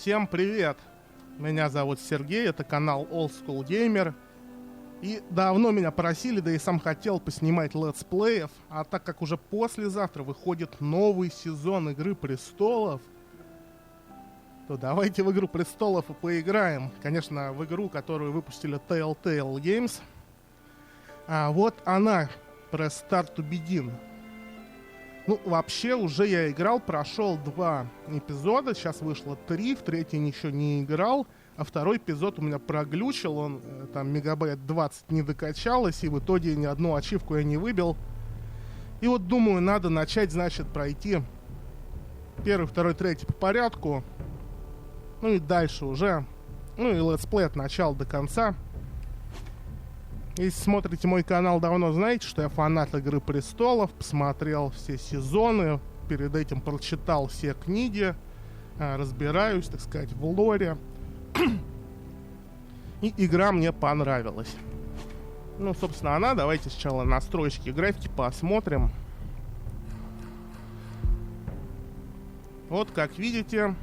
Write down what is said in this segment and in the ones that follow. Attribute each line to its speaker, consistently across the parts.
Speaker 1: Всем привет! Меня зовут Сергей, это канал Old School Gamer. И давно меня просили, да и сам хотел поснимать летсплеев. А так как уже послезавтра выходит новый сезон Игры Престолов, то давайте в Игру Престолов и поиграем. Конечно, в игру, которую выпустили Telltale Games. А вот она, Press Start to Begin. Ну, вообще, уже я играл, прошел 2 эпизода, сейчас вышло 3, в третий еще не играл, а второй эпизод у меня проглючил, он там мегабайт 20 не докачалось, и в итоге ни одну ачивку я не выбил. И вот думаю, надо начать, значит, пройти первый, второй, третий по порядку, ну и дальше уже, ну и летсплей от начала до конца. Если смотрите мой канал давно, знаете, что я фанат Игры Престолов, посмотрел все сезоны, перед этим прочитал все книги, разбираюсь, так сказать, в лоре. И игра мне понравилась. Ну, собственно, она. Давайте сначала настройки графики посмотрим. Вот, как видите,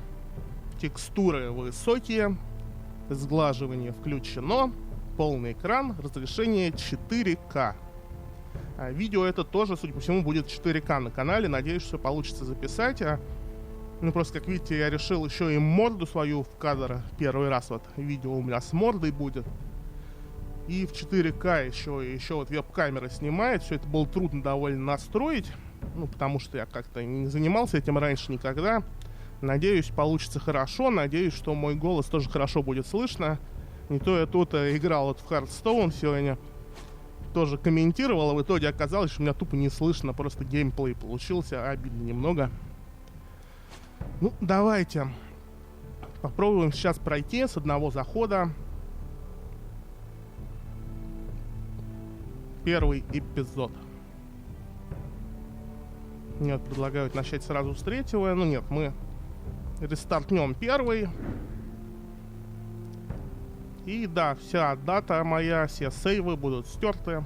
Speaker 1: текстуры высокие, сглаживание включено. Полный экран, разрешение 4К. А видео это тоже, судя по всему, будет 4К на канале. Надеюсь, что получится записать. Ну, просто, как видите, я решил еще и морду свою в кадр. Первый раз вот видео у меня с мордой будет. И в 4К еще вот веб-камера снимает. Все это было трудно довольно настроить. Ну, потому что я как-то не занимался этим раньше никогда. Надеюсь, получится хорошо. Надеюсь, что мой голос тоже хорошо будет слышно. Не то я тут играл вот в Hearthstone сегодня, тоже комментировал, а в итоге оказалось, что меня тупо не слышно, просто геймплей получился, обидно немного. Ну, давайте попробуем сейчас пройти с одного захода первый эпизод. Нет, предлагают начать сразу с третьего, ну нет, мы рестартнем первый. И да, вся дата моя, все сейвы будут стерты.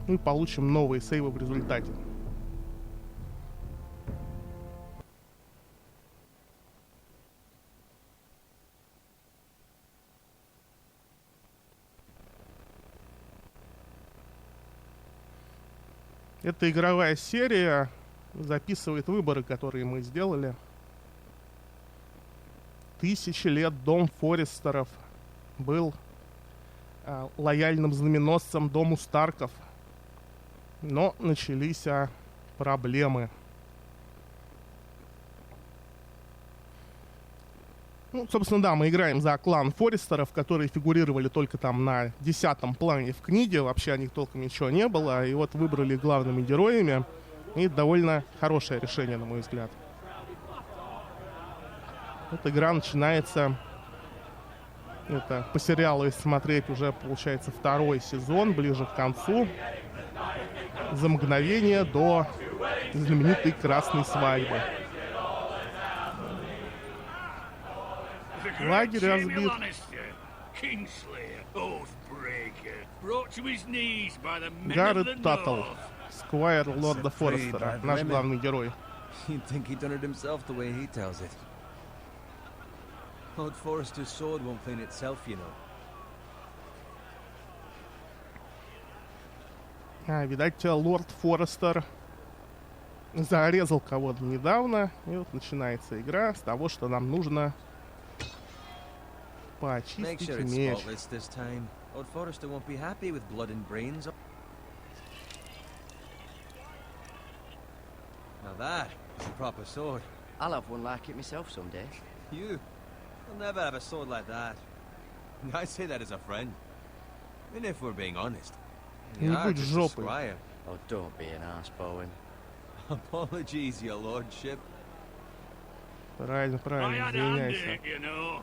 Speaker 1: И получим новые сейвы в результате. Эта игровая серия записывает выборы, которые мы сделали. 1000 лет дом Форестеров был лояльным знаменосцем дому Старков. Но начались проблемы. Ну, собственно, да, мы играем за клан Форестеров, которые фигурировали только там на 10-м плане в книге. Вообще о них толком ничего не было. И вот выбрали главными героями. И довольно хорошее решение, на мой взгляд. Эта игра начинается... Это по сериалу, если смотреть, уже получается 2-й сезон, ближе к концу. За мгновение до знаменитой красной свадьбы. Лагерь разбит. Гаррет Таттл, сквайр лорда Форестера, наш главный герой.
Speaker 2: Lord Forrester's sword won't clean itself, you know.
Speaker 1: Видать, лорд Форестер зарезал кого-то недавно. И вот начинается игра с того, что нам нужно почистить меч.
Speaker 2: Lord Forrester won't be happy with blood and brains. Now that is a proper sword.
Speaker 3: I'll have one like it myself someday.
Speaker 2: You'll never have a sword like that. I say that as a friend. And if we're being honest,
Speaker 1: you are just a squire.
Speaker 3: Oh, don't be an arse, Bowen.
Speaker 2: Apologies, your lordship.
Speaker 1: Правильно, извиняйся.
Speaker 4: You know.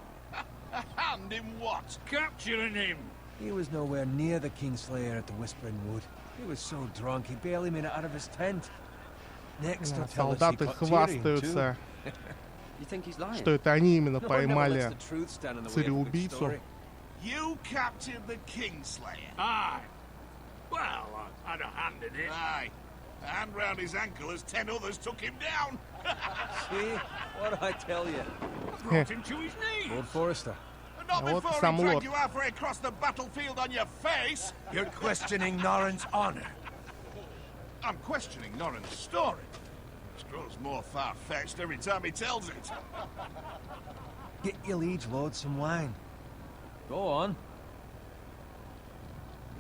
Speaker 4: A hand in what? Capturing him.
Speaker 2: He was nowhere near the Kingslayer at the Whispering Wood. He was so drunk he barely made it out of his tent. Next,
Speaker 1: солдаты хвастаются, что это они именно поймали цареубийцу.
Speaker 4: You captured the Kingslayer? Aye. Well, I had a hand in it. Aye. A hand round his ankle as 10 others took him down.
Speaker 2: See? What did I tell you?
Speaker 4: brought him to his knees.
Speaker 2: Lord Forrester.
Speaker 4: But not
Speaker 1: Вот
Speaker 4: before
Speaker 1: сам
Speaker 4: he
Speaker 1: лорд.
Speaker 4: dragged you halfway across the battlefield on your face.
Speaker 2: You're questioning Norrin's honor.
Speaker 4: I'm questioning Norrin's story. It grows more far-fetched every time he tells it.
Speaker 2: Get your liege lord some wine. Go on.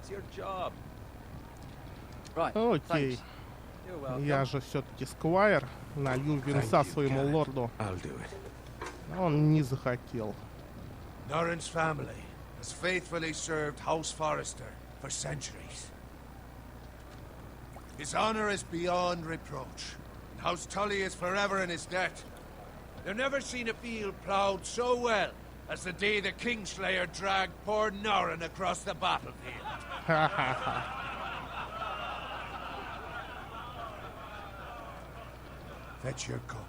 Speaker 2: It's your job.
Speaker 3: Right,
Speaker 1: Окей.
Speaker 3: thanks.
Speaker 2: You're welcome.
Speaker 1: Я же все-таки сквайр. Налью винца своему лорду.
Speaker 2: I'll do it.
Speaker 1: А он не захотел.
Speaker 2: Norrin's family has faithfully served House Forrester for centuries. His honor is beyond reproach. And House Tully is forever in his debt. They've never seen a field ploughed so well as the day the Kingslayer dragged poor Norrin across the battlefield.
Speaker 1: Ха-ха-ха.
Speaker 2: Fetch your cup.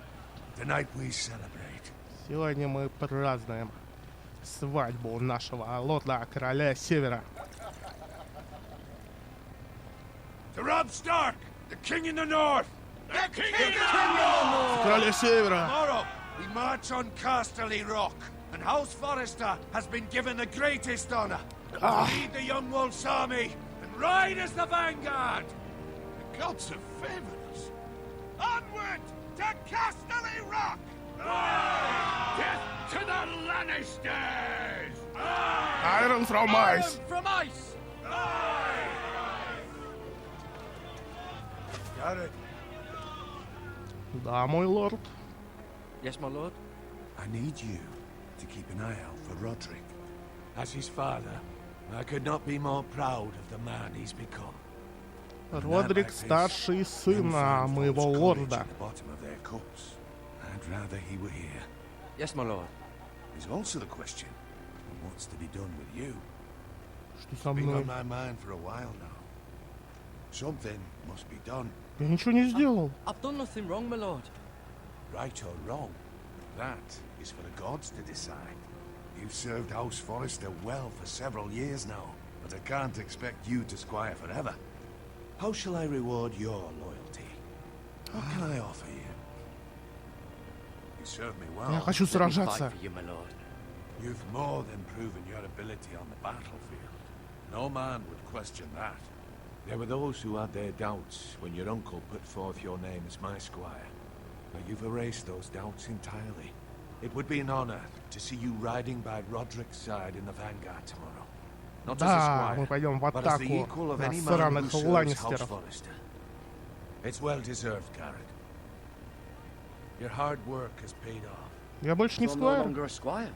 Speaker 2: Tonight we celebrate.
Speaker 1: Сегодня мы празднуем свадьбу нашего лорда короля Севера.
Speaker 2: To Robb Stark, the king in the north.
Speaker 4: The king in the north!
Speaker 1: Короля Севера!
Speaker 2: Tomorrow, we march on Casterly Rock, and House Forrester has been given the greatest honor. To lead the Young Wolf's army and ride as the vanguard.
Speaker 4: The gods have favored us. Onward to Casterly Rock! Death to the Lannisters!
Speaker 1: Iron from ice!
Speaker 3: From ice!
Speaker 2: Got it.
Speaker 1: Да, мой лорд.
Speaker 3: Yes, my lord.
Speaker 2: I need you to keep an eye out for Roderick. As his father, I could not be more proud of the man he's become.
Speaker 1: Родрик старший сына моего лорда.
Speaker 2: I'd rather he were here.
Speaker 3: Yes, my lord.
Speaker 2: There's also the question of what's to be done with you.
Speaker 1: Что со
Speaker 2: Been
Speaker 1: мной?
Speaker 2: on my mind for a while now. Something must be done,
Speaker 1: Я ничего не сделал.
Speaker 3: I've done nothing wrong, my lord.
Speaker 2: right or wrong. That is for the gods to decide. You've served House Forrester well for several years now, but I can't expect you to squire forever. How shall I reward your loyalty? What can I offer you? You served me
Speaker 1: Я
Speaker 2: well.
Speaker 1: хочу
Speaker 3: Let me fight
Speaker 1: сражаться.
Speaker 3: for you, my lord.
Speaker 2: You've more than proven your ability on the battlefield. No man would question that. There were those who had their doubts when your uncle put forth your name as my squire. But you've erased those doubts entirely. It would be an honor to see you riding by Roderick's side in the vanguard tomorrow. Not as a
Speaker 1: Да, мы
Speaker 2: squire,
Speaker 1: пойдем в
Speaker 2: but as the
Speaker 1: атаку
Speaker 2: equal of
Speaker 1: на
Speaker 2: any man who
Speaker 1: сраных
Speaker 2: serves House
Speaker 1: Ланнистеров.
Speaker 2: Forrester. It's well deserved, Garrett. Your hard work has paid off.
Speaker 1: Я больше не
Speaker 3: So I'm no
Speaker 1: сквайр.
Speaker 3: longer a squire.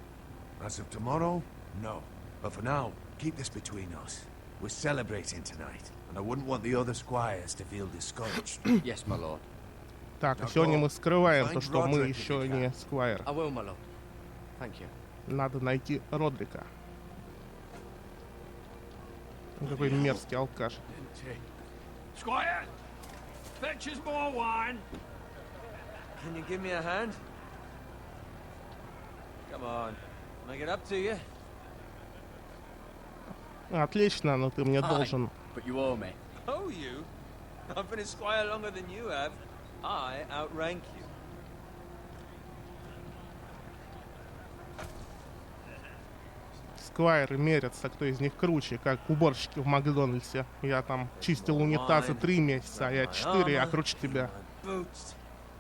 Speaker 2: As of tomorrow, no. But for now, keep this between us. We're celebrating tonight, and I wouldn't want the other squires to feel discouraged.
Speaker 3: Yes, my lord.
Speaker 1: Так, и сегодня мы скрываем то, что мы еще не сквайр.
Speaker 3: I will, my lord. Thank you.
Speaker 1: Надо найти Родрика. Какой мерзкий алкаш.
Speaker 4: Squire, fetch us more wine.
Speaker 5: Can you give me a hand? Come on. Can I get up to you?
Speaker 1: Отлично, но ты мне
Speaker 3: Aye,
Speaker 1: должен.
Speaker 3: but you owe me.
Speaker 5: Oh, you? I've been a squire longer than you have. I outrank you.
Speaker 1: Сквайры мерятся, кто из них круче, как уборщики в Макдональдсе. Я там чистил унитазы 3 месяца, а я 4, я круче тебя.
Speaker 5: My boots.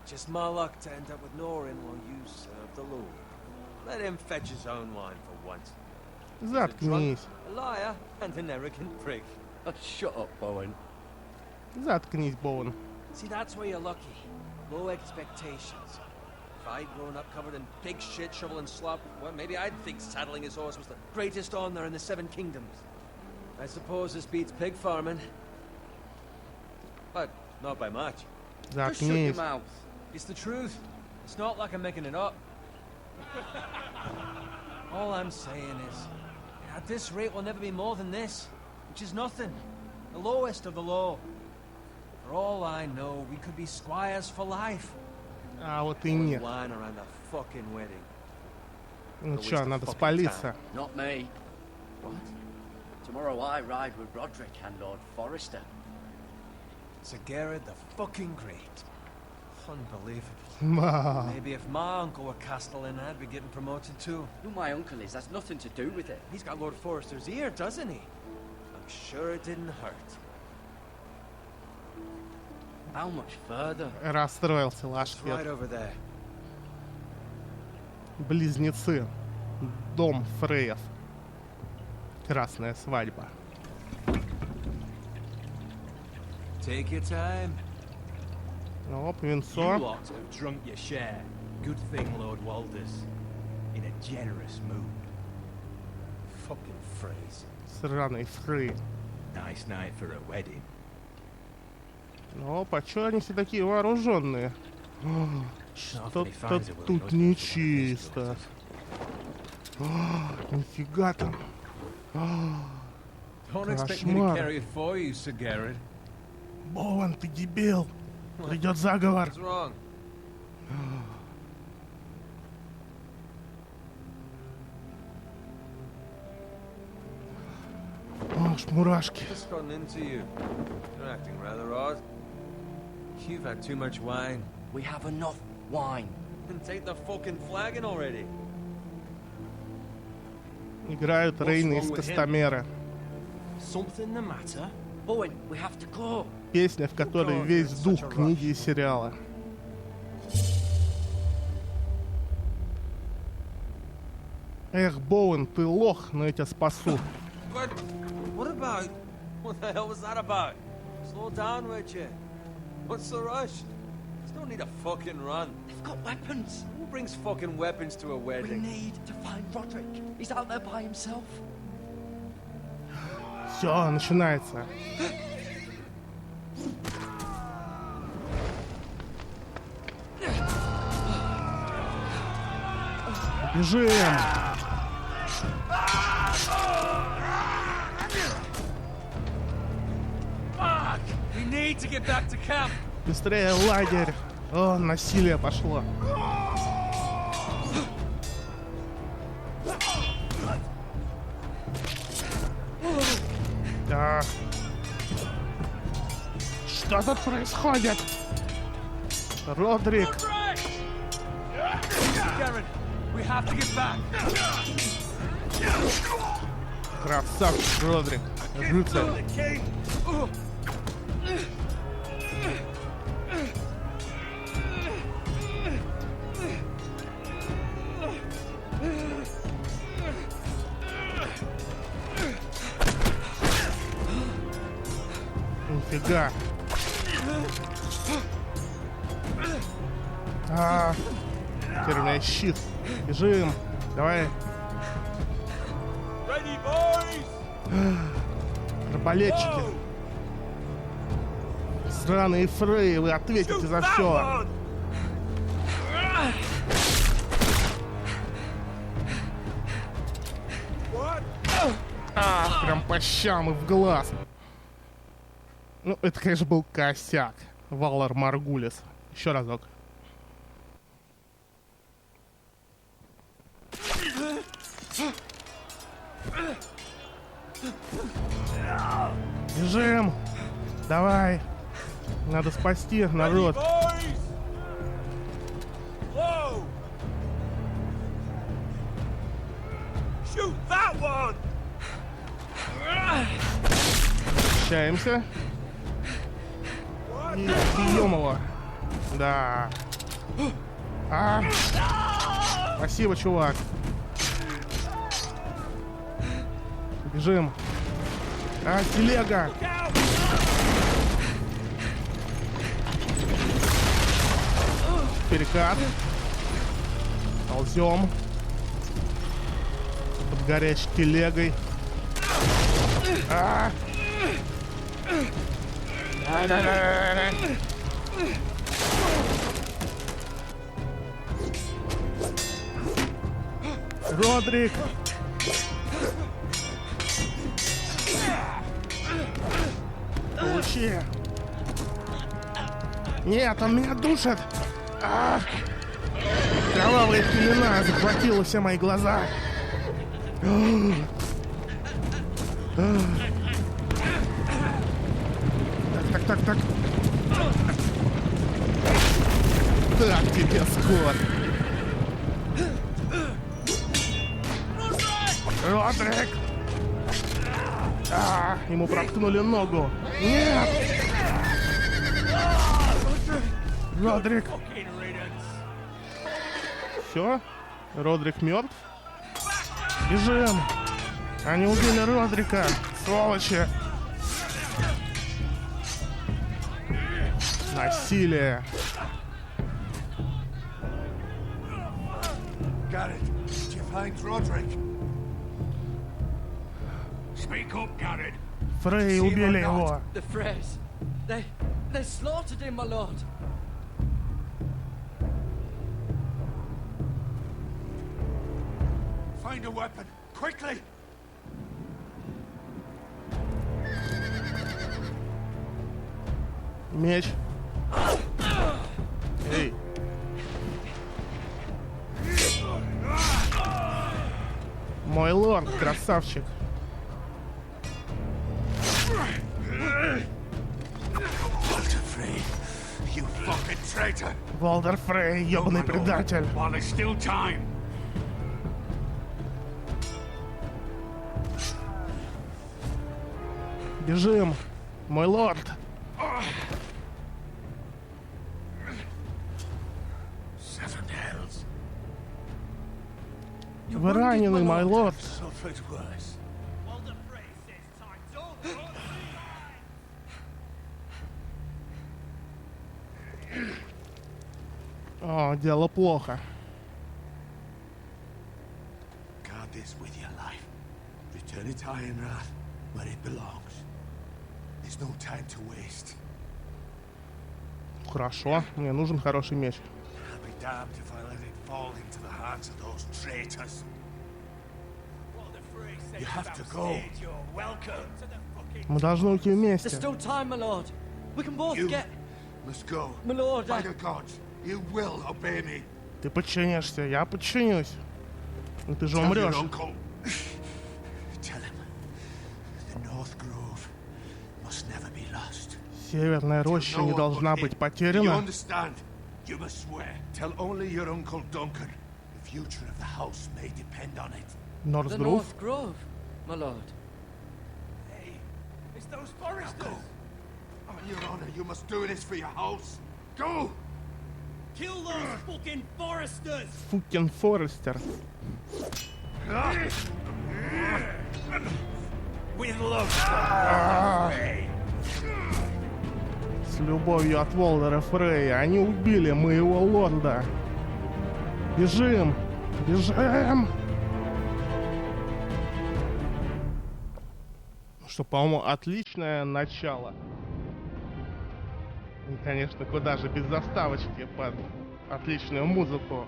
Speaker 5: Just my luck to end up with Norrin while you serve the Lord. Let him fetch his own wine for once. He's a drunk,
Speaker 1: Заткнись.
Speaker 5: a liar, and an arrogant prick.
Speaker 3: Oh, shut up, Bowen.
Speaker 1: Заткнись, Боуэн.
Speaker 5: See, that's where you're lucky. Low expectations. If I'd grown up covered in pig shit, shovel and slop, well, maybe I'd think saddling his horse was the greatest honor in the 7 kingdoms. I suppose this beats pig farming. But not by much.
Speaker 3: Just shut your
Speaker 1: Заткнись.
Speaker 3: mouth.
Speaker 5: It's the truth. It's not like I'm making it up. All I'm saying is, at this rate we'll never be more than this, which is nothing. The lowest of the low. For all I know, we could be squires for life.
Speaker 1: А вот и
Speaker 5: Pouring
Speaker 1: нет.
Speaker 5: wine around a fucking wedding.
Speaker 1: Ну чё, надо спалиться.
Speaker 3: Not me. What? Tomorrow I ride with Roderick and Lord Forrester.
Speaker 5: Sir Garrett the fucking Great. Unbelievable. Maybe if my uncle were Castellan, I'd be getting promoted too.
Speaker 3: Who my uncle is, that's nothing to do with it.
Speaker 5: He's got Lord Forrester's ear, doesn't he? I'm sure it didn't hurt.
Speaker 3: How much further?
Speaker 1: Расстроился
Speaker 5: It's
Speaker 1: Лашкет.
Speaker 5: right over there.
Speaker 1: Близнецы. Дом Фреев. Красная свадьба.
Speaker 5: Take your time.
Speaker 1: Оп,
Speaker 6: You
Speaker 1: винцо.
Speaker 6: lot have drunk your share. Good thing Lord Walder's in a generous mood.
Speaker 2: Fucking phrase.
Speaker 1: Сраный Фрей.
Speaker 6: Nice night for a wedding.
Speaker 1: Оп, а чё они все такие вооруженные? Что-то тут нечисто. Нифига там.
Speaker 2: Don't expect me to
Speaker 1: Кошмар.
Speaker 2: carry it for you, Sir Garrett.
Speaker 1: Боуэн, ты дебил. Придет заговор.
Speaker 5: What's wrong?
Speaker 1: Аж мурашки.
Speaker 5: What's gotten into you? You're acting rather odd. You've had too much wine.
Speaker 3: We have enough wine.
Speaker 5: Then take the fucking flagon already.
Speaker 1: Играют Рейны из Костомера.
Speaker 6: Something the matter?
Speaker 3: Bowen, we have to go.
Speaker 1: Песня, в которой весь дух книги и сериала. Эх, Боуэн, ты лох, но я тебя спасу.
Speaker 5: What about? What the hell was that about? Slow down, would you? What's the rush? There's no need to fucking run.
Speaker 3: They've got weapons.
Speaker 5: Who brings fucking weapons to a
Speaker 3: We
Speaker 5: wedding?
Speaker 3: need to find Roderick. He's out there by himself.
Speaker 1: Все, начинается. Бежим!
Speaker 5: We need to get back to camp.
Speaker 1: Быстрее, лагерь! О, насилие пошло. Да. Что тут происходит? Родрик!
Speaker 5: Garrett, we have to get back.
Speaker 1: Красавчик, Родрик! Рыцарь! Нифига! Теперь у меня есть щит. Бежим! Давай!
Speaker 5: Ready, boys.
Speaker 1: Арбалетчики! Сраные Фреи, вы ответите за все! Прям по щам и в глаз. Ну, это, конечно, был косяк. Валар Маргулис. Еще разок. Бежим! Давай! Надо спасти народ.
Speaker 5: Shoot that one.
Speaker 1: Общаемся. И бьем его. Да. Спасибо, чувак. Бежим. Телега. Перекат. Ползем. Под горячей телегой. Родрик! Получи! Нет, он меня душит! Кровавая пелена захватила все мои глаза! Так. Так тебе, Скотт. Родрик! Ему проткнули ногу. Нет! Родрик! Все? Родрик мертв? Бежим! Они убили Родрика! Сволочи! Насилие!
Speaker 2: Garrett, did you find Roderick?
Speaker 4: Speak up, Garrett.
Speaker 1: Фрей, убили его!
Speaker 3: The Freys. They slaughtered him, my lord.
Speaker 2: Find a weapon, quickly!
Speaker 1: Меч! Эй! Мой лорд, красавчик!
Speaker 2: Walter Frey, you fucking traitor!
Speaker 1: Волдер Фрей, ёбаный предатель!
Speaker 4: While there's still time.
Speaker 1: Бежим! Мой лорд!
Speaker 2: Seven hells.
Speaker 1: Вы ранены, мой лорд!
Speaker 2: Suffered worse.
Speaker 1: О, дело плохо.
Speaker 2: Guard this with your life. Return it to Ironrath, where it belongs. There's no time to waste.
Speaker 1: Хорошо, мне нужен хороший меч.
Speaker 2: I'll be damned if I let it fall into the hands of those traitors. You have to go.
Speaker 1: Мы должны уйти
Speaker 3: There's
Speaker 1: вместе.
Speaker 3: still time, my lord. We can both
Speaker 2: You
Speaker 3: get...
Speaker 2: must go.
Speaker 3: My lord,
Speaker 2: By the gods, you will obey me.
Speaker 1: Ты подчинишься, я подчинюсь. Но ты же
Speaker 2: Tell your
Speaker 1: умрешь.
Speaker 2: uncle. Tell him the North Grove must never be lost.
Speaker 1: Северная роща
Speaker 2: No
Speaker 1: не
Speaker 2: one
Speaker 1: должна
Speaker 2: but
Speaker 1: быть
Speaker 2: him. You
Speaker 1: потеряна.
Speaker 2: understand? You must swear. Tell only your uncle Duncan. The future of the house may depend on it.
Speaker 3: the
Speaker 1: Норсгрув?
Speaker 3: North Grove, my lord.
Speaker 6: Hey, it's those
Speaker 2: Now
Speaker 6: foresters!
Speaker 2: go. On your honor, you must do this for your house. Go!
Speaker 6: Kill those fucking foresters!
Speaker 1: Фукен Форестер.
Speaker 6: With love!
Speaker 1: С любовью от Волдера Фрея. Они убили моего лорда. Бежим! Бежим! Что, по-моему, отличное начало. И, конечно, куда же без заставочки под отличную музыку.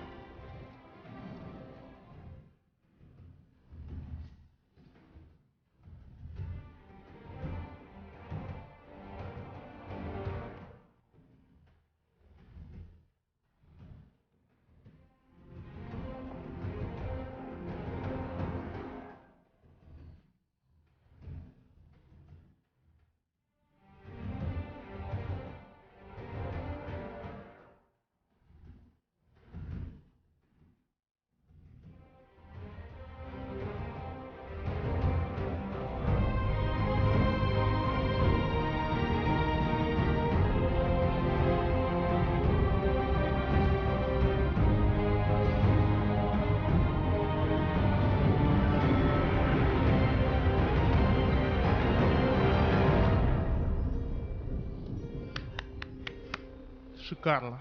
Speaker 1: Шикарно.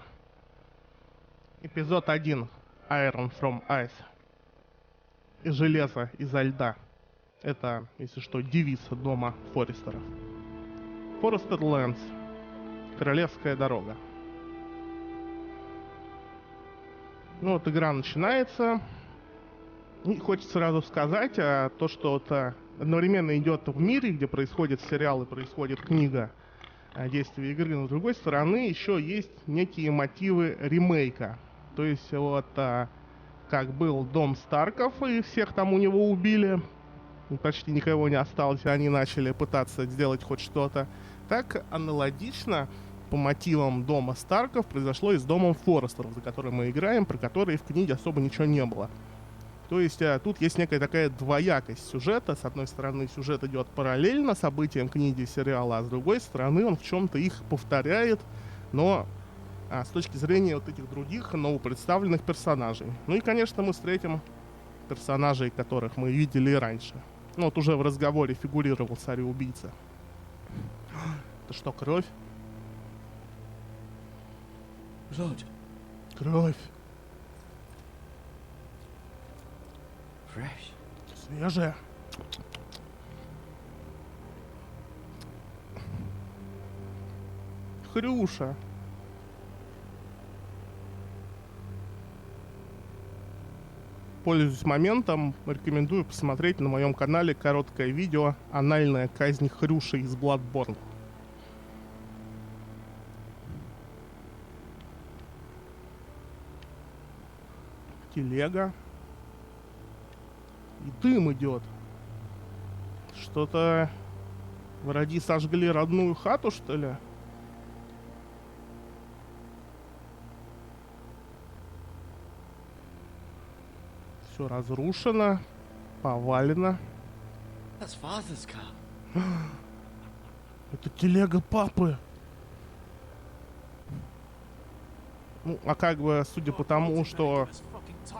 Speaker 1: Эпизод 1. Iron from Ice. Из железа, изо льда. Это, если что, девиз дома Форестеров. Forester Lands. Королевская дорога. Ну вот игра начинается. И хочется сразу сказать, то, что это одновременно идет в мире, где происходит сериал и происходит книга, действия игры, но с другой стороны еще есть некие мотивы ремейка. То есть вот как был дом Старков и всех там у него убили, почти никого не осталось, и они начали пытаться сделать хоть что-то. Так аналогично по мотивам дома Старков произошло и с домом Форестеров, за который мы играем, про который в книге особо ничего не было. То есть тут есть некая такая двоякость сюжета. С одной стороны, сюжет идет параллельно событиям книги и сериала, а с другой стороны, он в чем-то их повторяет, но с точки зрения вот этих других новопредставленных персонажей. Ну и, конечно, мы встретим персонажей, которых мы видели и раньше. Ну вот уже в разговоре фигурировал царь-убийца. Это что, кровь?
Speaker 3: Blood.
Speaker 1: Кровь.
Speaker 3: Fresh.
Speaker 1: Свежая. Хрюша. Пользуясь моментом, рекомендую посмотреть на моем канале короткое видео «Анальная казнь Хрюши из Bloodborne». Телега. И дым идет. Что-то враги сожгли родную хату, что ли? Все разрушено, повалено.
Speaker 3: That's father's car.
Speaker 1: Это телега папы. Ну, а как бы, судя по тому, что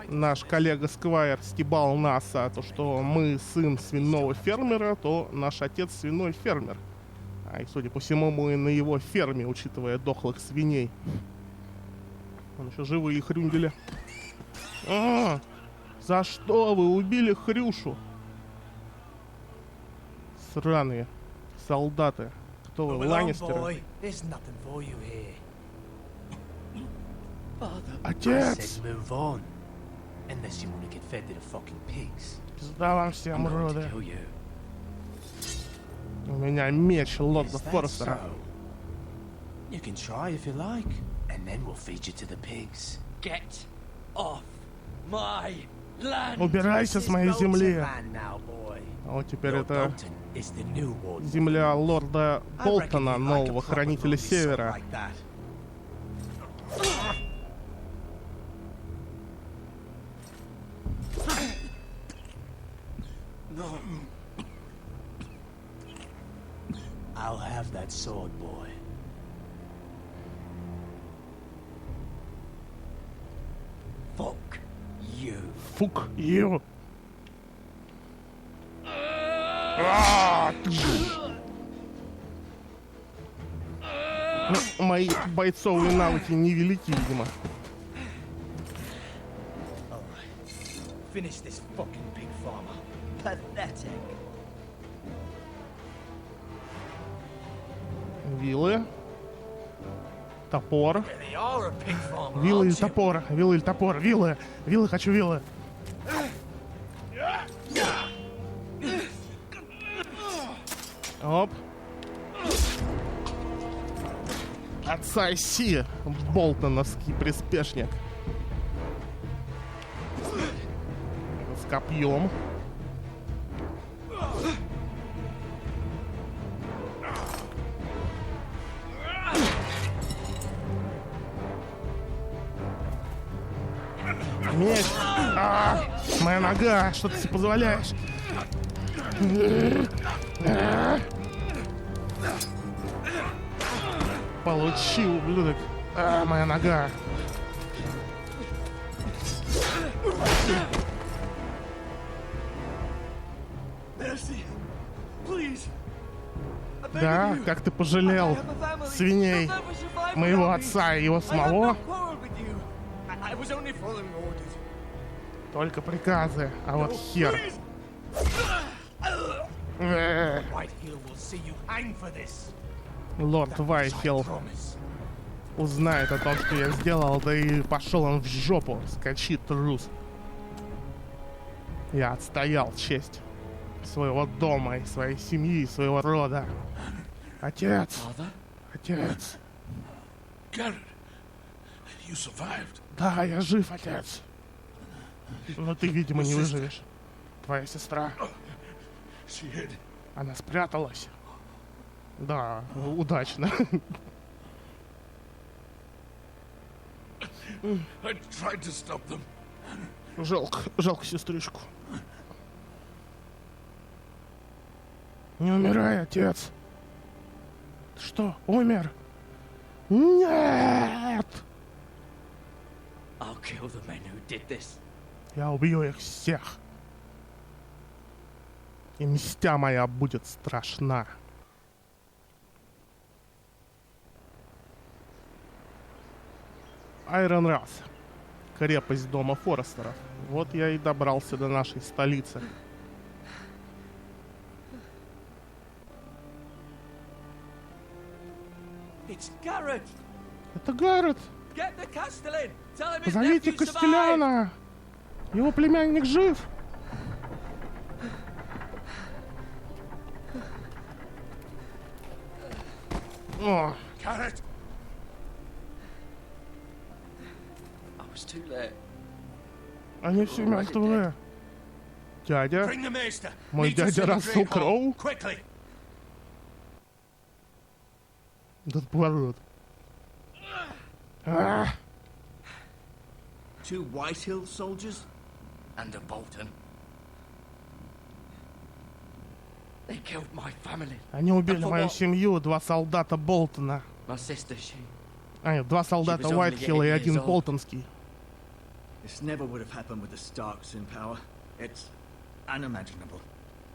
Speaker 1: наш коллега Сквайр стебал нас, то что мы сын свиного фермера, то наш отец свиной фермер. И, судя по всему, мы на его ферме, учитывая дохлых свиней. Он еще живые хрюндели. За что вы убили Хрюшу? Сраные солдаты. Кто вы, Ланнистеры? Отец! Пизда вам всем, уроды. У меня меч лорда Форестера. Убирайся с моей земли. А вот теперь это земля лорда Болтона, нового хранителя Севера.
Speaker 3: I'll have that sword, boy. Fuck you.
Speaker 1: Fuck you. Ну, мои бойцовые навыки невелики, видимо.
Speaker 3: Finish this fucking pig farmer. Pathetic.
Speaker 1: Вилы. Топор. Вилы или топор? Вилы или топор? Вилы. Вилы, хочу вилы. Оп. Отсоси, болтоновский приспешник. С копьем. Меч. Моя нога. Что ты себе позволяешь? Получи, ублюдок. Моя нога. Да, как ты пожалел свиней моего отца и его самого? Только приказы, а вот хер. Лорд Вайтхилл узнает о том, что я сделал, да и пошел он в жопу, скачи трус. Я отстоял честь своего дома и своей семьи, своего рода. Отец! Отец! Да, я жив, отец. Но ты, видимо, не выживешь. Твоя сестра. Она спряталась. Да, удачно.
Speaker 4: I tried to stop them.
Speaker 1: Жалко сестричку. Не умирай, отец. Ты что, умер? Нет!
Speaker 3: I'll kill the men who did this.
Speaker 1: Я убью их всех. И мстя моя будет страшна. Айрон Рас. Крепость дома Форестеров. Вот я и добрался до нашей столицы.
Speaker 5: It's Garrett!
Speaker 1: Это Гаррет.
Speaker 5: Get the Castellan! Tell him his
Speaker 1: Позовите
Speaker 5: nephew survived!
Speaker 1: Костеляна. Его племянник жив. О,
Speaker 4: Garrett!
Speaker 3: I was too late.
Speaker 1: они все мертвы. Дядя.
Speaker 4: Bring the maester.
Speaker 1: Мой
Speaker 4: Meet us
Speaker 1: дядя
Speaker 4: in the
Speaker 1: Рассел
Speaker 4: Great Hall.
Speaker 1: Кроу.
Speaker 4: Quickly.
Speaker 1: Этот поворот. А,
Speaker 7: Two Whitehill soldiers?
Speaker 3: And a Bolton. They killed my family.
Speaker 1: они убили мою семью, 2 солдата Болтона.
Speaker 3: My sister, she...
Speaker 1: Нет, 2 солдата Уайтхилла и 1 Болтонский.
Speaker 7: This never would have happened with the Starks in power. It's unimaginable.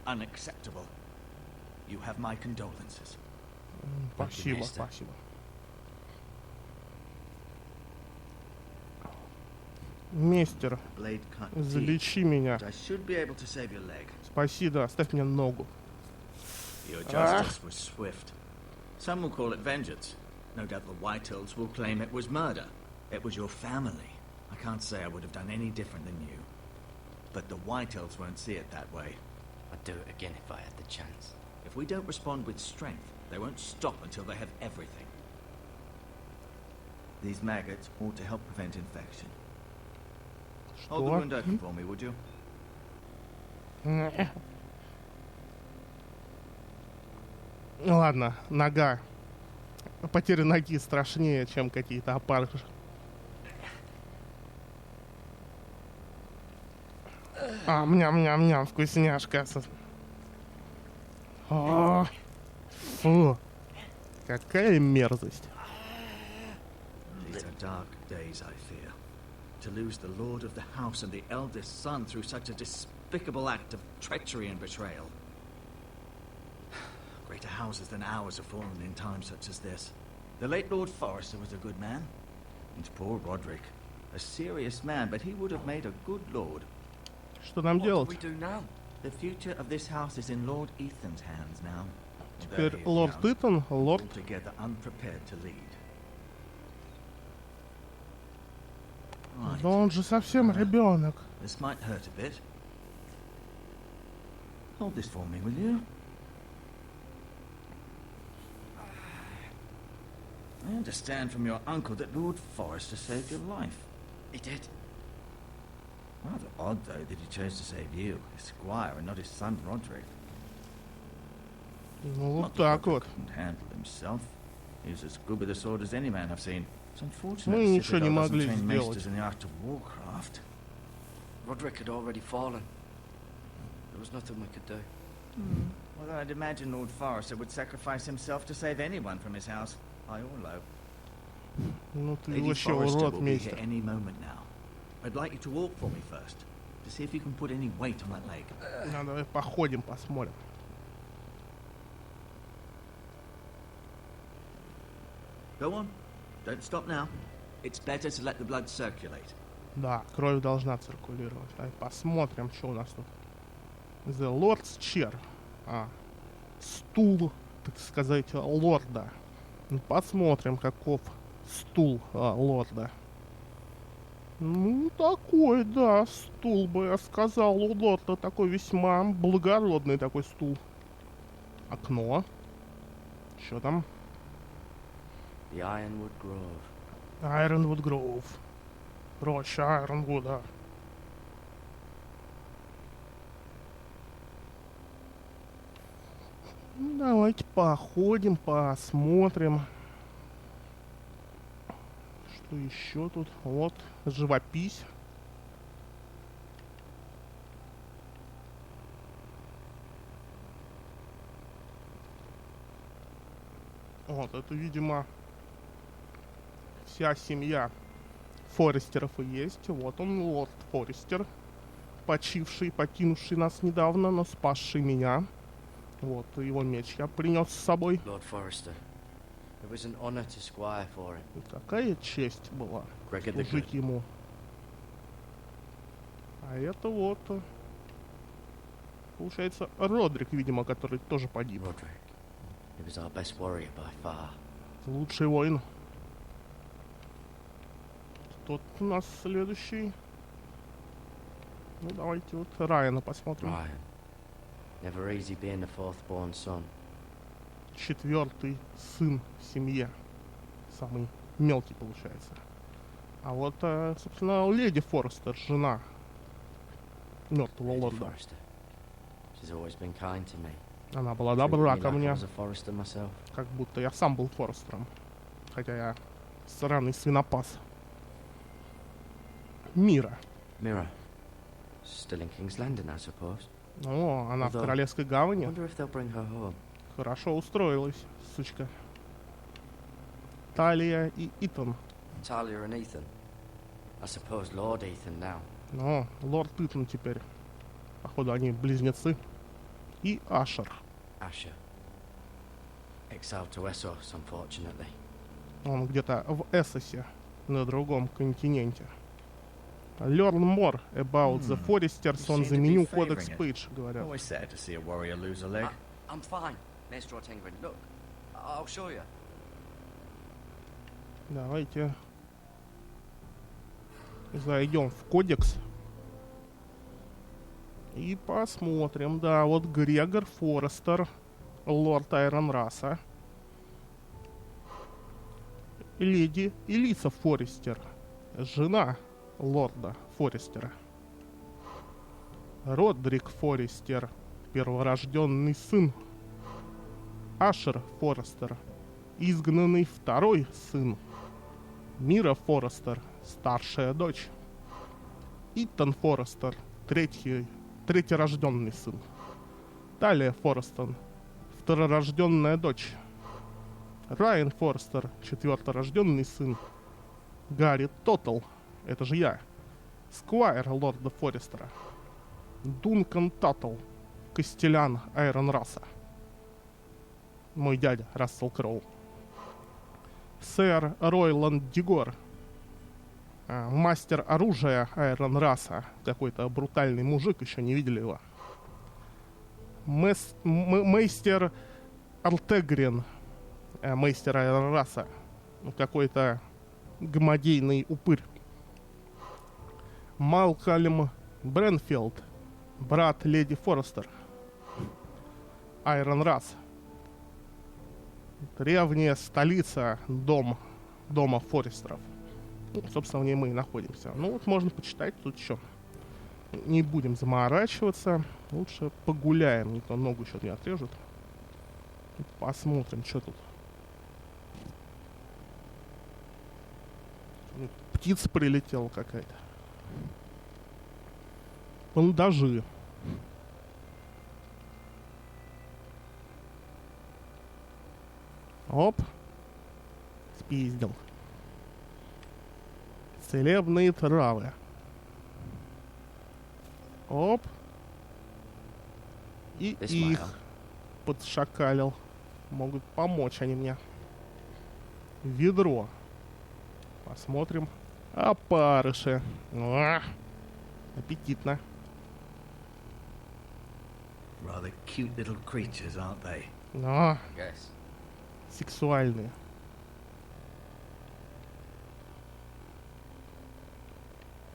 Speaker 7: Unacceptable. You have my condolences.
Speaker 1: Спасибо,
Speaker 3: место.
Speaker 1: спасибо. Мистер,
Speaker 7: Blade cut deep,
Speaker 1: залечи меня.
Speaker 7: but I should be able to save your leg.
Speaker 1: Спасибо, оставь мне ногу.
Speaker 7: Your justice was swift. Some will call it vengeance. No doubt the Whitehills will claim it was murder. It was your family. I can't say I would have done any different than you. But the Whitehills won't see it that way.
Speaker 3: I'd do it again if I had the chance.
Speaker 7: If we don't respond with strength, they won't stop until they have everything. These maggots ought to help prevent infection. Hold the wound open for me, would you?
Speaker 1: Ладно, нога. Потеря ноги страшнее, чем какие-то опарыши. Ням-ням-ням, вкусняшка. О, фу, какая мерзость.
Speaker 7: These are dark days, I fear. To lose the lord of the house and the eldest son through such a despicable act of treachery and betrayal. Greater houses than ours have fallen in times such as this. The late Lord Forrester was a good man. And poor Roderick. A serious man, but he would have made a good lord.
Speaker 1: Что нам делать?
Speaker 3: What do we do now?
Speaker 7: The future of this house is in Lord Ethan's hands now.
Speaker 1: Теперь
Speaker 7: Though he is
Speaker 1: лорд
Speaker 7: young,
Speaker 1: Итан, лорд...
Speaker 7: altogether unprepared to lead.
Speaker 1: Да он же совсем ребенок.
Speaker 7: This might hurt a bit. Hold this for me, will you? I understand from your uncle that Lord Forrester saved your life.
Speaker 3: He did.
Speaker 7: Rather odd, though, that he chose to save you, his squire, and not his son Roderick.
Speaker 1: Ну вот
Speaker 7: Not that
Speaker 1: так
Speaker 7: Roderick
Speaker 1: вот.
Speaker 7: couldn't handle himself. He was as good with a sword as any man I've seen. It's unfortunate
Speaker 1: Мы
Speaker 7: the
Speaker 1: ничего не
Speaker 7: Citadel doesn't
Speaker 1: могли
Speaker 7: train
Speaker 1: сделать.
Speaker 7: maesters in the art of warcraft.
Speaker 3: Roderick had already fallen. There was nothing we could do.
Speaker 7: Well, I'd imagine Lord Forrester would sacrifice himself to save anyone from his house, high or low.
Speaker 1: Ну ты
Speaker 7: Lady
Speaker 1: вообще
Speaker 7: Forrester
Speaker 1: урод,
Speaker 7: will be here
Speaker 1: мистер.
Speaker 7: any moment now. I'd like you to walk for me first, to see if you can put any weight on that leg.
Speaker 1: Ну, давай походим, посмотрим.
Speaker 7: Go on. Don't stop now. It's better to let the blood circulate.
Speaker 1: Да, кровь должна циркулировать. Давай посмотрим, что у нас тут. The Lord's Chair. Стул, так сказать, лорда. Ну, посмотрим, каков стул лорда. Ну, такой, да, стул бы, я сказал, у лорда такой весьма благородный такой стул. Окно. Что там?
Speaker 3: The Ironwood Grove.
Speaker 1: Ironwood Grove. Роща Айронвуда. Давайте походим, посмотрим. Что еще тут? Вот, живопись. Вот, это, видимо, вся семья Форестеров и есть. Вот он, лорд Форестер, почивший, покинувший нас недавно, но спасший меня. Вот, его меч я принес с собой.
Speaker 3: Lord Forrester, it was an honor to squire for him.
Speaker 1: И какая честь была
Speaker 3: Gregor the
Speaker 1: служить
Speaker 3: Good.
Speaker 1: ему. А это вот, получается, Родрик, видимо, который тоже погиб.
Speaker 3: Roderick. He was our best warrior by far.
Speaker 1: Лучший воин. Тот у нас следующий. Ну, давайте вот Райана посмотрим.
Speaker 3: Ryan. Never easy being the fourth-born son.
Speaker 1: Четвертый сын в семье. Самый мелкий, получается. А вот, собственно, леди Форестер, жена мертвого
Speaker 3: Lady
Speaker 1: лорда.
Speaker 3: Forrester. She's always been kind to me.
Speaker 1: Она была
Speaker 3: Treated
Speaker 1: добра
Speaker 3: me
Speaker 1: ко
Speaker 3: like I
Speaker 1: мне,
Speaker 3: was a Forrester myself.
Speaker 1: как будто я сам был Форестером. Хотя я сраный свинопас. Мира.
Speaker 3: Mira. Still in King's Landing, I suppose.
Speaker 1: О, она в
Speaker 3: Да.
Speaker 1: Королевской
Speaker 3: I
Speaker 1: гавани.
Speaker 3: wonder if they'll bring her home.
Speaker 1: Хорошо устроилась, сучка. Талия и Итан.
Speaker 3: Talia and Ethan. I suppose Lord Ethan now.
Speaker 1: О, лорд Итан теперь. Походу, они близнецы. И Ашер.
Speaker 3: Asher. Exiled to Essos, unfortunately.
Speaker 1: Он где-то в Эссосе, на другом континенте. Learn more about the Foresters on
Speaker 7: seem
Speaker 1: the
Speaker 7: to be
Speaker 1: menu codex
Speaker 7: favouring it.
Speaker 1: page, говорят.
Speaker 7: Always sad to see a warrior lose a leg.
Speaker 3: I'm fine, Maestro Tingrin. Look, I'll show you.
Speaker 1: Давайте зайдем в кодекс и посмотрим. Да, вот Грегор Форестер, лорд Айронраса. Леди Элиса Форестер, жена лорда Форестера. Родрик Форестер, перворожденный сын. Ашер Форестер, изгнанный второй сын. Мира Форестер, старшая дочь. Итан Форестер, третьерожденный сын. Талия Форестер, второрожденная дочь. Райан Форестер, четверторожденный сын. Гарри Тоттл, это же я, сквайр лорда Форестера. Дункан Таттл, костелян Айронраса. Мой дядя Рассел Кроу. Сэр Ройланд Дигор, мастер оружия Айронраса. Какой-то брутальный мужик, еще не видели его. Мейстер Артегрин, мейстер Айронраса. Какой-то гомодейный упырь. Малкольм Бренфилд, брат леди Форестер. Айронрас. Древняя столица дома Форестеров. Ну, собственно, в ней мы и находимся. Ну вот можно почитать тут еще. Не будем заморачиваться. Лучше погуляем, не то ногу еще не отрежут. Посмотрим, что тут. Птица прилетела какая-то. Бандажи. Оп. Спиздил. Целебные травы. Оп. И их подшакалил. Могут помочь они мне. Ведро. Посмотрим. Опарыши. О, аппетитно.
Speaker 7: Rather cute little creatures, aren't they?
Speaker 1: О,
Speaker 3: Yes.
Speaker 1: сексуальные.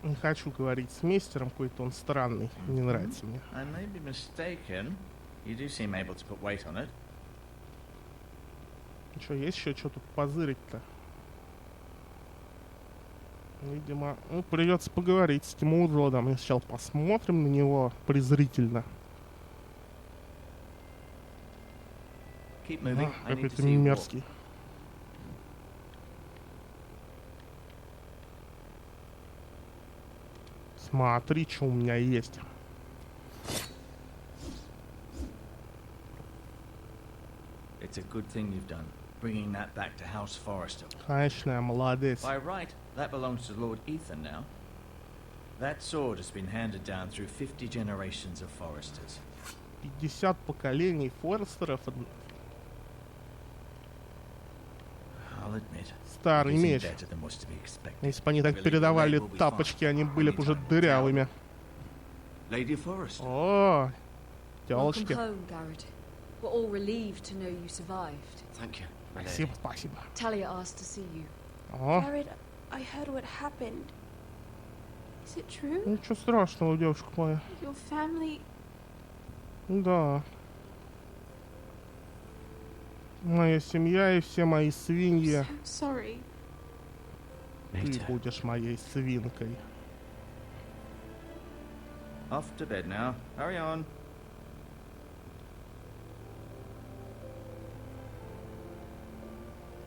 Speaker 1: Не хочу говорить с мистером, какой-то он странный. Не нравится мне.
Speaker 7: I may be mistaken. You do seem able to put weight on it.
Speaker 1: Что, есть еще что тут позырить-то? Видимо, ну, придется поговорить с этим уродом. Мы сначала посмотрим на него презрительно.
Speaker 7: Keep moving. I need to
Speaker 1: Какой-то
Speaker 7: see you walk.
Speaker 1: мерзкий. Смотри, что у меня есть.
Speaker 7: It's a good thing you've done, bringing that back to House Forrester.
Speaker 1: Конечно, я молодец.
Speaker 7: By right, that belongs to Lord Ethan now. That sword has been handed down through 50 generations of Forresters.
Speaker 1: 50 поколений Форестеров.
Speaker 7: I'll admit,
Speaker 1: Старый
Speaker 7: it isn't
Speaker 1: меч.
Speaker 7: better than was to be expected.
Speaker 1: Если бы они так передавали тапочки, они были бы уже дырявыми.
Speaker 7: Lady Forrester.
Speaker 1: О,
Speaker 8: Welcome
Speaker 1: тёлочки.
Speaker 8: home, Garrett. We're all relieved to know you survived.
Speaker 3: Thank you, my lady.
Speaker 1: Спасибо, спасибо.
Speaker 8: Talia asked to see you.
Speaker 1: О,
Speaker 9: Garrett, I heard what happened. Is it true?
Speaker 1: ничего страшного, девушка моя.
Speaker 9: Your family...
Speaker 1: Да. Моя семья и все мои свиньи.
Speaker 9: So sorry.
Speaker 1: Ты будешь моей свинкой.
Speaker 7: Off to bed now. Hurry on.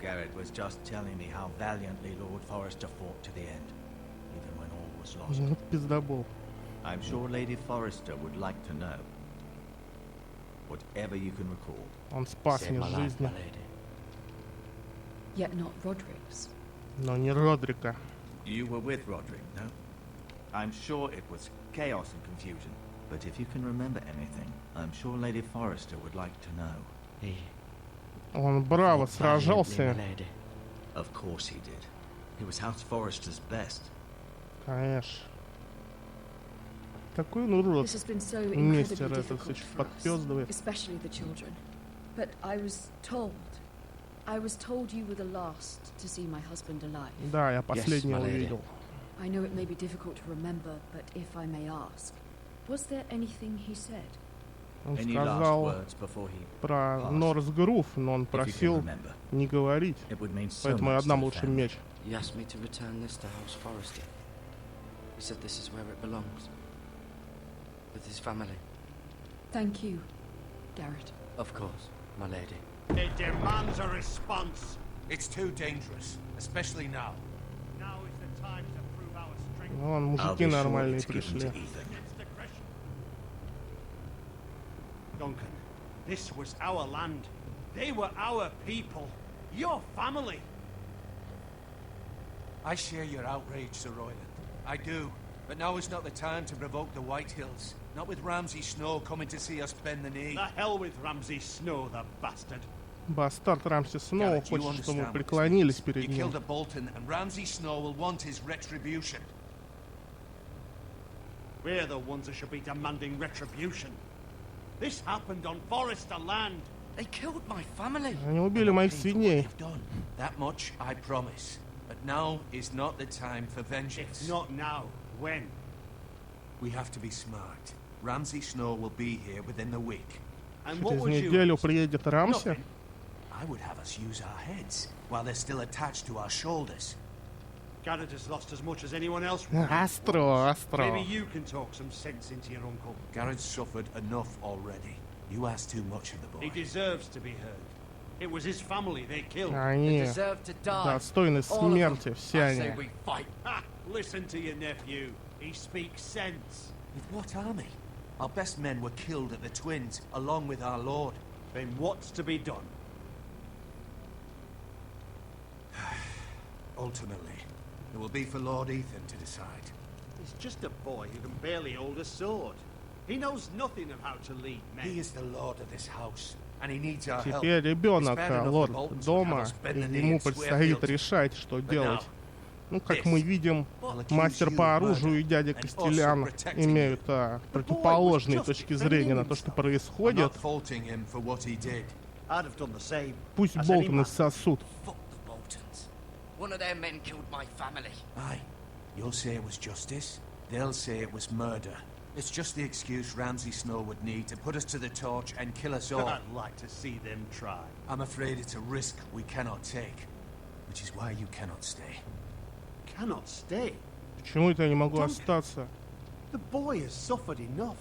Speaker 7: Garrett was just telling me how valiantly Lord Forrester fought to the end, even when all was lost.
Speaker 1: Вот пиздобол.
Speaker 7: I'm sure Lady Forrester would like to know. Whatever you can recall.
Speaker 1: Он спас
Speaker 3: Saved
Speaker 1: мне
Speaker 3: my life,
Speaker 1: жизнь.
Speaker 3: my lady.
Speaker 8: Yet not Roderick's.
Speaker 1: Но не Родрика.
Speaker 7: You were with Roderick, no? I'm sure it was chaos and confusion. But if you can remember anything, I'm sure Lady Forrester would like to know.
Speaker 3: He
Speaker 1: Он браво
Speaker 3: fought valiantly,
Speaker 1: сражался.
Speaker 3: my lady.
Speaker 7: Of course he did. He was House Forrester's best.
Speaker 1: Конечно. Такой он урод.
Speaker 8: This has been so
Speaker 1: Мистер
Speaker 8: incredibly
Speaker 1: этот все
Speaker 8: difficult
Speaker 1: что
Speaker 8: for us,
Speaker 1: подпёздывает.
Speaker 8: especially the children. But I was told you were the last to see my husband alive.
Speaker 1: Да, я последнего
Speaker 3: my lady.
Speaker 1: увидел.
Speaker 8: I know it may be difficult to remember, but if I may ask, was there anything he said?
Speaker 1: Он
Speaker 7: Any last
Speaker 1: сказал
Speaker 7: words before he
Speaker 1: про
Speaker 7: passed?
Speaker 1: Норс Грув, но он
Speaker 7: If you can
Speaker 1: просил
Speaker 7: remember,
Speaker 1: не говорить.
Speaker 7: it would mean so
Speaker 1: Поэтому я
Speaker 7: much to
Speaker 1: отдам
Speaker 7: the
Speaker 1: лучше
Speaker 7: family.
Speaker 1: меч.
Speaker 3: He asked me to return this to House Forrester. He said this is where it belongs. With his family.
Speaker 8: Thank you, Garrett.
Speaker 3: Of course, my lady.
Speaker 4: It demands a response.
Speaker 2: It's too dangerous, especially now.
Speaker 4: Now is the time to prove our strength.
Speaker 1: Вон,
Speaker 7: I'll
Speaker 1: мужики
Speaker 7: be sure
Speaker 1: нормальные
Speaker 7: it's given
Speaker 1: пришли.
Speaker 7: to Ethan.
Speaker 4: Against aggression. Duncan, this was our land. They were our people. Your family.
Speaker 2: I share your outrage, Sir Royland. I do. But now is not the time to provoke the White Hills. Not with Ramsay Snow coming to see us bend the knee.
Speaker 4: The hell with Ramsay Snow, the bastard.
Speaker 1: Бастард Рамси снова
Speaker 2: Garrett, you
Speaker 1: хочет, чтобы мы
Speaker 2: understand what this
Speaker 1: преклонились
Speaker 2: means.
Speaker 1: перед
Speaker 2: You
Speaker 1: ним.
Speaker 2: killed a Bolton, and Ramsay Snow will want his retribution.
Speaker 4: We're the ones that should be demanding retribution. This happened on Forrester land.
Speaker 3: They killed my family.
Speaker 1: Они убили моих
Speaker 2: Pay for what
Speaker 1: свиней.
Speaker 2: you've done. That much I promise. But now is not the time for vengeance.
Speaker 4: If not now, when?
Speaker 2: We have to be smart. Ramsay Snow will be here within the week.
Speaker 4: And what
Speaker 1: Через
Speaker 4: would you...
Speaker 1: неделю приедет Рамси.
Speaker 4: Nothing.
Speaker 2: I would have us use our heads while they're still attached to our shoulders.
Speaker 4: Garrett has lost as much as anyone else.
Speaker 1: Астро, Астро.
Speaker 4: Maybe you can talk some sense into your uncle.
Speaker 2: Garrett's suffered enough already. You ask too much of the boy.
Speaker 4: He deserves to be heard. It was his family they killed.
Speaker 3: They
Speaker 1: Они
Speaker 3: deserve to die.
Speaker 1: достойны
Speaker 3: All of them.
Speaker 1: смерти, все
Speaker 3: I say
Speaker 1: они.
Speaker 3: we fight.
Speaker 4: Ha! Listen to your nephew. He speaks sense.
Speaker 2: With what army? Our best men were killed at the Twins, along with our lord.
Speaker 4: Then what's to be done?
Speaker 2: Ultimately, it will be for Lord Ethan to decide.
Speaker 4: He's just a boy who can barely hold a sword. He knows nothing of how to lead men.
Speaker 2: He is the lord of this house, and he needs our help.
Speaker 1: Теперь ребенок,
Speaker 2: It's bad enough the
Speaker 1: лорд
Speaker 2: Boltons would have
Speaker 1: дома,
Speaker 2: us bend
Speaker 1: и
Speaker 2: the knee
Speaker 1: ему
Speaker 2: and swear
Speaker 1: предстоит
Speaker 2: guilt.
Speaker 1: решать, что
Speaker 2: But
Speaker 1: делать.
Speaker 2: now,
Speaker 1: Ну, как
Speaker 2: this
Speaker 1: мы видим,
Speaker 2: will accuse
Speaker 1: мастер
Speaker 2: you
Speaker 1: по
Speaker 2: of
Speaker 1: оружию и
Speaker 2: murder
Speaker 1: дядя
Speaker 2: and
Speaker 1: Костелян
Speaker 2: also protecting
Speaker 1: имеют
Speaker 2: you.
Speaker 1: противоположные
Speaker 4: just
Speaker 1: точки
Speaker 4: defending
Speaker 1: зрения на то, что
Speaker 4: himself.
Speaker 2: I'm
Speaker 1: происходит.
Speaker 2: not faulting him for what he did.
Speaker 4: I'd have done the same.
Speaker 1: Пусть
Speaker 4: as any
Speaker 1: Болтоны
Speaker 4: man.
Speaker 1: сосут.
Speaker 3: Fuck the Boltons. One of their men killed my family.
Speaker 2: Aye, you'll say it was justice. They'll say it was murder. It's just the excuse Ramsay Snow would need to put us to the torch and kill us all.
Speaker 4: I'd like to see them try.
Speaker 2: I'm afraid it's a risk we cannot take, which is why you cannot stay.
Speaker 4: Cannot stay.
Speaker 1: Почему это я не могу остаться?
Speaker 4: The boy has suffered enough.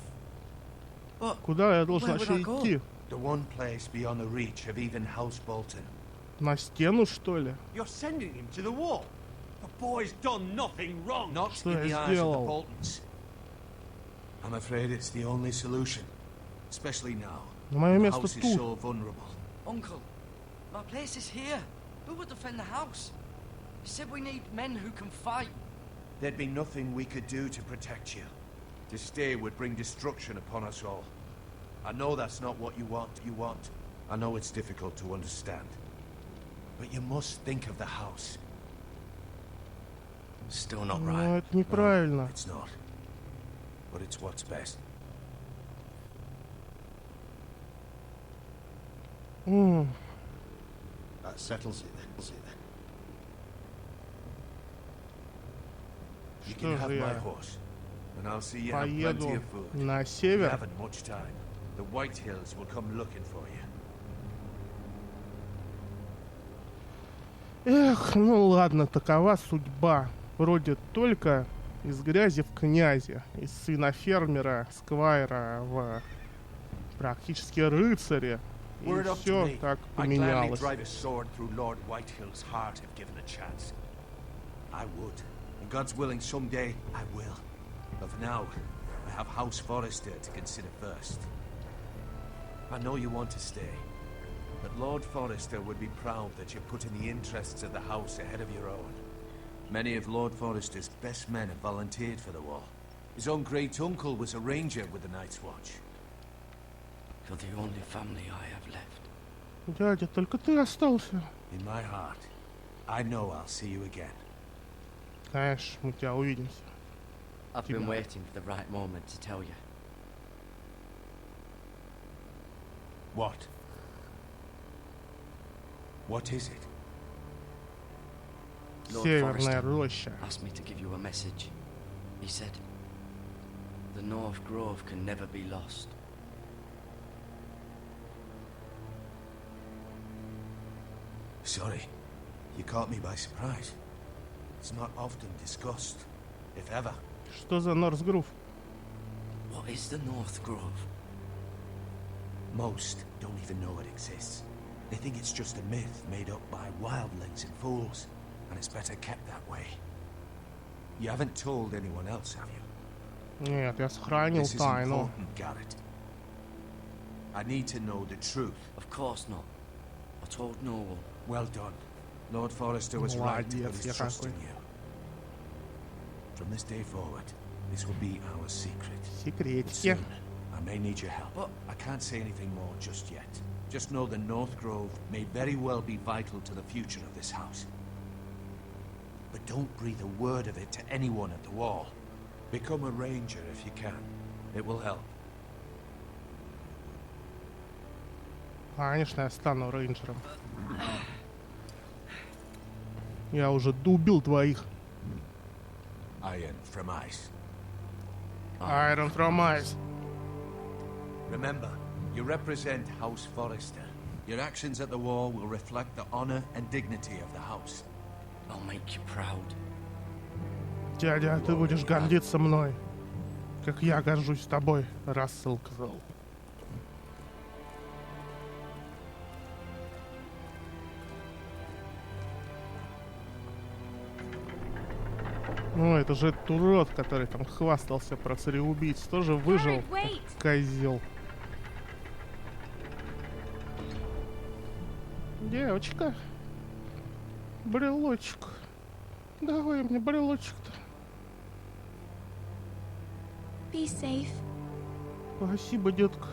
Speaker 1: Куда я должен
Speaker 3: Where would
Speaker 1: вообще
Speaker 3: I go?
Speaker 1: идти?
Speaker 2: The one place beyond the reach of even House Bolton.
Speaker 1: На стену, что ли?
Speaker 4: You're sending him to the wall. The boy's done nothing wrong.
Speaker 2: Not
Speaker 1: Что
Speaker 2: in the
Speaker 1: я
Speaker 2: eyes of the
Speaker 1: сделал?
Speaker 2: Boltons. I'm afraid it's the only solution, especially now.
Speaker 1: Но мое
Speaker 2: The
Speaker 1: место
Speaker 2: house is
Speaker 1: тут.
Speaker 2: so vulnerable.
Speaker 3: Uncle, my place is here. Who would defend the house? You said we need men who can fight.
Speaker 2: There'd be nothing we could do to protect you. To stay would bring destruction upon us all. I know that's not what you want. I know it's difficult to understand. But you must think of the house.
Speaker 3: Still not
Speaker 1: Но
Speaker 3: right.
Speaker 1: это неправильно.
Speaker 2: No, it's not. But it's what's best.
Speaker 10: That settles it then.
Speaker 2: You
Speaker 1: Что
Speaker 2: can have
Speaker 1: же
Speaker 2: my
Speaker 1: я
Speaker 2: horse, and I'll see you have plenty
Speaker 1: поеду
Speaker 2: of food.
Speaker 1: на
Speaker 2: We
Speaker 1: север?
Speaker 2: haven't much time. The White Hills will come looking for you.
Speaker 1: Эх, ну ладно, такова судьба. Вроде только из грязи в князи, из свинофермера, сквайра в практически рыцаре. И
Speaker 2: Were it up to
Speaker 1: все
Speaker 2: me,
Speaker 1: так
Speaker 2: I'd gladly
Speaker 1: поменялось.
Speaker 2: drive a sword through Lord Whitehill's heart if given a chance. I would. And God's willing, someday I will. But for now, I have House Forrester to consider first. I know you want to stay, but Lord Forrester would be proud that you're putting the interests of the house ahead of your own. Many of Lord Forrester's best men have volunteered for the war. His own great-uncle was a ranger with the Night's Watch.
Speaker 3: You're the only family I have left.
Speaker 1: Дядя, только ты остался.
Speaker 2: In my heart, I know I'll see you again.
Speaker 1: Конечно, мы тебя увидимся.
Speaker 3: I've been waiting for the right moment to tell you.
Speaker 2: What? What is it?
Speaker 3: Lord
Speaker 1: Северная
Speaker 3: Forrester
Speaker 1: роща.
Speaker 3: asked me to give you a message. He said, the North Grove can never be lost.
Speaker 2: Sorry, you caught me by surprise. It's not often discussed, if ever.
Speaker 1: Что за Норсгрув?
Speaker 3: What is the North Grove?
Speaker 2: Most don't even know it exists. They think it's just a myth made up by wildlings and fools, and it's better kept that way. You haven't told anyone else, have you?
Speaker 1: Нет, я сохранил
Speaker 2: This is
Speaker 1: тайну.
Speaker 2: important, Garrett. I need to know the truth.
Speaker 3: Of course not. I told no one.
Speaker 2: Well done. Lord Forrester was right to put
Speaker 1: Молодец,
Speaker 2: his
Speaker 1: я
Speaker 2: trust
Speaker 1: какой.
Speaker 2: in you. From this day forward, this will be our secret. But
Speaker 1: Секретики.
Speaker 2: soon, I may need your help. But I can't say anything more just yet. Just know the North Grove may very well be vital to the future of this house. But don't breathe a word of it to anyone at the wall. Become a ranger if you can. It will help.
Speaker 1: Конечно, я стану рейнджером. Я уже убил двоих.
Speaker 2: Iron from ice.
Speaker 1: Iron from Ice.
Speaker 2: Remember, you represent House Forrester. Your actions at the wall will reflect the honor and dignity of the house.
Speaker 3: I'll make you proud.
Speaker 1: Дядя, ты будешь гордиться мной, как я горжусь тобой, Рассел Кроу. Ну, это же этот урод, который там хвастался про цареубийц, тоже выжил, как козел. Девочка, брелочек. Давай мне брелочек-то.
Speaker 9: Be safe.
Speaker 1: Спасибо, детка.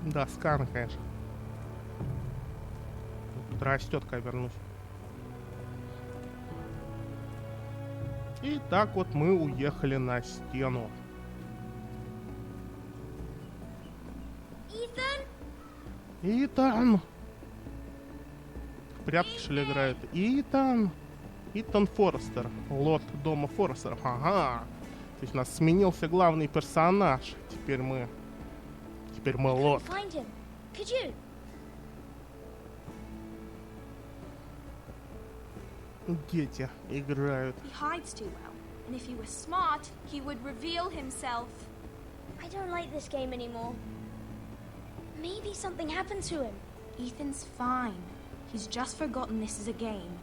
Speaker 1: Да, сканы, конечно. Тут растет, когда вернусь. И так вот мы уехали на стену. Итан! В прятки, что ли, играет? Итан! Итан Форестер, лорд дома Форестеров. Ага. То есть у нас сменился главный персонаж. Теперь мы лорд.
Speaker 9: Find him. Could you?
Speaker 1: Дети играют.
Speaker 9: He hides too well, and if he were smart, he would reveal himself. I don't like this game anymore. Maybe something happened to him.
Speaker 10: Ethan's fine. He's just forgotten this is a game.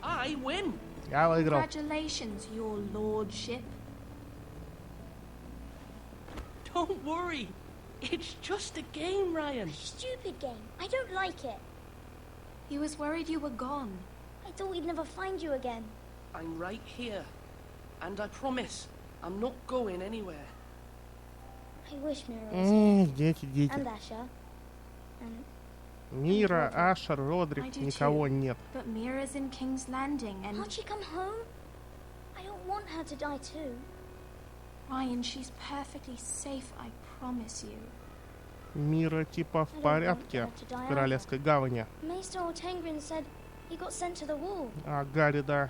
Speaker 5: I win.
Speaker 1: Я выиграл.
Speaker 10: Congratulations, your lordship.
Speaker 5: Don't worry. It's just a game, Ryan.
Speaker 9: Stupid game. I don't like it.
Speaker 10: He was worried you were gone.
Speaker 9: I thought we'd never find you again.
Speaker 5: I'm right here. And I promise, I'm not going anywhere.
Speaker 9: I wish Mira was here.
Speaker 1: Дети.
Speaker 9: And Asher. And
Speaker 1: Мира, Ашер, Родрик, никого нет.
Speaker 10: But Mira's in King's Landing and...
Speaker 9: Can't she come home? I don't want her to die too.
Speaker 10: Ryan, she's perfectly safe, I promise you.
Speaker 1: Мира типа в порядке в Королевской гавани.
Speaker 9: Maester Ortengrin said he got sent to the wall.
Speaker 1: А Гарри, да,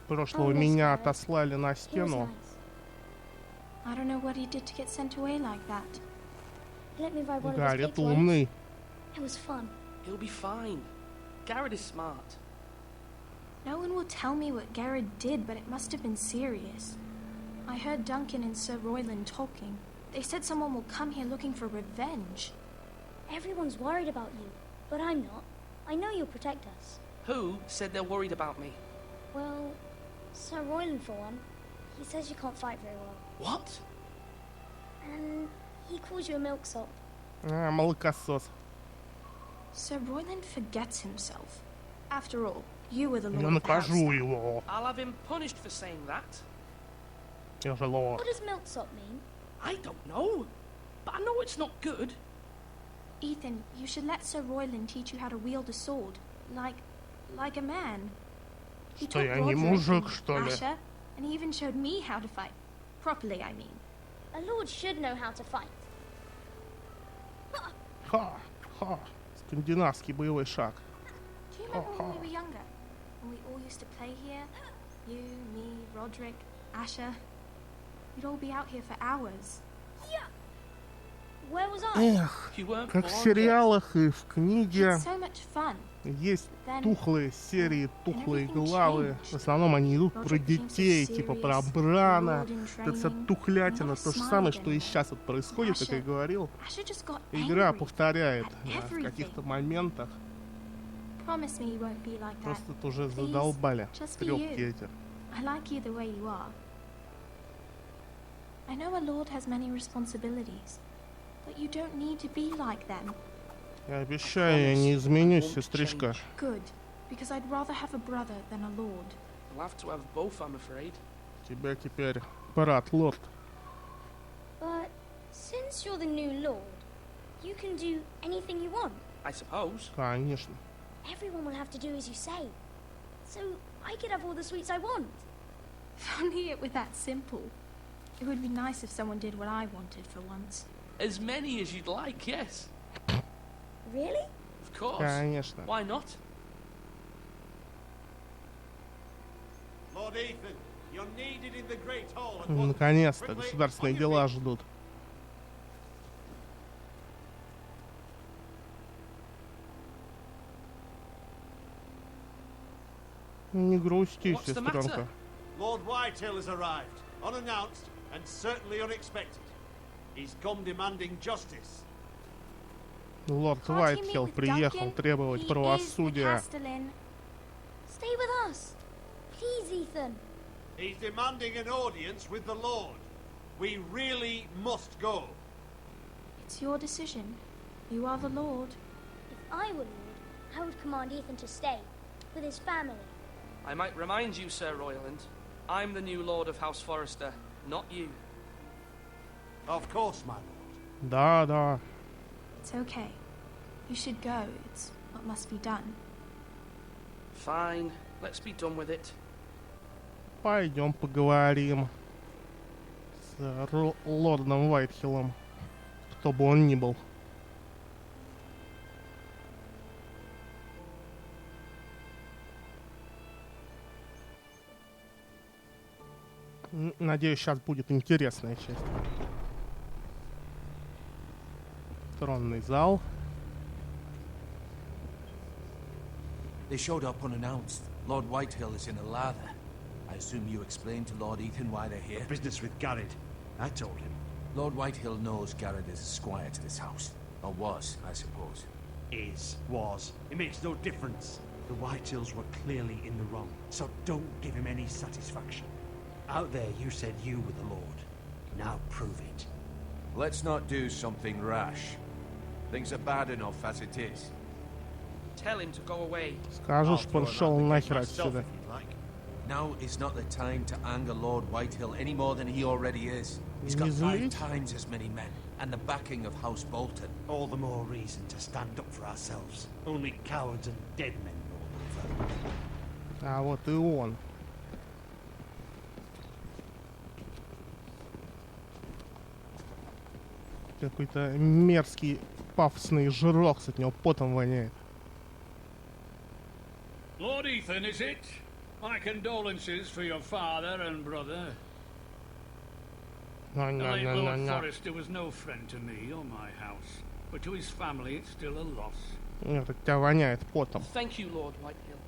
Speaker 1: прошлого меня отослали на стену.
Speaker 10: I don't know what he did to get sent away like that.
Speaker 9: Let me ride one
Speaker 1: Гарри
Speaker 9: of his
Speaker 1: умный.
Speaker 9: It was fun.
Speaker 5: He'll be fine. Garrett is smart.
Speaker 10: No one will tell me what Garrett did, but it must have been serious. I heard Duncan and Sir Royland talking. They said someone will come here looking for revenge.
Speaker 9: Everyone's worried about you, but I'm not. I know you'll protect us.
Speaker 5: Who said they're worried about me?
Speaker 9: Well, Sir Royland for one. He says you can't fight very well.
Speaker 5: What?
Speaker 9: And he calls you a milksop.
Speaker 1: А, молокосос.
Speaker 10: Sir Royland forgets himself. After all, you were the
Speaker 1: Я
Speaker 10: Lord of the House.
Speaker 1: накажу его.
Speaker 5: I'll have him punished for saying that.
Speaker 1: Я же лорд.
Speaker 9: What does milksop mean?
Speaker 5: I don't know. But I know it's not good.
Speaker 10: Ethan, you should let Sir Royland teach you how to wield a sword. Like a man. He
Speaker 1: Что,
Speaker 10: taught
Speaker 1: я не
Speaker 10: Roderick
Speaker 1: мужик,
Speaker 10: and
Speaker 1: что ли?
Speaker 10: Asher, and he even showed me how to fight. Properly, I mean.
Speaker 9: A lord should know how to fight.
Speaker 1: Ха. Скандинавский боевой шаг.
Speaker 10: Do you remember when we were younger? When we all used to play here? You, me, Roderick, Asher. We'd all be out here for hours.
Speaker 9: Yeah. Where was I?
Speaker 1: Эх, как в сериалах и в книге
Speaker 10: So much fun.
Speaker 1: есть тухлые серии, тухлые главы. В основном они идут про детей, типа про Брана. Это вся тухлятина. То же самое, что и сейчас вот происходит, как я говорил. Игра повторяет в каких-то моментах. Просто это уже задолбали. Трёпки эти.
Speaker 10: I like you the way you are. I know a lord has many responsibilities, but you don't need to be like them.
Speaker 1: Я обещаю, я не изменюсь, сестричка.
Speaker 10: Good, because I'd rather have a brother than a lord.
Speaker 5: I'll have to have both, I'm afraid.
Speaker 1: Тебя теперь брат, лорд.
Speaker 9: But since you're the new lord, you can do anything you want.
Speaker 5: I suppose.
Speaker 1: Конечно.
Speaker 9: Everyone will have to do as you say. So I could have all the sweets I want.
Speaker 10: If only it were that simple. It would be nice if someone did what I wanted for once.
Speaker 5: As many as you'd like, yes.
Speaker 9: Really?
Speaker 5: Of course.
Speaker 1: Конечно.
Speaker 5: Why not?
Speaker 4: Lord Ethan, you're needed in the Great Hall.
Speaker 1: Наконец-то государственные дела ждут. Не грусти, сестренка.
Speaker 4: Lord Whitehill has arrived, unannounced and certainly unexpected. He's come demanding justice.
Speaker 1: Лорд Уайтхилл приехал требовать правосудия.
Speaker 9: Stay with us. Please, Ethan.
Speaker 4: He's demanding an audience with the Lord. We really must go.
Speaker 10: It's your decision. You are the Lord.
Speaker 9: If I were Lord, I would command Ethan to stay with his family.
Speaker 5: I might remind you, Sir Royland, I'm the new Lord of House Forrester, not you.
Speaker 4: Of course, my lord.
Speaker 1: Да.
Speaker 10: It's okay. You should go. It's what must be done.
Speaker 5: Fine. Let's be done with it.
Speaker 1: Пойдем поговорим с лордом Уайтхиллом, кто бы он ни был. Надеюсь, сейчас будет интересная часть. Тронный зал.
Speaker 2: They showed up unannounced. Lord Whitehill is in a lather. I assume you explained to Lord Ethan why they're here?
Speaker 4: Business with Garrett. I told him.
Speaker 2: Lord Whitehill knows Garrett is a squire to this house. Or was, I suppose.
Speaker 6: Was. It makes no difference. The Whitehills were clearly in the wrong, so don't give him any satisfaction. Out there you said you were the Lord. Now prove it.
Speaker 2: Let's not do something rash. Things are bad enough as it is.
Speaker 5: Tell him to go away.
Speaker 1: Скажу, чтоб он шел нахер отсюда.
Speaker 2: Now is not the time to anger Lord Whitehill any more than he already is. He's got 5 times as many men, and the backing of House Bolton.
Speaker 6: All the more reason to stand up for ourselves. Only cowards and dead men roll over.
Speaker 1: А вот и он. Какой-то мерзкий пафосный жирок от него потом воняет.
Speaker 11: Lord Ethan, is it? My condolences for your father and brother. The late Lord Forrester was no friend to me or my house, but to his family it's still a loss.
Speaker 1: Нет, от тебя воняет потом.
Speaker 5: Thank you, Lord Whitehill.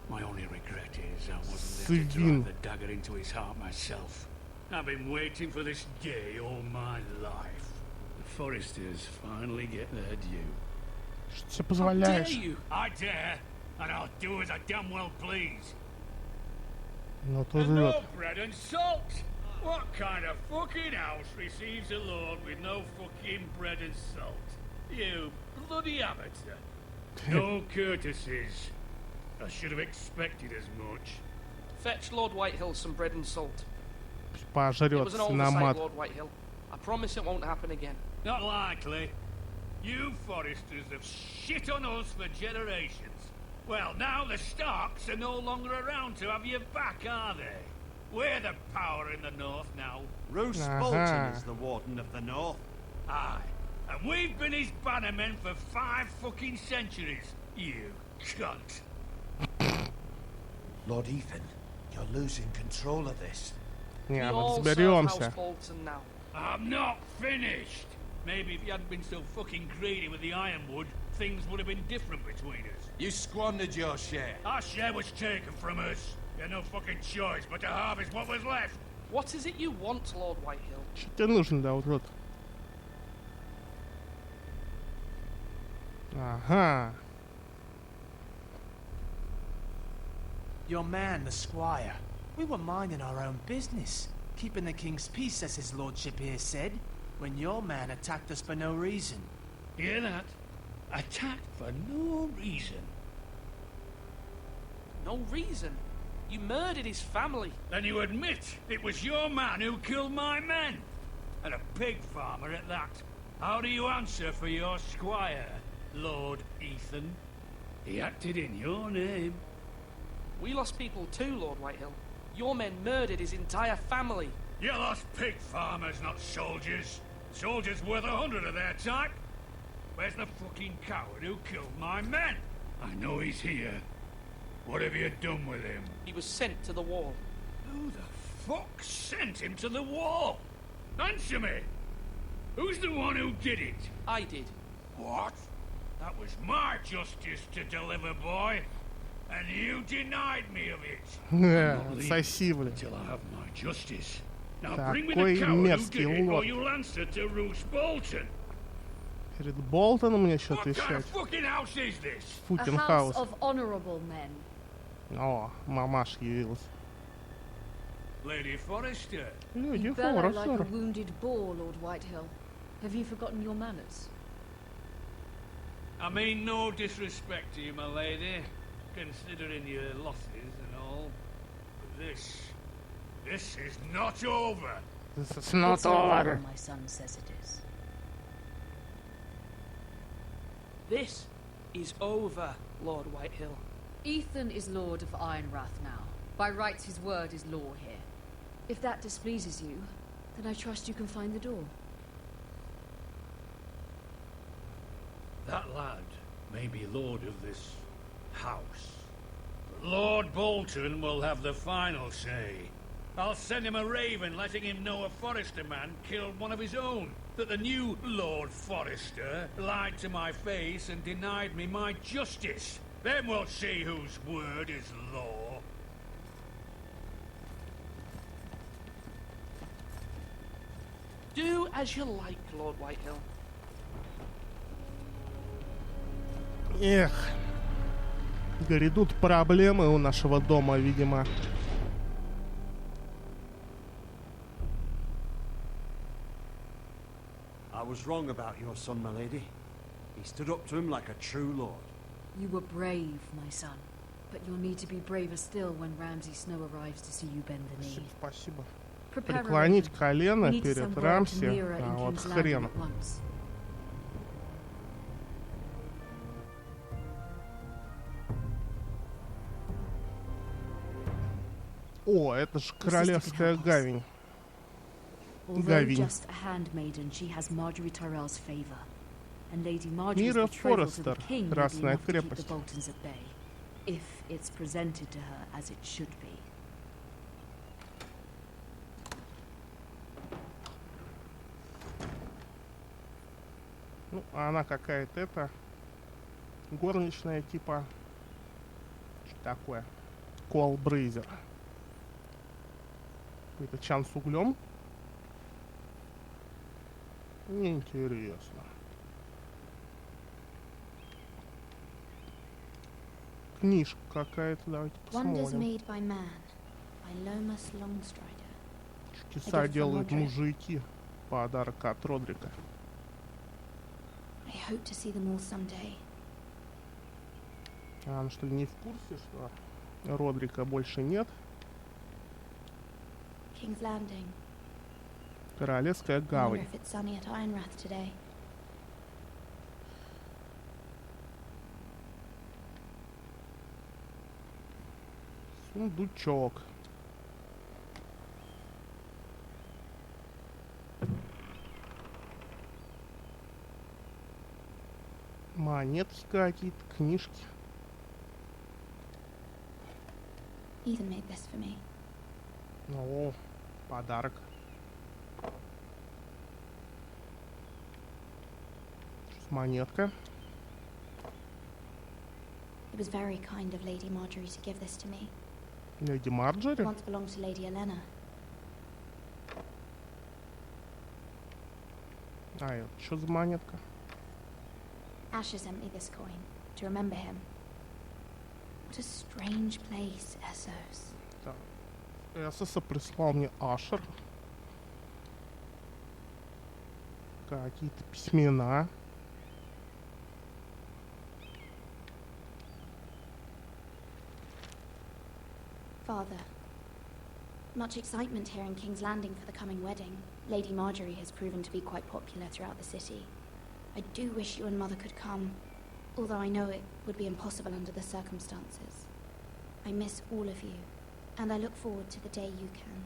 Speaker 11: My only regret is I wasn't there to drive the dagger into his heart myself. I've been waiting for this day all my life. The Forresters finally get their due.
Speaker 1: Что ты позволяешь?
Speaker 11: I dare, and I'll do as I damn well please.
Speaker 1: Ну ты
Speaker 11: And
Speaker 1: врет.
Speaker 11: no bread and salt. What kind of fucking house receives a lord with no fucking bread and salt? You bloody amateur. No courtesies. I should have expected as much.
Speaker 5: Fetch Lord Whitehill some bread and salt.
Speaker 1: Пожрет
Speaker 5: It was an oversight,
Speaker 1: намат.
Speaker 5: Lord Whitehill. I promise it won't happen again.
Speaker 11: Not likely. You Forresters have shit on us for generations. Well, now the Starks are no longer around to have your back, are they? We're the power in the north now.
Speaker 6: Roose Bolton is the Warden of the North.
Speaker 11: Aye. And we've been his bannermen for 5 fucking centuries. You cunt.
Speaker 2: Lord Ethan, you're losing control of this.
Speaker 1: Не,
Speaker 5: We
Speaker 1: мы
Speaker 5: all serve
Speaker 1: разберемся.
Speaker 5: House Bolton now.
Speaker 11: I'm not finished. Maybe if you hadn't been so fucking greedy with the ironwood, things would have been different between us.
Speaker 2: You squandered your share.
Speaker 11: Our share was taken from us. We had no fucking choice but to harvest what was left.
Speaker 5: What is it you want, Lord Whitehill?
Speaker 1: Что тебе нужно, да, урод? Ага.
Speaker 12: Your man, the squire. We were minding our own business, keeping the king's peace, as his lordship here said, when your man attacked us for no reason.
Speaker 11: Hear that? Attacked for no reason.
Speaker 5: No reason? You murdered his family.
Speaker 11: Then you admit it was your man who killed my men. And a pig farmer at that. How do you answer for your squire, Lord Ethan? He acted in your name.
Speaker 5: We lost people too, Lord Whitehill. Your men murdered his entire family.
Speaker 11: You lost pig farmers, not soldiers. Soldiers worth 100 of their type. Where's the fucking coward who killed my men? I know he's here. What have you done with him?
Speaker 5: He was sent to the wall.
Speaker 11: Who the fuck sent him to the wall? Answer me! Who's the one who did it?
Speaker 5: I did.
Speaker 11: What? That was my justice to deliver, boy. And you denied me of it.
Speaker 1: Соси, блин.
Speaker 11: Until I have my justice. Now bring me the
Speaker 1: Такой
Speaker 11: coward who
Speaker 1: мерзкий
Speaker 11: did it, or
Speaker 1: лорд.
Speaker 11: you'll answer to Roose Bolton.
Speaker 1: Перед Болтоном мне что
Speaker 11: What kind
Speaker 1: отвечать?
Speaker 11: of fucking house is this?
Speaker 8: A
Speaker 1: Фукин
Speaker 8: house
Speaker 1: хаус.
Speaker 8: of honorable men.
Speaker 1: О, мамаш явилась.
Speaker 11: Lady Forrester.
Speaker 1: Люди
Speaker 8: You bellow like a
Speaker 1: Форестер.
Speaker 8: wounded boar, Lord Whitehill. Have you forgotten your manners?
Speaker 11: I mean no disrespect to you, my lady, considering your losses and all. But this is not over.
Speaker 1: This is not
Speaker 8: It's over,
Speaker 1: over.
Speaker 8: my son says it is.
Speaker 5: This is over, Lord Whitehill.
Speaker 8: Ethan is Lord of Ironrath now. By rights, his word is law here. If that displeases you, then I trust you can find the door.
Speaker 11: That lad may be lord of this house, but Lord Bolton will have the final say. I'll send him a raven letting him know a Forrester man killed one of his own. That the new Lord Forrester lied to my face and denied me my justice. Then we'll see whose word is law.
Speaker 12: Do as you like, Lord Whitehill.
Speaker 1: Эх, грядут проблемы у нашего дома, видимо.
Speaker 6: I was wrong about your son, my lady. He stood up to him like a true lord.
Speaker 8: You were brave, my son. But you'll need to be braver still when Ramsay Snow arrives to see you bend the knee.
Speaker 1: Спасибо. Преклонить колено
Speaker 8: We need
Speaker 1: перед
Speaker 8: some
Speaker 1: Рамси,
Speaker 8: word to mirror
Speaker 1: а
Speaker 8: in
Speaker 1: вот
Speaker 8: King's Landing
Speaker 1: хрен.
Speaker 8: at once.
Speaker 1: О, это же королевская гавань.
Speaker 8: Although just a handmaiden, she has Marjorie Tyrell's favor. And Lady Marjorie's
Speaker 1: Мира
Speaker 8: betrothal to the
Speaker 1: Форестер,
Speaker 8: king will be
Speaker 1: Красная
Speaker 8: enough to keep the
Speaker 1: крепость.
Speaker 8: Boltons at bay, if it's presented to her as it should be.
Speaker 1: Ну, она какая-то это горничная типа. Что такое? Колл-брейзер. Какой-то чан с углем. Неинтересно. Книжка какая-то, давайте
Speaker 10: Wonders
Speaker 1: посмотрим.
Speaker 10: Made by Man by Lomas Longstrider.
Speaker 1: Чудеса делают мужики. Подарок от Родрика.
Speaker 10: I hope to see them all someday.
Speaker 1: А он что, не в курсе, что Родрика больше нет?
Speaker 10: King's Landing.
Speaker 1: Королевская
Speaker 10: I wonder
Speaker 1: гавань.
Speaker 10: if it's sunny at Ironrath today.
Speaker 1: Сундучок. Монетки какие-то, книжки.
Speaker 10: Ethan made this for me.
Speaker 1: О, подарок. Монетка.
Speaker 10: It was very kind of Lady Marjorie to give this to me.
Speaker 1: Леди
Speaker 10: It
Speaker 1: Марджори.
Speaker 10: once belonged to Lady Elena.
Speaker 1: А это что за монетка?
Speaker 10: Asher sent me this coin to remember him. What a strange place, Essos.
Speaker 1: Так. Эссоса прислал мне Ашер. Какие-то письмена.
Speaker 10: Father, much excitement here in King's Landing for the coming wedding. Lady Marjorie has proven to be quite popular throughout the city. I do wish you and Mother could come, although I know it would be impossible under the circumstances. I miss all of you, and I look forward to the day you can.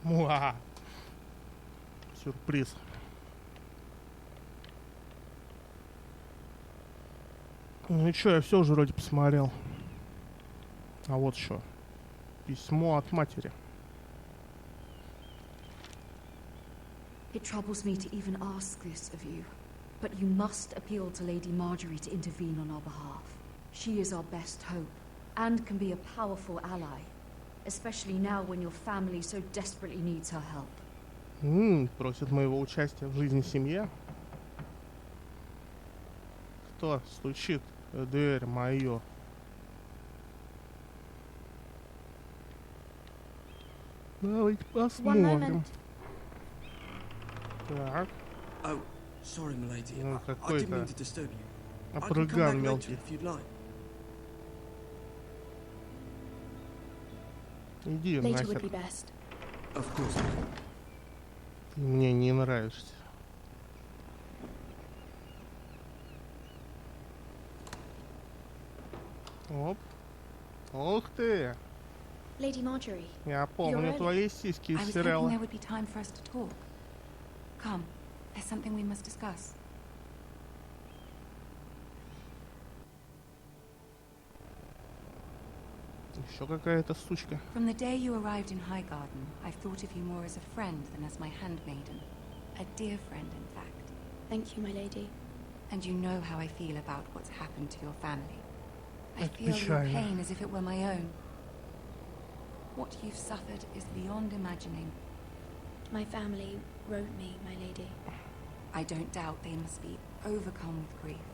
Speaker 1: Муа. Сюрприз. Ну и чё, я все уже вроде посмотрел. А вот что. Письмо от матери.
Speaker 8: It troubles me to even ask this of you, but you must appeal to Lady Marjorie to intervene on our behalf. She is our best hope, and can be a powerful ally, especially now when your family so desperately needs her help.
Speaker 1: Просит моего участия в жизни семьи. Кто стучит в дверь мою? Давайте посмотрим. Так.
Speaker 3: Oh, sorry, milady.
Speaker 1: Ну,
Speaker 3: I didn't
Speaker 1: какой-то
Speaker 3: mean to disturb you. I can come
Speaker 1: опрыган
Speaker 3: back later
Speaker 1: мелкий.
Speaker 3: if you'd like.
Speaker 1: Иди
Speaker 10: Later would
Speaker 1: нахер.
Speaker 10: be best.
Speaker 3: Of course.
Speaker 1: Ты мне не нравишься. Оп. Ух ты!
Speaker 10: Lady Marjorie,
Speaker 1: Я помню
Speaker 10: early.
Speaker 1: твои сиськи
Speaker 13: I
Speaker 1: из
Speaker 13: was hoping
Speaker 1: сериала.
Speaker 13: there would be time for us to talk. Come, there's something we must discuss.
Speaker 1: Еще какая-то сучка.
Speaker 13: From the day you arrived in Highgarden, I've thought of you more as a friend than as my handmaiden. A dear friend, in fact.
Speaker 10: Thank you, my lady.
Speaker 13: And you know how I feel about what's happened to your family. I feel your pain as if it were my own. What you've suffered is beyond imagining.
Speaker 10: My family wrote me, my lady.
Speaker 13: I don't doubt they must be overcome with grief.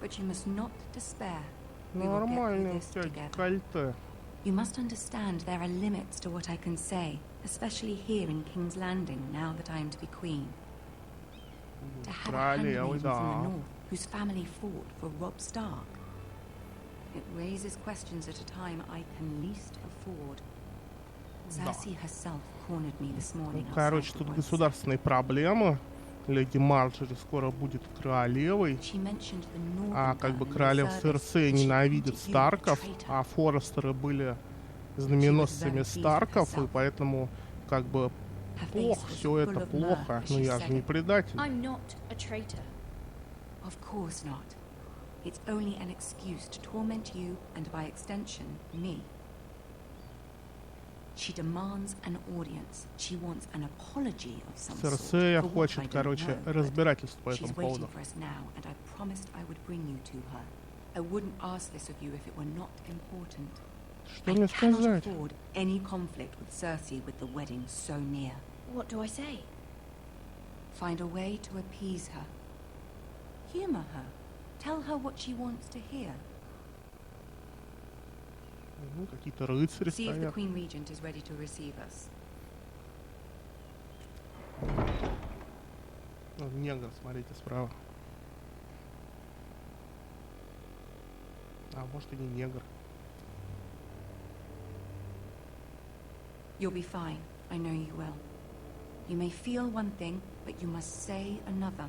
Speaker 13: But you must not despair. We will get through this together. You must understand there are limits to what I can say, especially here in King's Landing, now that I am to be queen. To have a handmaiden from the north, whose family fought for Robb Stark. It raises questions at a time I can least afford. Cersei herself cornered me this morning.
Speaker 1: Короче, тут государственные проблемы. Леди Марджори скоро будет королевой. А как бы королева Серсея ненавидит Старков, а Форестеры были знаменосцами Старков, и поэтому как бы плохо, все это плохо. Но я же не предатель.
Speaker 13: Of course not. It's only an excuse to torment you and by extension me. She demands an audience. She wants an apology of some sort.
Speaker 1: Серсея хочет, короче, разбирательство по этому поводу.
Speaker 13: She's waiting for us now, and I promised I would bring you to her. I wouldn't ask this of you if it were not important.
Speaker 1: Что мне сказать?
Speaker 13: I cannot afford any conflict with Cersei with the wedding so near.
Speaker 10: What do I say?
Speaker 13: Find a way to appease her. Humor her. Tell her what she wants to hear.
Speaker 1: Какие-то рыцари
Speaker 13: See if the
Speaker 1: стоят.
Speaker 13: Queen Regent is ready to receive us.
Speaker 1: Негр, смотрите, справа. А может и не негр.
Speaker 13: You'll be fine. I know you will. You may feel one thing, but you must say another.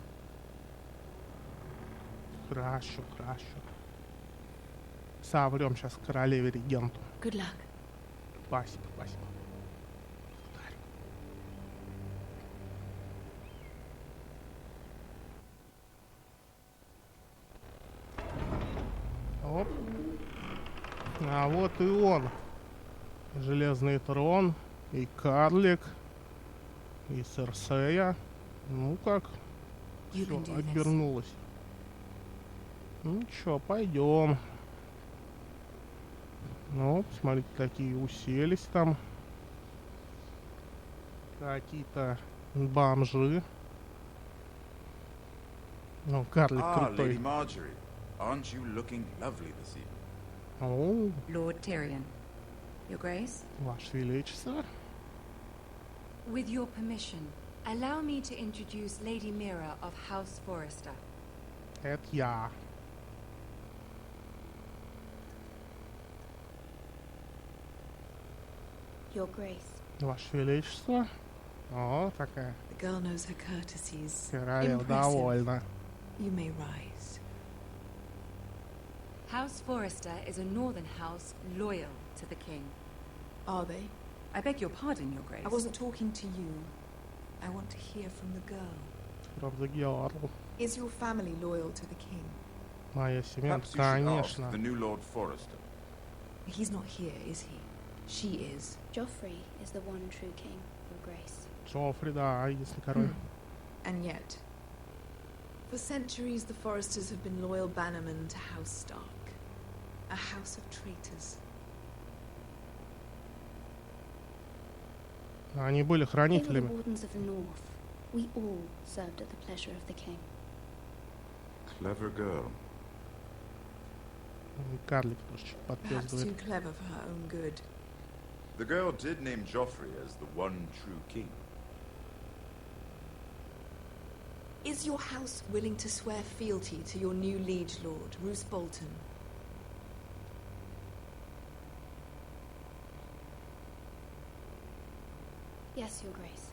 Speaker 1: Хорошо, хорошо. Соврем сейчас королеве-регенту.
Speaker 10: Good luck.
Speaker 1: Спасибо, спасибо. Оп. А вот и он. Железный трон, и карлик, и Серсея. Ну как, все обернулось. Ну чё, пойдем. Ну, смотрите, такие уселись там. Какие-то бомжи. Ну, карлик крутой.
Speaker 14: Lady Marjorie, aren't you looking lovely this evening?
Speaker 1: О,
Speaker 13: Lord Tyrion. Your Grace?
Speaker 1: Ваше Величество.
Speaker 13: With your permission, allow me to introduce Lady Mira of House Forrester.
Speaker 1: Это я.
Speaker 10: Your Grace.
Speaker 1: Ваше Величество. О, такая.
Speaker 15: The girl knows her courtesies.
Speaker 1: Королева довольна.
Speaker 15: You may rise.
Speaker 13: House Forrester is a northern house loyal to the king.
Speaker 15: Are they?
Speaker 13: I beg your pardon, Your Grace.
Speaker 15: I wasn't talking to you. I want to hear from the girl.
Speaker 1: From the girl.
Speaker 15: Is your family loyal to the king?
Speaker 1: Моя семья,
Speaker 14: Perhaps you should ask
Speaker 1: конечно.
Speaker 14: the new Lord Forrester.
Speaker 15: He's not here, is he? She is.
Speaker 10: Joffrey is the one true king, Your Grace.
Speaker 1: Джоффри, да, единственный король.
Speaker 15: And yet, for centuries the Forresters have been loyal bannermen to House Stark. A house of traitors.
Speaker 1: Они были
Speaker 10: They were the
Speaker 1: хранителями.
Speaker 10: wardens of the north. We all served at the pleasure of the king.
Speaker 14: Clever girl.
Speaker 1: Карлик тоже чуть
Speaker 15: Perhaps too
Speaker 1: подпездывает.
Speaker 15: clever for her own good.
Speaker 14: The girl did name Joffrey as the one true king.
Speaker 15: Is your house willing to swear fealty to your new liege lord, Roose Bolton?
Speaker 10: Yes, Your Grace.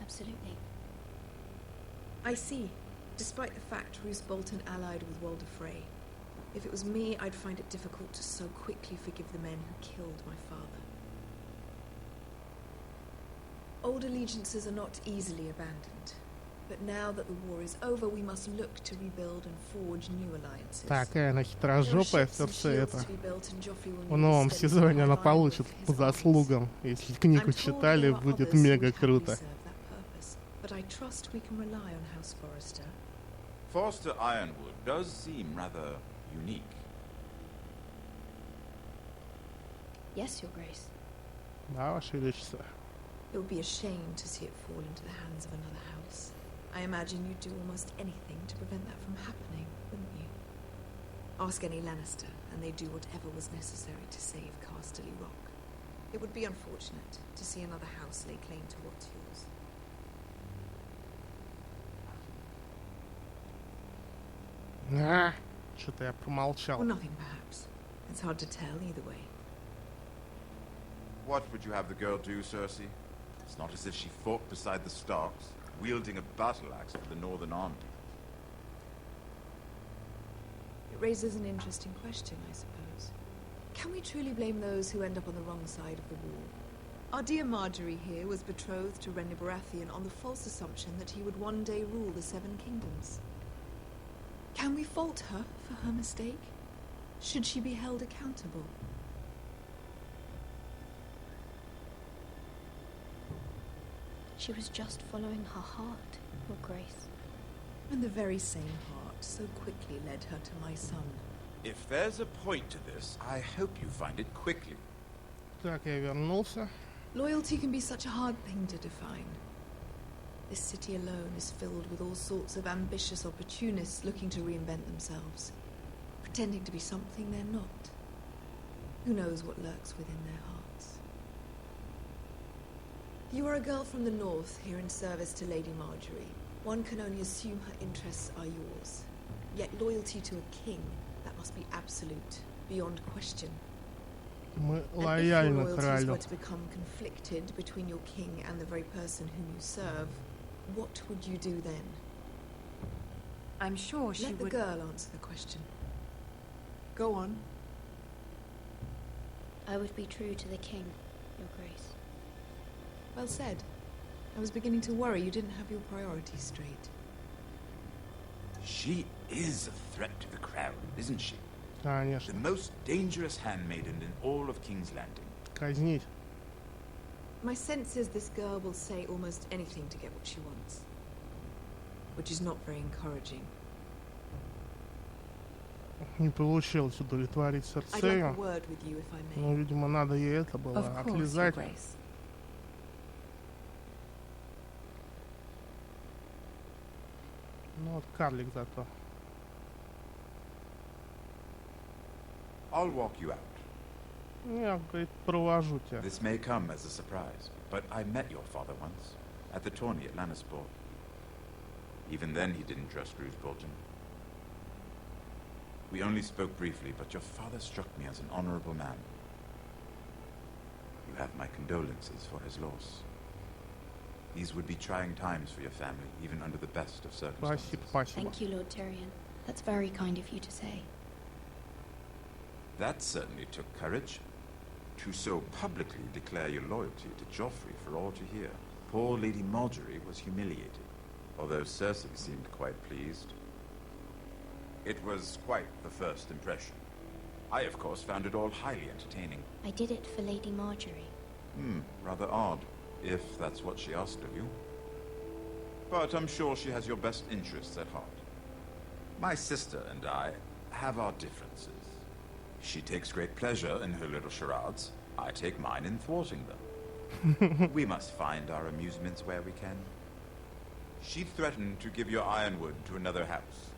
Speaker 10: Absolutely.
Speaker 15: I see. Despite the fact Roose Bolton allied with Walder Frey. If it was me, I'd find it difficult to so quickly forgive the men who killed my father. Old allegiances are not easily abandoned. But now that the war is over, we must look to rebuild and forge new alliances.
Speaker 1: Такая она хитрожопая Серсей это. В новом сезоне она получит по заслугам. Если книгу читали, будет мега круто.
Speaker 15: But I trust we can rely on House Forrester.
Speaker 14: Forrester Ironwood does seem rather unique.
Speaker 10: Yes, Your Grace.
Speaker 1: Да, Ваше Величество.
Speaker 15: It would be a shame to see it fall into the hands of another house. I imagine you'd do almost anything to prevent that from happening, wouldn't you? Ask any Lannister, and they'd do whatever was necessary to save Casterly Rock. It would be unfortunate to see another house lay claim to what's yours.
Speaker 1: Что-то я промолчал.
Speaker 15: Or nothing, perhaps. It's hard to tell either way.
Speaker 14: What would you have the girl do, Cersei? It's not as if she fought beside the Starks, wielding a battle axe for the Northern Army.
Speaker 15: It raises an interesting question, I suppose. Can we truly blame those who end up on the wrong side of the war? Our dear Marjorie here was betrothed to Renly Baratheon on the false assumption that he would one day rule the Seven Kingdoms. Can we fault her for her mistake? Should she be held accountable?
Speaker 10: She was just following her heart, Your Grace.
Speaker 15: And the very same heart so quickly led her to my son.
Speaker 14: If there's a point to this, I hope you find it quickly.
Speaker 1: Так, я вернулся.
Speaker 15: Loyalty can be such a hard thing to define. This city alone is filled with all sorts of ambitious opportunists looking to reinvent themselves, pretending to be something they're not. Who knows what lurks within their hearts? You are a girl from the north here in service to Lady Marjorie. One can only assume her interests are yours. Yet loyalty to a king, that must be absolute, beyond question.
Speaker 1: Мы
Speaker 15: And if
Speaker 1: лояльны
Speaker 15: your loyalties
Speaker 1: королю.
Speaker 15: were to become conflicted between your king and the very person whom you serve, what would you do then?
Speaker 13: I'm sure she
Speaker 15: Let the
Speaker 13: would...
Speaker 15: girl answer the question. Go on.
Speaker 10: I would be true to the king, Your Grace.
Speaker 15: Well said. I was beginning to worry you didn't have your priorities straight.
Speaker 14: She is a threat to the crown, isn't she?
Speaker 1: Конечно.
Speaker 14: The most dangerous handmaiden in all of King's Landing.
Speaker 1: Казнить.
Speaker 15: My sense is this girl will say almost anything to get what she wants. Which is not very encouraging.
Speaker 1: Не получилось удовлетворить
Speaker 15: I'd like a
Speaker 1: Серсею.
Speaker 15: word with you, if I may.
Speaker 1: Ну, видимо, надо ей это было
Speaker 13: Of course, Your
Speaker 1: отлизать.
Speaker 13: Grace.
Speaker 1: Ну, вот карлик зато.
Speaker 14: I'll walk you out.
Speaker 1: Я, говорит, провожу тебя.
Speaker 14: This may come as a surprise, but I met your father once, at the tourney at Lannisport. Even then he didn't trust Roose Bolton. We only spoke briefly, but your father struck me as an honorable man. You have my condolences for his loss. These would be trying times for your family, even under the best of circumstances.
Speaker 1: Спасибо, спасибо.
Speaker 10: Thank you, Lord Tyrion. That's very kind of you to say.
Speaker 14: That certainly took courage. To so publicly declare your loyalty to Joffrey for all to hear. Poor Lady Marjorie was humiliated, although Cersei seemed quite pleased. It was quite the first impression. I, of course, found it all highly entertaining.
Speaker 10: I did it for Lady Marjorie.
Speaker 14: Rather odd, if that's what she asked of you. But I'm sure she has your best interests at heart. My sister and I have our differences. She takes great pleasure in her little charades. I take mine in thwarting them. We must find our amusements where we can. She threatened to give your ironwood to another house.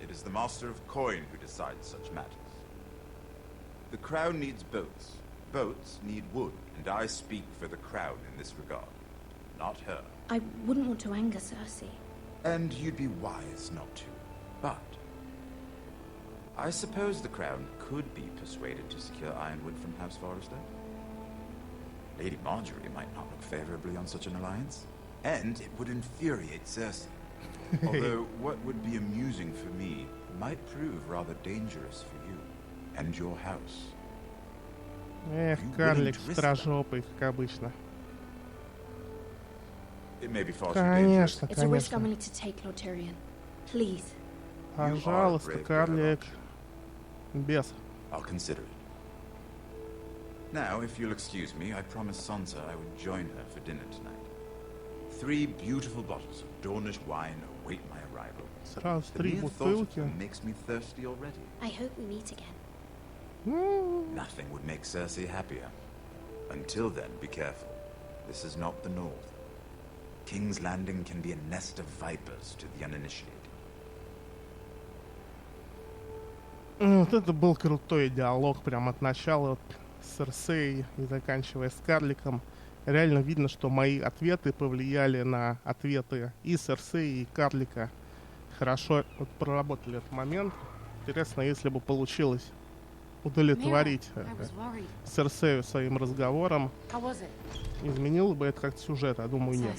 Speaker 14: It is the Master of Coin who decides such matters. The crown needs boats. Boats need wood, and I speak for the crown in this regard, not her.
Speaker 10: I wouldn't want to anger Cersei.
Speaker 14: And you'd be wise not to. But I suppose the crown could be persuaded to secure ironwood from House Forrester. Lady Marjorie might not look favorably on such an alliance, and it would infuriate Cersei. Although what would be amusing for me might prove rather dangerous for you and your house.
Speaker 1: Эх, карлик стражопый, как обычно.
Speaker 14: It may be far too dangerous.
Speaker 10: It's a risk I'm willing to take, Lord Tyrion. Please.
Speaker 1: Пожалуйста, карлик. Без.
Speaker 14: I'll consider it. Now, if you'll excuse me, I promised Sansa I would join her for dinner tonight. 3 beautiful bottles of Dornish wine await my arrival.
Speaker 1: Сразу 3
Speaker 14: бутылки. Makes me thirsty already.
Speaker 10: I hope we meet again.
Speaker 14: Nothing would make Cersei happier. Until then, be careful. This is not the North. King's Landing can be a nest of vipers to the uninitiated.
Speaker 1: Вот это был крутой диалог прям от начала вот, с Серсей и заканчивая с карликом. Реально видно, что мои ответы повлияли на ответы и Серсей, и карлика. Хорошо вот, проработали этот момент. Интересно, если бы получилось удовлетворить Серсею своим разговором, изменило бы это как-то сюжет, я думаю, нет.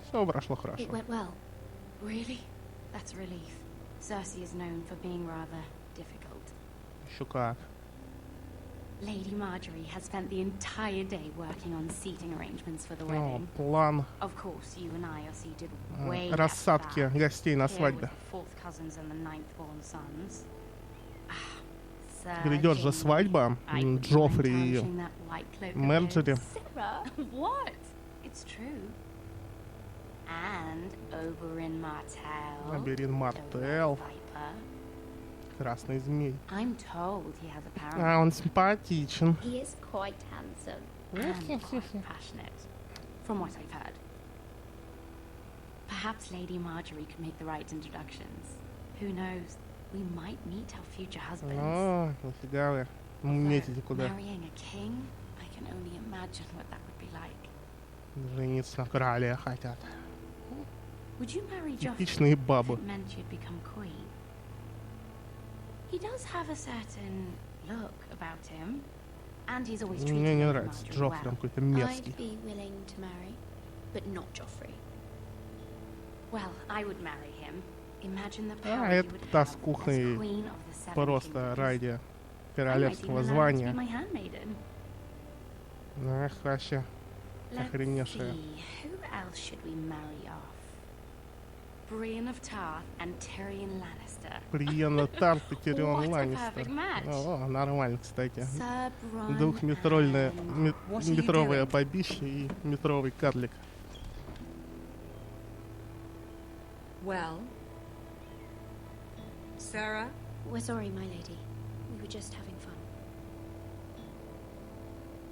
Speaker 1: Все прошло хорошо.
Speaker 8: Really? That's a relief. Cersei is known for being rather difficult.
Speaker 1: Еще как.
Speaker 8: Lady Marjorie has spent the entire day working on seating arrangements for the wedding.
Speaker 1: План
Speaker 8: Of course, you and I are seated way
Speaker 1: рассадки гостей на свадьбе.
Speaker 8: Fourth cousins and the ninth-born sons.
Speaker 1: Грядет же свадьба Джоффри и Мерджери.
Speaker 8: What? It's true. And Oberyn Martell.
Speaker 1: Oberyn Martell. Красный змей.
Speaker 8: I'm told he has apparently.
Speaker 1: А он симпатичен.
Speaker 10: He is quite handsome.
Speaker 8: And quite passionate, from what I've heard. Perhaps Lady Marjorie could make the right introductions. Who knows? We might meet our future husbands.
Speaker 1: О, нифига вы. Метите куда?
Speaker 8: Marrying a king? I can only imagine what that would be like.
Speaker 1: Жениться на короле хотят.
Speaker 8: Would you marry Joffrey
Speaker 1: Типичные бабы.
Speaker 8: if it meant you'd become queen? He does have a certain look about him, and he's always treated
Speaker 1: Мне не
Speaker 8: Lady
Speaker 1: нравится
Speaker 8: Marjorie
Speaker 1: Джоффри, он
Speaker 8: well.
Speaker 1: какой-то мерзкий.
Speaker 10: I'd be willing to marry, but not Joffrey.
Speaker 8: Well, I would marry him. Imagine the
Speaker 1: А
Speaker 8: power you
Speaker 1: это
Speaker 8: would
Speaker 1: та
Speaker 8: have
Speaker 1: с
Speaker 8: as
Speaker 1: кухней
Speaker 8: queen of the Seven
Speaker 1: просто
Speaker 8: Kingdoms.
Speaker 1: ради
Speaker 8: I might
Speaker 1: королевского
Speaker 8: even allow her to be
Speaker 1: звания.
Speaker 8: my handmaiden.
Speaker 1: Ах, вообще
Speaker 8: Let's
Speaker 1: охреневшая.
Speaker 8: see, who else should we marry off? Brienne of Tarth and Tyrion Lannister.
Speaker 1: Приемно Тарт и Тирион
Speaker 8: What a
Speaker 1: Ланнистер.
Speaker 8: perfect match.
Speaker 1: О, нормально, кстати.
Speaker 8: Sir Bronn
Speaker 1: Двухметровое
Speaker 8: What are you
Speaker 1: метровое
Speaker 8: doing?
Speaker 1: бабище и метровый карлик.
Speaker 13: Well, Sarah?
Speaker 10: We're sorry, my lady. We were just having fun.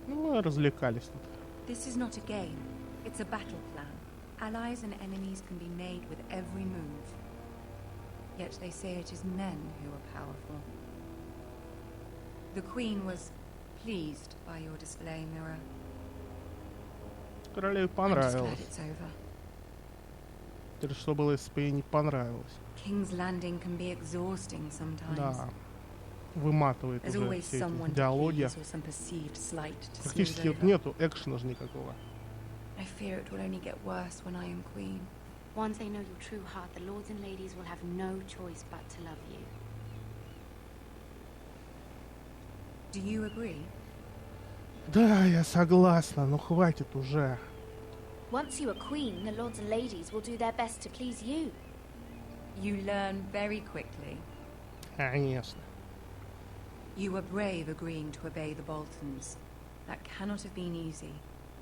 Speaker 1: Ну, развлекались тут.
Speaker 13: This is not a game. It's a battle plan. Allies and enemies can be made with every move. Yet they say it is men who are powerful. The Queen was pleased by your display, Mira.
Speaker 1: Королеве
Speaker 13: I'm just
Speaker 1: понравилось.
Speaker 13: glad it's over.
Speaker 1: Теперь что было, если бы ей не понравилось?
Speaker 13: King's Landing can be exhausting sometimes.
Speaker 1: Да. Выматывает
Speaker 13: There's
Speaker 1: уже
Speaker 13: always
Speaker 1: все эти
Speaker 13: someone to
Speaker 1: диалоги.
Speaker 13: please or some perceived slight to
Speaker 1: Практически
Speaker 13: smooth
Speaker 1: вот
Speaker 13: over.
Speaker 1: нету экшена же никакого.
Speaker 13: I fear it will only get worse when I am queen.
Speaker 8: Once they know your true heart, the lords and ladies will have no choice but to love you.
Speaker 13: Do you agree?
Speaker 1: Да, я согласна, ну хватит уже.
Speaker 10: Once you are queen, the lords and ladies will do their best to please you.
Speaker 13: You learn very quickly.
Speaker 1: Конечно.
Speaker 13: You were brave agreeing to obey the Boltons. That cannot have been easy.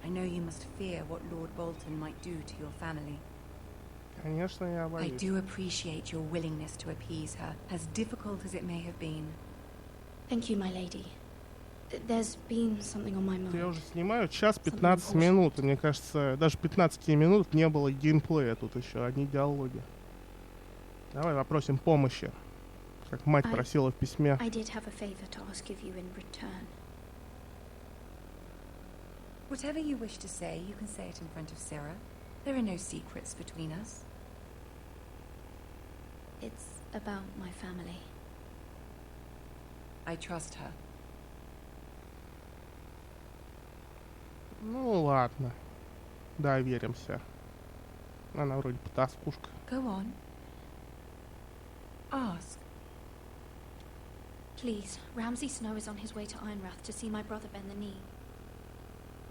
Speaker 13: I know you must fear what Lord Bolton might do to your family.
Speaker 1: Конечно, я
Speaker 13: I
Speaker 1: боюсь.
Speaker 13: do appreciate your willingness to appease her, as difficult as it may have been.
Speaker 10: Thank you, my lady. There's been something on my
Speaker 1: Я
Speaker 10: mind.
Speaker 1: уже снимаю час 15 минут, и мне кажется, даже 15 минут не было геймплея, тут еще одни диалоги. Давай попросим помощи, как мать просила в письме.
Speaker 10: I did have a favor to ask of you in return.
Speaker 13: Whatever you wish to say, you can say it in front of Sarah. There are no secrets between us.
Speaker 10: It's about my family.
Speaker 13: I trust her.
Speaker 1: Ну ладно, доверимся. Она вроде потаскушка.
Speaker 13: Go on. Ask.
Speaker 10: Please, Ramsay Snow is on his way to Ironrath to see my brother bend the knee.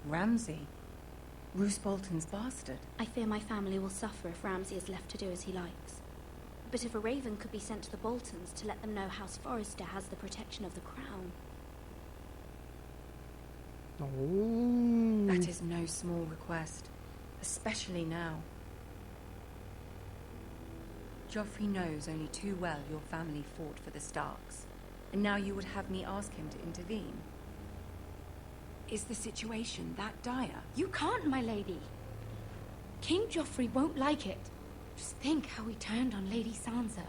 Speaker 13: Ramsay? Roose Bolton's bastard?
Speaker 10: I fear my family will suffer if Ramsay is left to do as he likes. But if a raven could be sent to the Boltons to let them know House Forrester has the protection of the crown...
Speaker 13: That is no small request, especially now. Joffrey knows only too well your family fought for the Starks, and now you would have me ask him to intervene. Is the situation that dire?
Speaker 10: You can't, my lady. King Joffrey won't like it. Just think how he turned on Lady Sansa.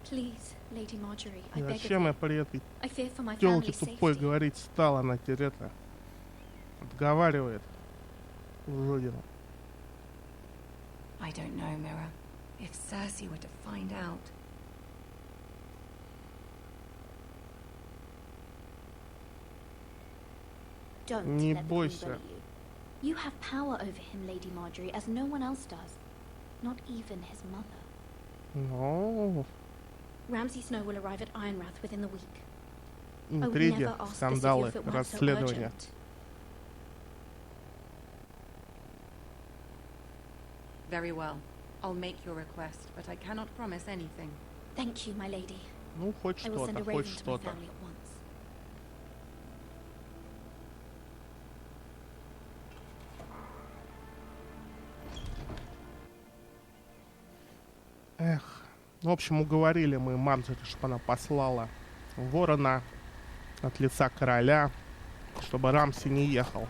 Speaker 10: Please, Lady Marjorie, I beg of
Speaker 1: Зачем я
Speaker 10: you.
Speaker 1: при этой
Speaker 10: I fear for my
Speaker 1: тёлке
Speaker 10: family's
Speaker 1: тупой
Speaker 10: safety.
Speaker 1: говорить стала, она теперь это отговаривает уродину.
Speaker 13: I don't know, Mira. If Cersei were to find out...
Speaker 10: Don't
Speaker 1: Не
Speaker 10: let the king
Speaker 1: бойся.
Speaker 10: bully you. You have power over him, Lady Marjorie, as no one else does. Not even his mother.
Speaker 1: Но
Speaker 10: Ramsay Snow will arrive at Ironrath within the week. I would
Speaker 1: интриги,
Speaker 10: never ask this of you
Speaker 1: скандалы,
Speaker 10: if it weren't so
Speaker 1: расследования.
Speaker 10: urgent.
Speaker 13: Very well. I'll make your request, but I cannot promise anything.
Speaker 10: Thank you, my lady.
Speaker 1: Ну, хоть
Speaker 10: I will send
Speaker 1: что-то,
Speaker 10: a
Speaker 1: хоть
Speaker 10: raven to my
Speaker 1: что-то.
Speaker 10: family at once.
Speaker 1: Эх. В общем, уговорили мы Марджори, чтобы она послала ворона от лица короля, чтобы Рамси не ехал.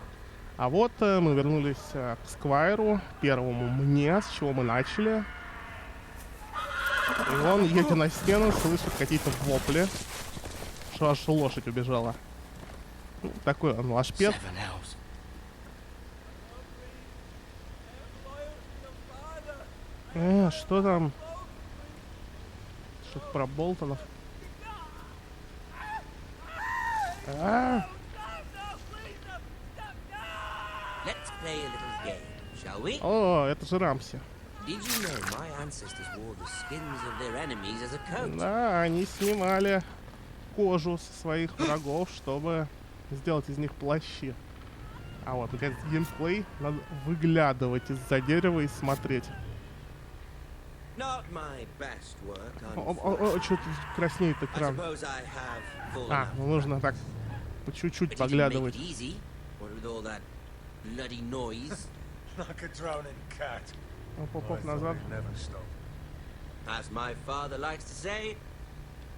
Speaker 1: А вот мы вернулись к Сквайру, первому мне, с чего мы начали. И он, едя на стену, слышит какие-то вопли, что аж лошадь убежала. Ну, такой он лашпед. Что там? Что-то про Болтонов.
Speaker 16: Let's play a little game, shall we?
Speaker 1: О, это же Рамси.
Speaker 16: Did you know my ancestors wore the skins of their enemies as a coat?
Speaker 1: Да, они снимали кожу со своих врагов, чтобы сделать из них плащи. А вот, наконец, геймплей. Надо выглядывать из-за дерева и смотреть.
Speaker 16: Not my best work,
Speaker 1: О, что-то краснеет экран. А, ну нужно так по чуть-чуть поглядывать. Оп, назад.
Speaker 16: As my father likes to say,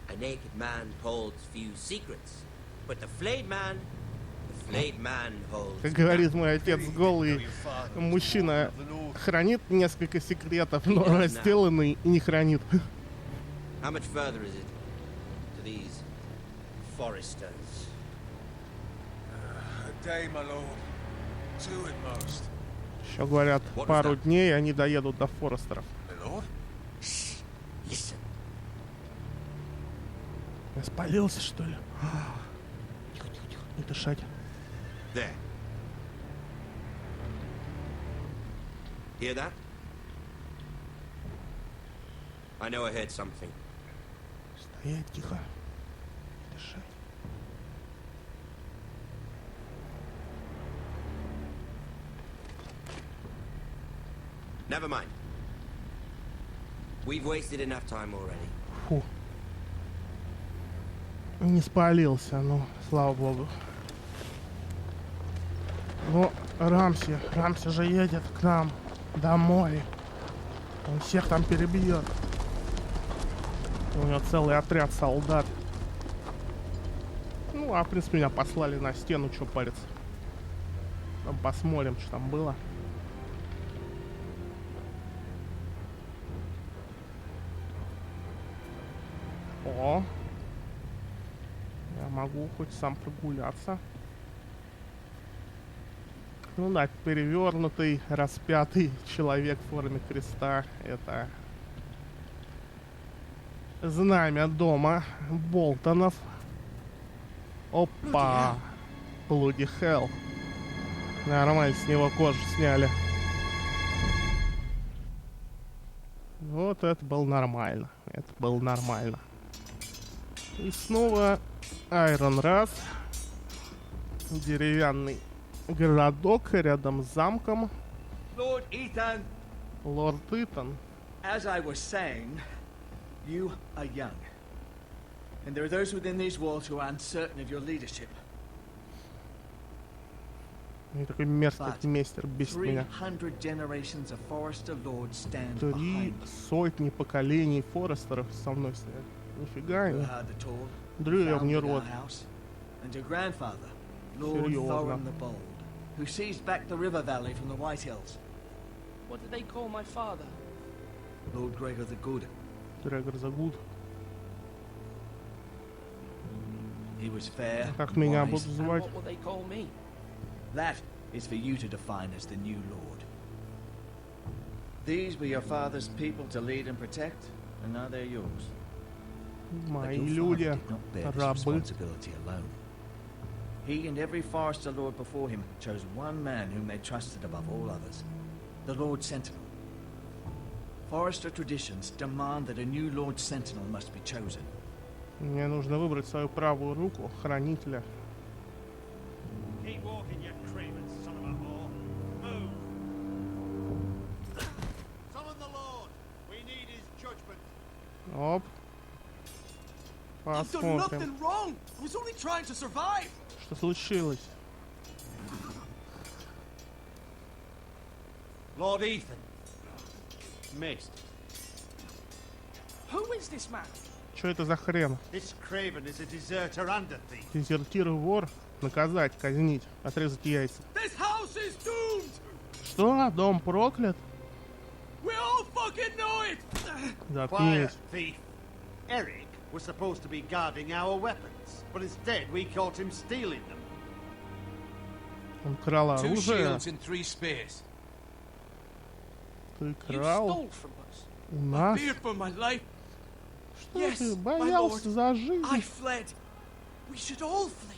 Speaker 16: a naked man holds few secrets, but the flayed man holds.
Speaker 1: Как говорит мой отец, голый мужчина хранит несколько секретов, но разделанный не хранит.
Speaker 16: How much further is it to these Forresters?
Speaker 2: A day, my lord. Two at most.
Speaker 1: Еще говорят, пару дней они доедут до Форестеров. Я спалился, что ли? Тихо, не дышать.
Speaker 16: There. Hear that? I know I heard something.
Speaker 1: Стоять, тихо. Дышать.
Speaker 16: Never mind. We've wasted enough time already.
Speaker 1: Фу. Не спалился, ну, слава богу. Ну, Рамси же едет к нам домой. Он всех там перебьет. У него целый отряд солдат. Ну, а в принципе меня послали на стену, что париться. Там посмотрим, что там было. О! Я могу хоть сам прогуляться. Ну да, перевернутый, распятый человек в форме креста. Это знамя дома Болтонов. Опа! Bloody hell. Нормально, с него кожу сняли. Вот это было нормально. Это было нормально. И снова Ironrath. Деревянный городок рядом с замком.
Speaker 7: Lord Ethan.
Speaker 1: Лорд Итан.
Speaker 7: As I was saying, you are young. And there are those within these walls who are uncertain of your leadership.
Speaker 1: И такой мерзкий мейстер бесит меня. 300 поколений Форестеров со мной стоят. Нифига не. Древний род. Серьезно.
Speaker 7: Who seized back the river valley from the White Hills.
Speaker 5: What did they call my father?
Speaker 7: Lord Gregor the Good.
Speaker 1: Gregor the Good.
Speaker 7: He was fair.
Speaker 1: Как меня будут звать?
Speaker 5: What will they call me?
Speaker 7: That is for you to define as the new lord. These were your father's people to lead and protect, and now they're yours.
Speaker 1: Мои люди, рабы.
Speaker 7: He and every Forester lord before him chose one man whom they trusted above all others, the Lord Sentinel. Forester traditions demand that a new Lord Sentinel must be chosen.
Speaker 1: Мне нужно выбрать свою правую руку, хранителя.
Speaker 6: Keep walking, you craven son of a whore. Move. Summon the Lord. We need his judgment.
Speaker 1: Оп.
Speaker 5: I've done nothing wrong. I was only trying to survive.
Speaker 1: Что случилось?
Speaker 6: Lord Ethan. Missed.
Speaker 5: Who is this man?
Speaker 1: Что это за хрен?
Speaker 6: This craven is a deserter and a thief.
Speaker 1: Дезертир и вор. Наказать, казнить, отрезать яйца.
Speaker 5: This house is doomed.
Speaker 1: Что? Дом проклят?
Speaker 5: We all fucking know it.
Speaker 1: Заткнись.
Speaker 6: Thief. Eric was supposed to be guarding our weapons, but instead we caught him stealing them.
Speaker 1: Он крал
Speaker 2: 2
Speaker 1: оружие.
Speaker 2: shields and 3 spears.
Speaker 1: Ты крал у нас? Что ты боялся за жизнь?
Speaker 5: I fled. We should all flee.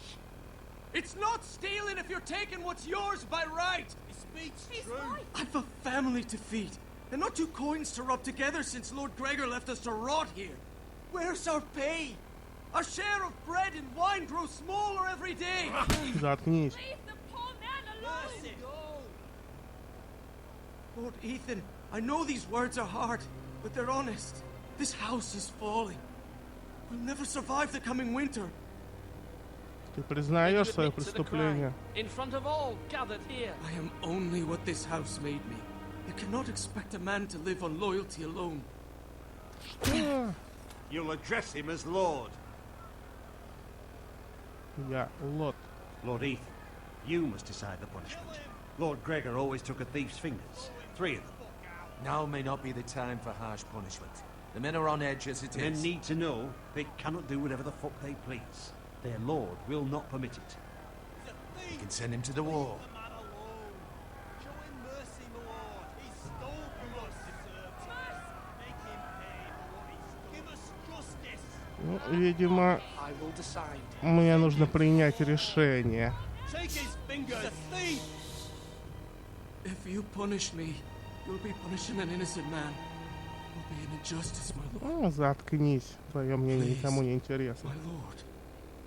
Speaker 5: It's not stealing if you're taking what's yours by right. He speaks true. I've a family to feed, and not 2 coins to rub together since Lord Gregor left us to rot here. Where's our pay? Our share of bread and wine grows smaller every day.
Speaker 1: Заткнись.
Speaker 5: Leave the poor man alone. Lord Ethan, I know these words are hard, but they're honest. This house is falling. We'll never survive the coming winter.
Speaker 1: Ты признаешь свое преступление?
Speaker 5: In front of all gathered here. I am only what this house made me. You cannot expect a man to live on loyalty alone.
Speaker 1: Что?
Speaker 6: You'll address him as Lord.
Speaker 1: Я Лорд.
Speaker 6: Lord Ethan, you must decide the punishment. Lord Gregor always took a thief's fingers. 3 of them.
Speaker 2: Now may not be the time for harsh punishment. The men are on edge as it is.
Speaker 6: Men need to know they cannot do whatever the fuck they please. Their lord will not permit it.
Speaker 2: You can send him to the wall.
Speaker 1: Ну, видимо, мне нужно принять решение.
Speaker 5: If you punish me, you'll be punishing an innocent man. Will be an injustice, my lord.
Speaker 1: Ну, заткнись. Твое мнение никому не интересно.
Speaker 5: My lord,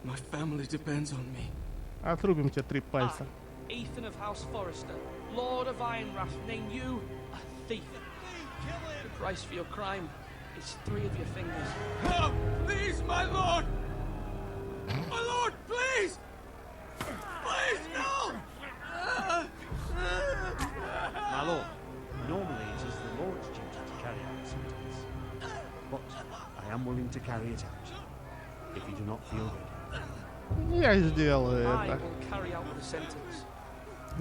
Speaker 5: my family depends on me.
Speaker 1: Отрубим тебе 3 пальца.
Speaker 5: Ethan of House Forester, Lord of Ironrath, name you a thief. The price for your crime is 3 of your fingers. Oh, please, my lord! My lord, please! Please, no!
Speaker 6: My lord, normally it is the Lord's duty to carry out the sentence. But I am willing to carry it out, if you do not feel ready.
Speaker 1: Я сделаю
Speaker 5: I
Speaker 1: это.
Speaker 5: will carry out the sentence.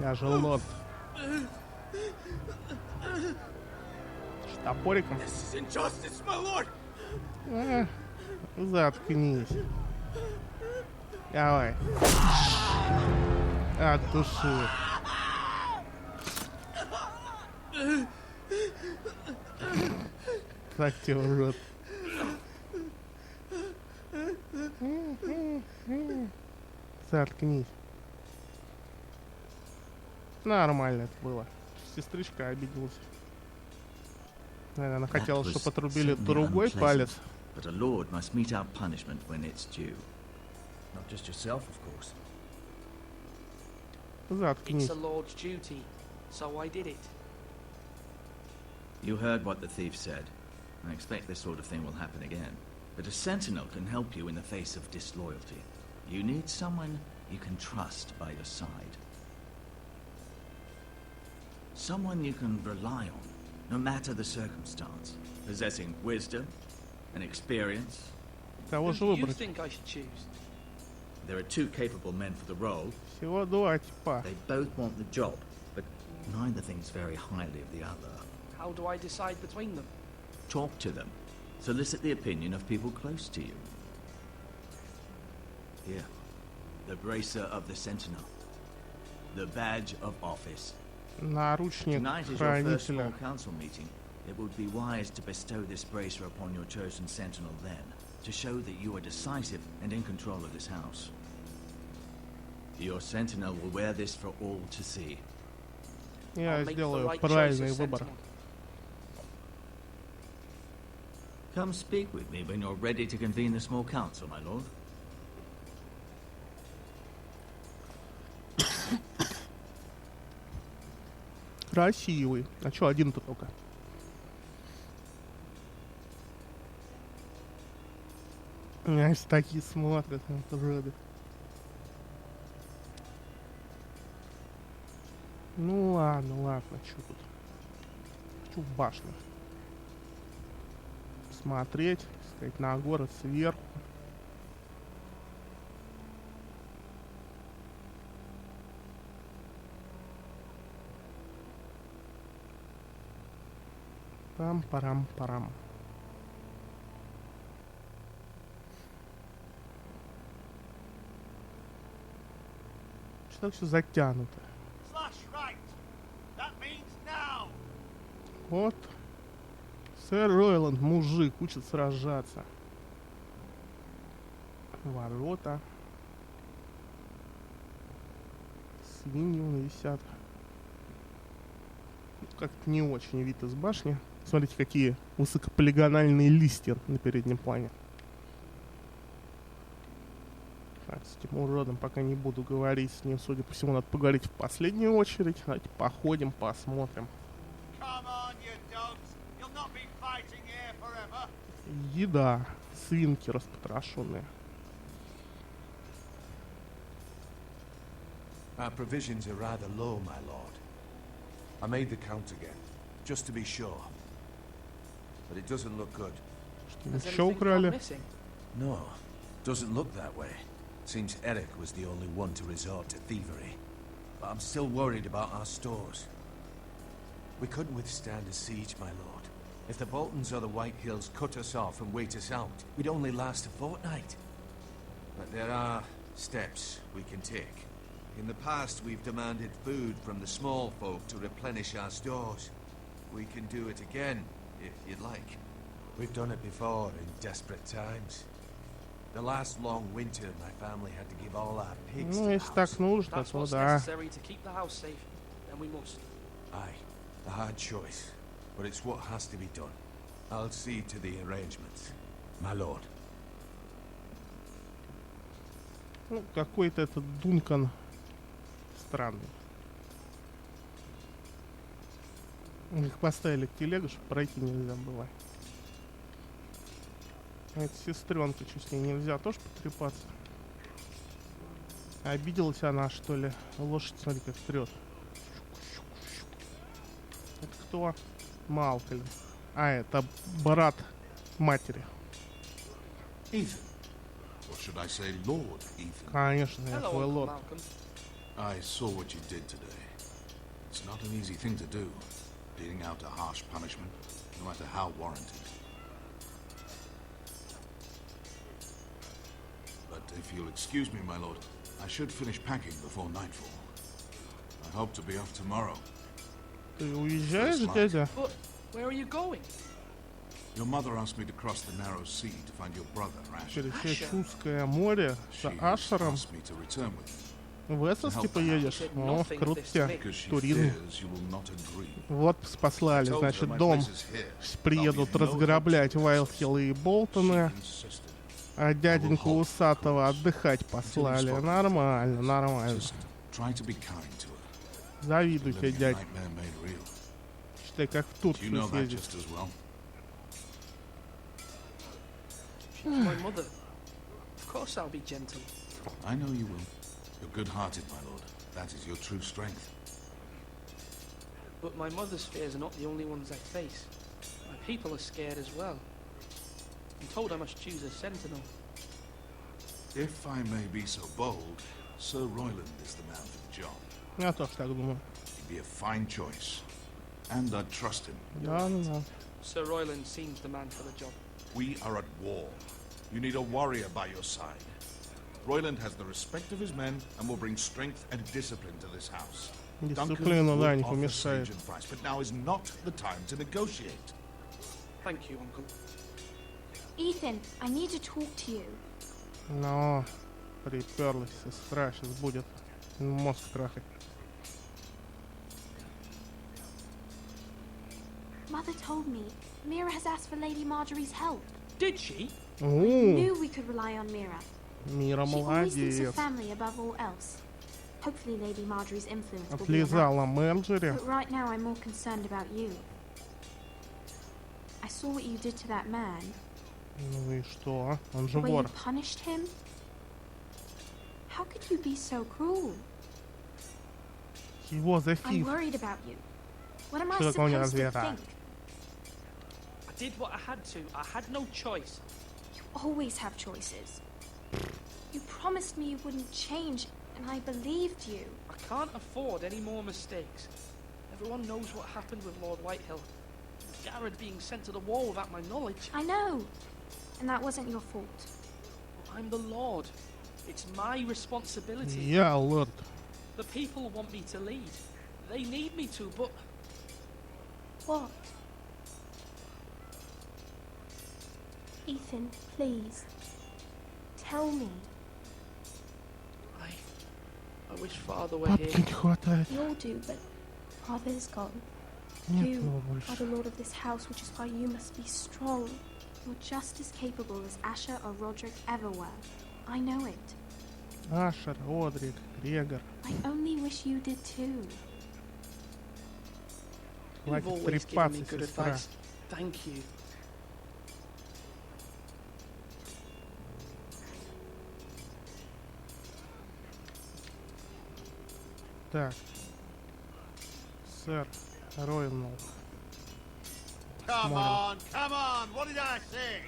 Speaker 1: Я же Лорд. С топориком.
Speaker 5: This is injustice, my lord!
Speaker 1: Заткнись. Давай. От души. Так тебе урод. Заткнись. Нормально это было. Сестричка обиделась. Наверное, она хотела, чтобы отрубили другой палец.
Speaker 7: But a lord must mete out punishment when it's due. Not just yourself, of course.
Speaker 1: Заткнись.
Speaker 5: It's a lord's duty, so I did it.
Speaker 7: You heard what the thief said. I expect this sort of thing will happen again. But a sentinel can help you in the face of disloyalty. You need someone you can trust by your side. Someone you can rely on, no matter the circumstance. Possessing wisdom and experience.
Speaker 1: Кого же
Speaker 5: Who do you
Speaker 1: выбрать?
Speaker 5: think I should choose?
Speaker 7: There are two capable men for the role.
Speaker 1: Всего два типа.
Speaker 7: They both want the job, but neither thinks very highly of the other.
Speaker 5: How do I decide between them?
Speaker 7: Talk to them. Solicit the opinion of people close to you. Here, the bracer of the sentinel. The badge of office.
Speaker 1: Наручник
Speaker 7: Tonight is your first
Speaker 1: хранителя.
Speaker 7: small council meeting. It would be wise to bestow this bracer upon your chosen sentinel then, to show that you are decisive and in control of this house. Your sentinel will wear this for all to see.
Speaker 1: Я сделаю правильный выбор.
Speaker 7: Come speak with me when you're ready to convene the small council, my lord.
Speaker 1: Красивый. А чё, один-то только? Знаешь, такие смотрят, это роды. Ну ладно, чё тут? Хочу в башню смотреть, сказать, на город сверху. Пам-парам-парам. Что так все затянуто? Вот. Сэр Ройланд, мужик, учит сражаться. Ворота. Свиньи вон висят. Как-то не очень вид из башни. Смотрите, какие высокополигональные листья на переднем плане. Так, с этим уродом пока не буду говорить. С ним, судя по всему, надо поговорить в последнюю очередь. Давайте походим, посмотрим. Еда. Свинки распотрошенные.
Speaker 2: Our provisions are rather low, my lord. I made the count again, just to be sure. But it doesn't look good.
Speaker 1: Еще украли?
Speaker 2: No, doesn't look that way. Seems Eric was the only one to resort to thievery. But I'm still worried about our stores. We couldn't withstand a siege, my lord. If the Boltons or the White Hills cut us off and wait us out, we'd only last a fortnight. But there are steps we can take. In the past, we've demanded food from the small folk to replenish our stores. We can do it again, if you'd like. We've done it before in desperate times. The last long winter, my family had to give all our pigs to the
Speaker 1: если так нужно,
Speaker 5: That's
Speaker 1: то
Speaker 5: what's
Speaker 1: да.
Speaker 5: necessary to keep the house safe, then we must.
Speaker 2: Aye, a hard choice, but it's what has to be done. I'll see to the arrangements, my lord.
Speaker 1: Ну, какой-то этот Дункан странный. Их поставили к телегу, чтобы пройти нельзя было. А эта сестренка, что с ней нельзя тоже потрепаться? Обиделась она, что ли? Лошадь, смотри, как трет. Это кто? Малкольм. А, это брат матери.
Speaker 4: Ethan. Or should I say Lord Ethan?
Speaker 1: Конечно, я твой лорд.
Speaker 4: I saw what you did today. It's not an easy thing to do, dealing out a harsh punishment, no matter how warranted. But if you'll excuse me, my lord, I should finish packing before nightfall. I hope to be off tomorrow.
Speaker 1: Ты уезжаешь, дядя?
Speaker 5: But where are you going?
Speaker 4: Your mother asked me to cross the narrow sea to find your brother, Asher.
Speaker 1: Через Чудское море с Ашером.
Speaker 4: Asked me to return with you.
Speaker 1: В Эссос типа едешь? О, крутя. Туризм. Вот послали, значит, дом. Приедут разграблять Вайлдхилл и Болтоны. А дяденьку Усатого отдыхать послали. Нормально, нормально.
Speaker 4: Try to be kind to her.
Speaker 1: Завидую тебе,
Speaker 4: Living a
Speaker 1: дядь.
Speaker 4: nightmare made real.
Speaker 1: Считай, как в
Speaker 4: You
Speaker 1: Турцию
Speaker 4: know that
Speaker 1: съездить.
Speaker 4: just as well.
Speaker 12: She's my mother. Of course I'll be gentle.
Speaker 4: I know you will. You're good-hearted, my lord. That is your true strength.
Speaker 12: But my mother's fears are not the only ones I face. My people are scared as well. I'm told I must choose a sentinel.
Speaker 4: If I may be so bold, Sir Royland is the man for the job.
Speaker 1: Я тоже так думаю.
Speaker 4: He'd be a fine choice. And I'd trust him.
Speaker 1: Да, да.
Speaker 12: Sir Royland seems the man for the job.
Speaker 4: We are at war. You need a warrior by your side. Royland has the respect of his men and will bring strength and discipline to this house.
Speaker 1: Дисциплина, да, не помешает.
Speaker 4: Advice, but now is not the time to negotiate.
Speaker 12: Thank you, Uncle.
Speaker 10: Ethan, I need to talk to you.
Speaker 1: Но приперлась сестра, сейчас будет мозг трахать.
Speaker 10: Mother told me Mira has asked for Lady Marjorie's help.
Speaker 12: Did she?
Speaker 10: I knew we could rely on Mira.
Speaker 1: Мира
Speaker 10: She always thinks of
Speaker 1: молодец.
Speaker 10: family above all else. Hopefully Lady Marjorie's influence will be
Speaker 1: Отлизала
Speaker 10: enough.
Speaker 1: Мэрджери.
Speaker 10: But right now I'm more concerned about you. I saw what you did to that man.
Speaker 1: Ну и что? Он же
Speaker 10: The way you
Speaker 1: вор.
Speaker 10: punished him. How could you be so cruel?
Speaker 1: He was a
Speaker 10: I'm
Speaker 1: thief.
Speaker 10: worried about you. What am I
Speaker 1: Что такое
Speaker 10: supposed to
Speaker 1: разве
Speaker 10: think?
Speaker 12: I did what I had to. I had no choice.
Speaker 10: You always have choices. You promised me you wouldn't change, and I believed you.
Speaker 12: I can't afford any more mistakes. Everyone knows what happened with Lord Whitehill. Garrett being sent to the wall without my knowledge.
Speaker 10: I know. And that wasn't your fault.
Speaker 12: I'm the Lord. It's my responsibility.
Speaker 1: Я лорд.
Speaker 12: The people want me to lead. They need me to, but...
Speaker 10: What? Ethan, please. Tell me.
Speaker 12: I wish Father were
Speaker 1: Папки
Speaker 12: here.
Speaker 1: не хватает.
Speaker 10: We all do, but Father's gone.
Speaker 1: Нет
Speaker 10: You
Speaker 1: его
Speaker 10: are
Speaker 1: больше.
Speaker 10: the lord of this house, which is why you must be strong. You're just as capable as Asher or Roderick ever were. I know it.
Speaker 1: Ашер, Одрик, Грегор.
Speaker 10: I only wish you did too.
Speaker 12: You've
Speaker 1: Хватит
Speaker 12: always given me
Speaker 1: трепаться,
Speaker 12: good
Speaker 1: сестра.
Speaker 12: advice. Thank you.
Speaker 1: Так. Сэр Ройланд.
Speaker 6: Come on, come on, what did I say?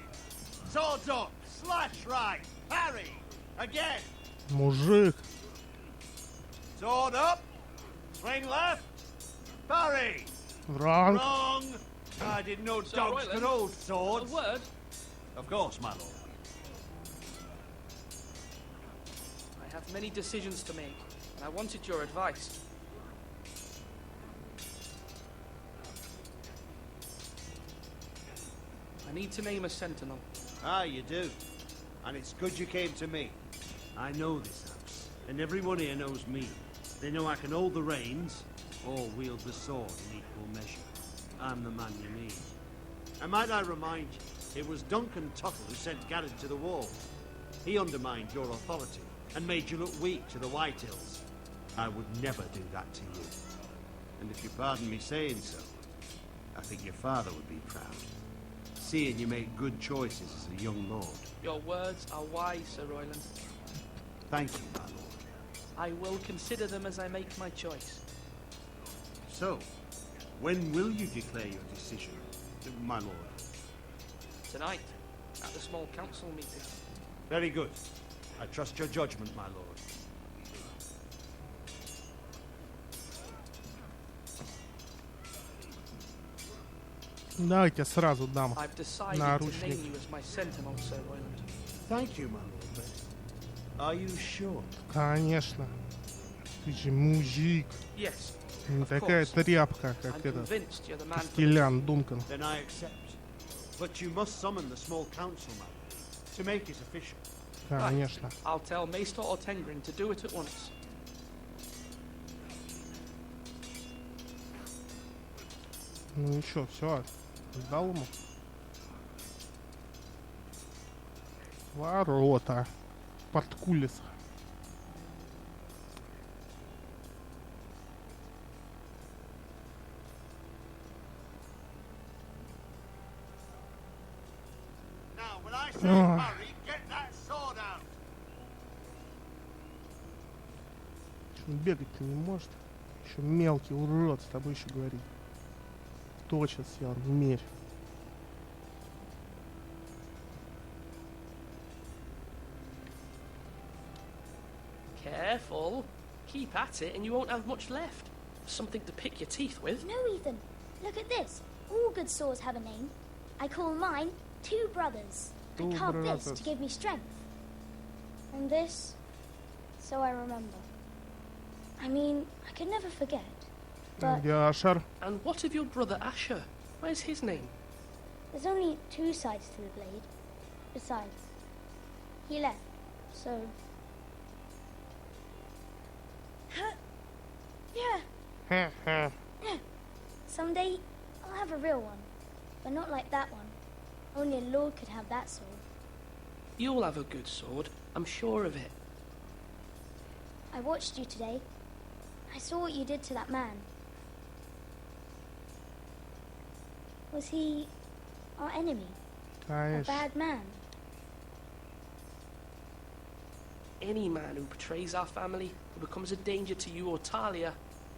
Speaker 6: Swords up, slash right, parry, again.
Speaker 1: Мужик.
Speaker 6: Sword up, swing left, parry.
Speaker 1: Wrong.
Speaker 6: Wrong. I didn't know
Speaker 12: Sir
Speaker 6: dogs
Speaker 12: Royland,
Speaker 6: could hold swords.
Speaker 12: A word?
Speaker 6: Of course, my lord.
Speaker 12: I have many decisions to make, and I wanted your advice. I need to name a sentinel.
Speaker 6: Ah, you do. And it's good you came to me. I know this house, and everyone here knows me. They know I can hold the reins, or wield the sword in equal measure. I'm the man you need. And might I remind you, it was Duncan Tuttle who sent Garrett to the wall. He undermined your authority, and made you look weak to the Whitehills. I would never do that to you. And if you pardon me saying so, I think your father would be proud. Seeing you make good choices as a young lord.
Speaker 12: Your words are wise, Sir Royland.
Speaker 6: Thank you, my lord.
Speaker 12: I will consider them as I make my choice.
Speaker 6: So, when will you declare your decision, my lord?
Speaker 12: Tonight, at the small council meeting.
Speaker 6: Very good. I trust your judgment, my lord.
Speaker 1: Давайте сразу дам
Speaker 12: I've decided to
Speaker 1: наручник.
Speaker 12: name you as my sentinel, Sir Royland.
Speaker 6: Thank you, my lord, but are you sure?
Speaker 1: Конечно. Ты же мужик.
Speaker 12: Yes,
Speaker 1: Не
Speaker 12: of
Speaker 1: такая
Speaker 12: course.
Speaker 1: тряпка,
Speaker 12: I'm
Speaker 1: как этот
Speaker 12: convinced you're the man for the
Speaker 1: Костелян Дункан.
Speaker 6: Then I accept. But you must summon the small council, my lord, to make it official.
Speaker 1: Конечно.
Speaker 12: I'll tell Maester Ortengrin to do it at once.
Speaker 1: Ну и что, все. Сдал ему. Ворота. Порткулис.
Speaker 6: I say hurry, get that sword out.
Speaker 1: Бегать-то не может. Еще мелкий урод, с тобой еще говорить. Точит съел, мерь.
Speaker 17: Careful. Keep at it and you won't have much left. Something to pick your teeth with.
Speaker 9: No, Ethan. Look at this. All good swords have a name. I call mine Two Brothers. I carved this to give me strength. And this, so I remember. I mean, I could never forget. But
Speaker 17: and what of your brother Asher? Where's his name?
Speaker 9: There's only two sides to the blade. Besides, he left, so... Yeah. Someday, I'll have a real one. But not like that one. Only a lord could have that sword.
Speaker 17: You'll have a good sword. I'm sure of it.
Speaker 9: I watched you today. I saw what you did to that man. Was he our enemy? A bad man?
Speaker 17: Any man who betrays our family, who becomes a danger to you or Talia,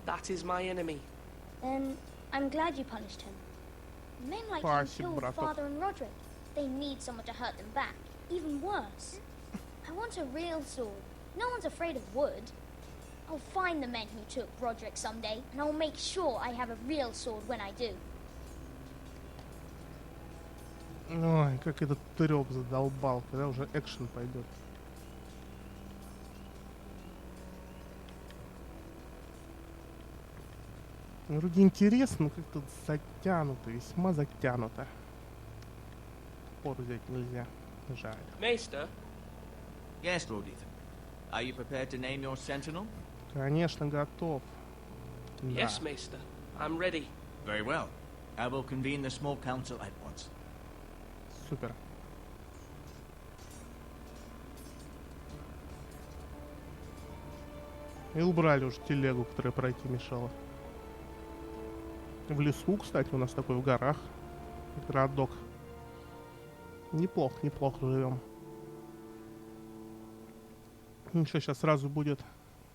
Speaker 17: that is my enemy.
Speaker 9: Then I'm glad you punished him. Men like him killed Father and Roderick. They need someone to hurt them back. Even worse. I want a real sword. No one's afraid of wood. I'll find the men who took Roderick someday, and I'll make sure I have a real sword when I do.
Speaker 1: Ой, как этот трёп задолбал, когда уже экшен пойдет. Вроде интересно, но как-то затянуто, весьма затянуто. Пору взять нельзя. Жаль.
Speaker 7: Maester? Yes, Lord Ethan. Are you prepared to name your sentinel?
Speaker 1: Конечно, готов.
Speaker 17: Yes, Maester. I'm ready.
Speaker 7: Very well. I will convene the small council at once.
Speaker 1: Супер. И убрали уже телегу, которая пройти мешала. В лесу, кстати, у нас такой в горах. Городок. Неплохо, неплохо живем. Ну что, сейчас сразу будет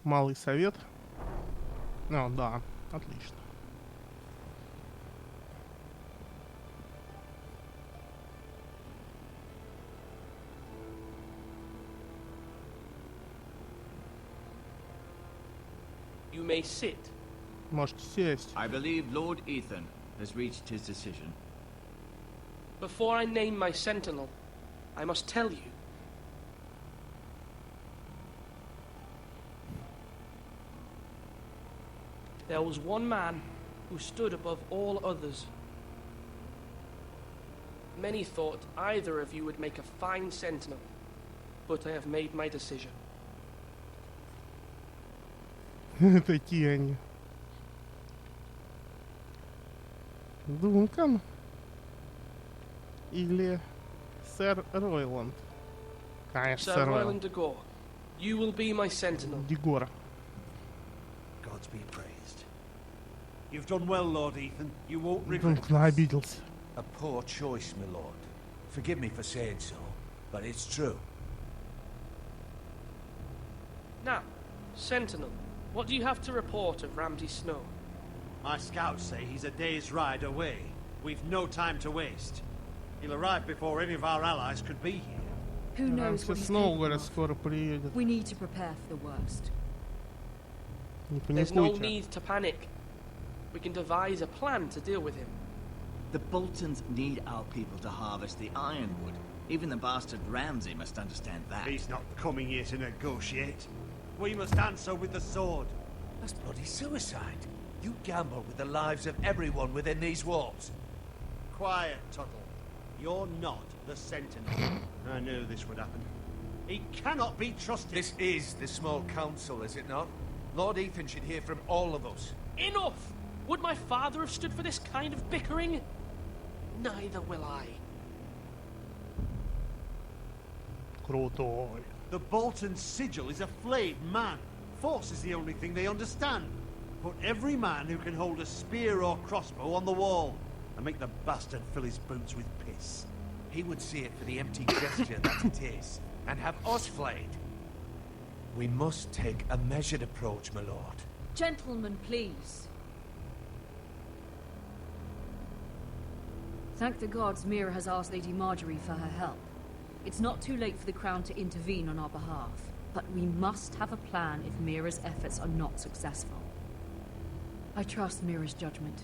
Speaker 1: малый совет. О, да, отлично.
Speaker 17: You may sit.
Speaker 1: Можете сесть.
Speaker 7: I believe Lord Ethan has reached his decision.
Speaker 17: Before I name my sentinel, I must tell you. There was one man who stood above all others. Many thought either of you would make a fine sentinel, but I have made my decision.
Speaker 1: Такие они. Дункан или сэр Ройланд? Конечно,
Speaker 17: Sir Royland de Gore, you will be my sentinel.
Speaker 1: Дегора.
Speaker 6: Gods be praised. You've done well, Lord Ethan. You won't regret.
Speaker 1: Дункан обиделся.
Speaker 2: A poor choice, my lord. Forgive me for saying so, but it's true.
Speaker 17: Now, sentinel, what do you have to report of Ramsay Snow?
Speaker 6: My scouts say he's a day's ride away. We've no time to waste. He'll arrive before any of our allies could be here.
Speaker 8: Who knows what he's
Speaker 1: снова
Speaker 8: capable
Speaker 1: говорят,
Speaker 8: of?
Speaker 1: скоро приедет.
Speaker 8: We need to prepare for the worst.
Speaker 1: Не
Speaker 17: There's no
Speaker 1: паникуйте.
Speaker 17: need to panic. We can devise a plan to deal with him.
Speaker 7: The Boltons need our people to harvest the ironwood. Even the bastard Ramsay must understand that.
Speaker 6: He's not coming here to negotiate. We must answer with the sword.
Speaker 2: That's bloody suicide. You gamble with the lives of everyone within these walls.
Speaker 6: Quiet, Tuttle. You're not the Sentinel. I knew this would happen. He cannot be trusted.
Speaker 2: This is the small council, is it not? Lord Ethan should hear from all of us.
Speaker 17: Enough! Would my father have stood for this kind of bickering? Neither will I.
Speaker 1: Крутой.
Speaker 6: The Bolton sigil is a flayed man. Force is the only thing they understand. Put every man who can hold a spear or crossbow on the wall and make the bastard fill his boots with piss. he would see it for the empty gesture that it is, and have us flayed. We must take a measured approach, my lord.
Speaker 8: Gentlemen, please. Thank the gods Mira has asked Lady Marjorie for her help. It's not too late for the Crown to intervene on our behalf, but we must have a plan if Mira's efforts are not successful. I trust Mira's judgment.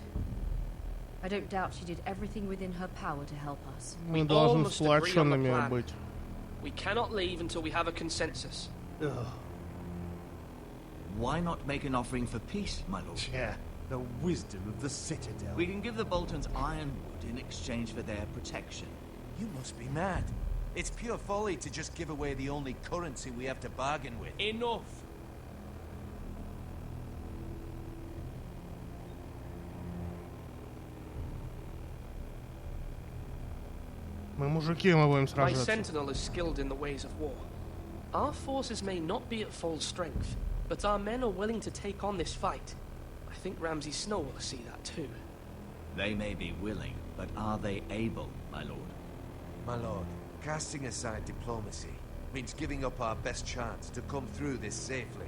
Speaker 8: I don't doubt she did everything within her power to help us.
Speaker 1: Мы должны сплоченными быть.
Speaker 17: We cannot leave until we have a consensus.
Speaker 7: Ugh. Why not make an offering for peace, my lord?
Speaker 6: Yeah, the wisdom of the Citadel.
Speaker 7: We can give the Boltons ironwood in exchange for their protection.
Speaker 6: You must be mad. It's pure folly to just give away the only currency we have to bargain with.
Speaker 17: Enough.
Speaker 1: Мы мужики, мы будем
Speaker 17: My
Speaker 1: сражаться.
Speaker 17: sentinel is skilled in the ways of war. Our forces may not be at full strength, but our men are willing to take on this fight. I think Ramsay Snow will see that too.
Speaker 7: They may be willing, but are they able, my lord?
Speaker 6: My lord, casting aside diplomacy means giving up our best chance to come through this safely.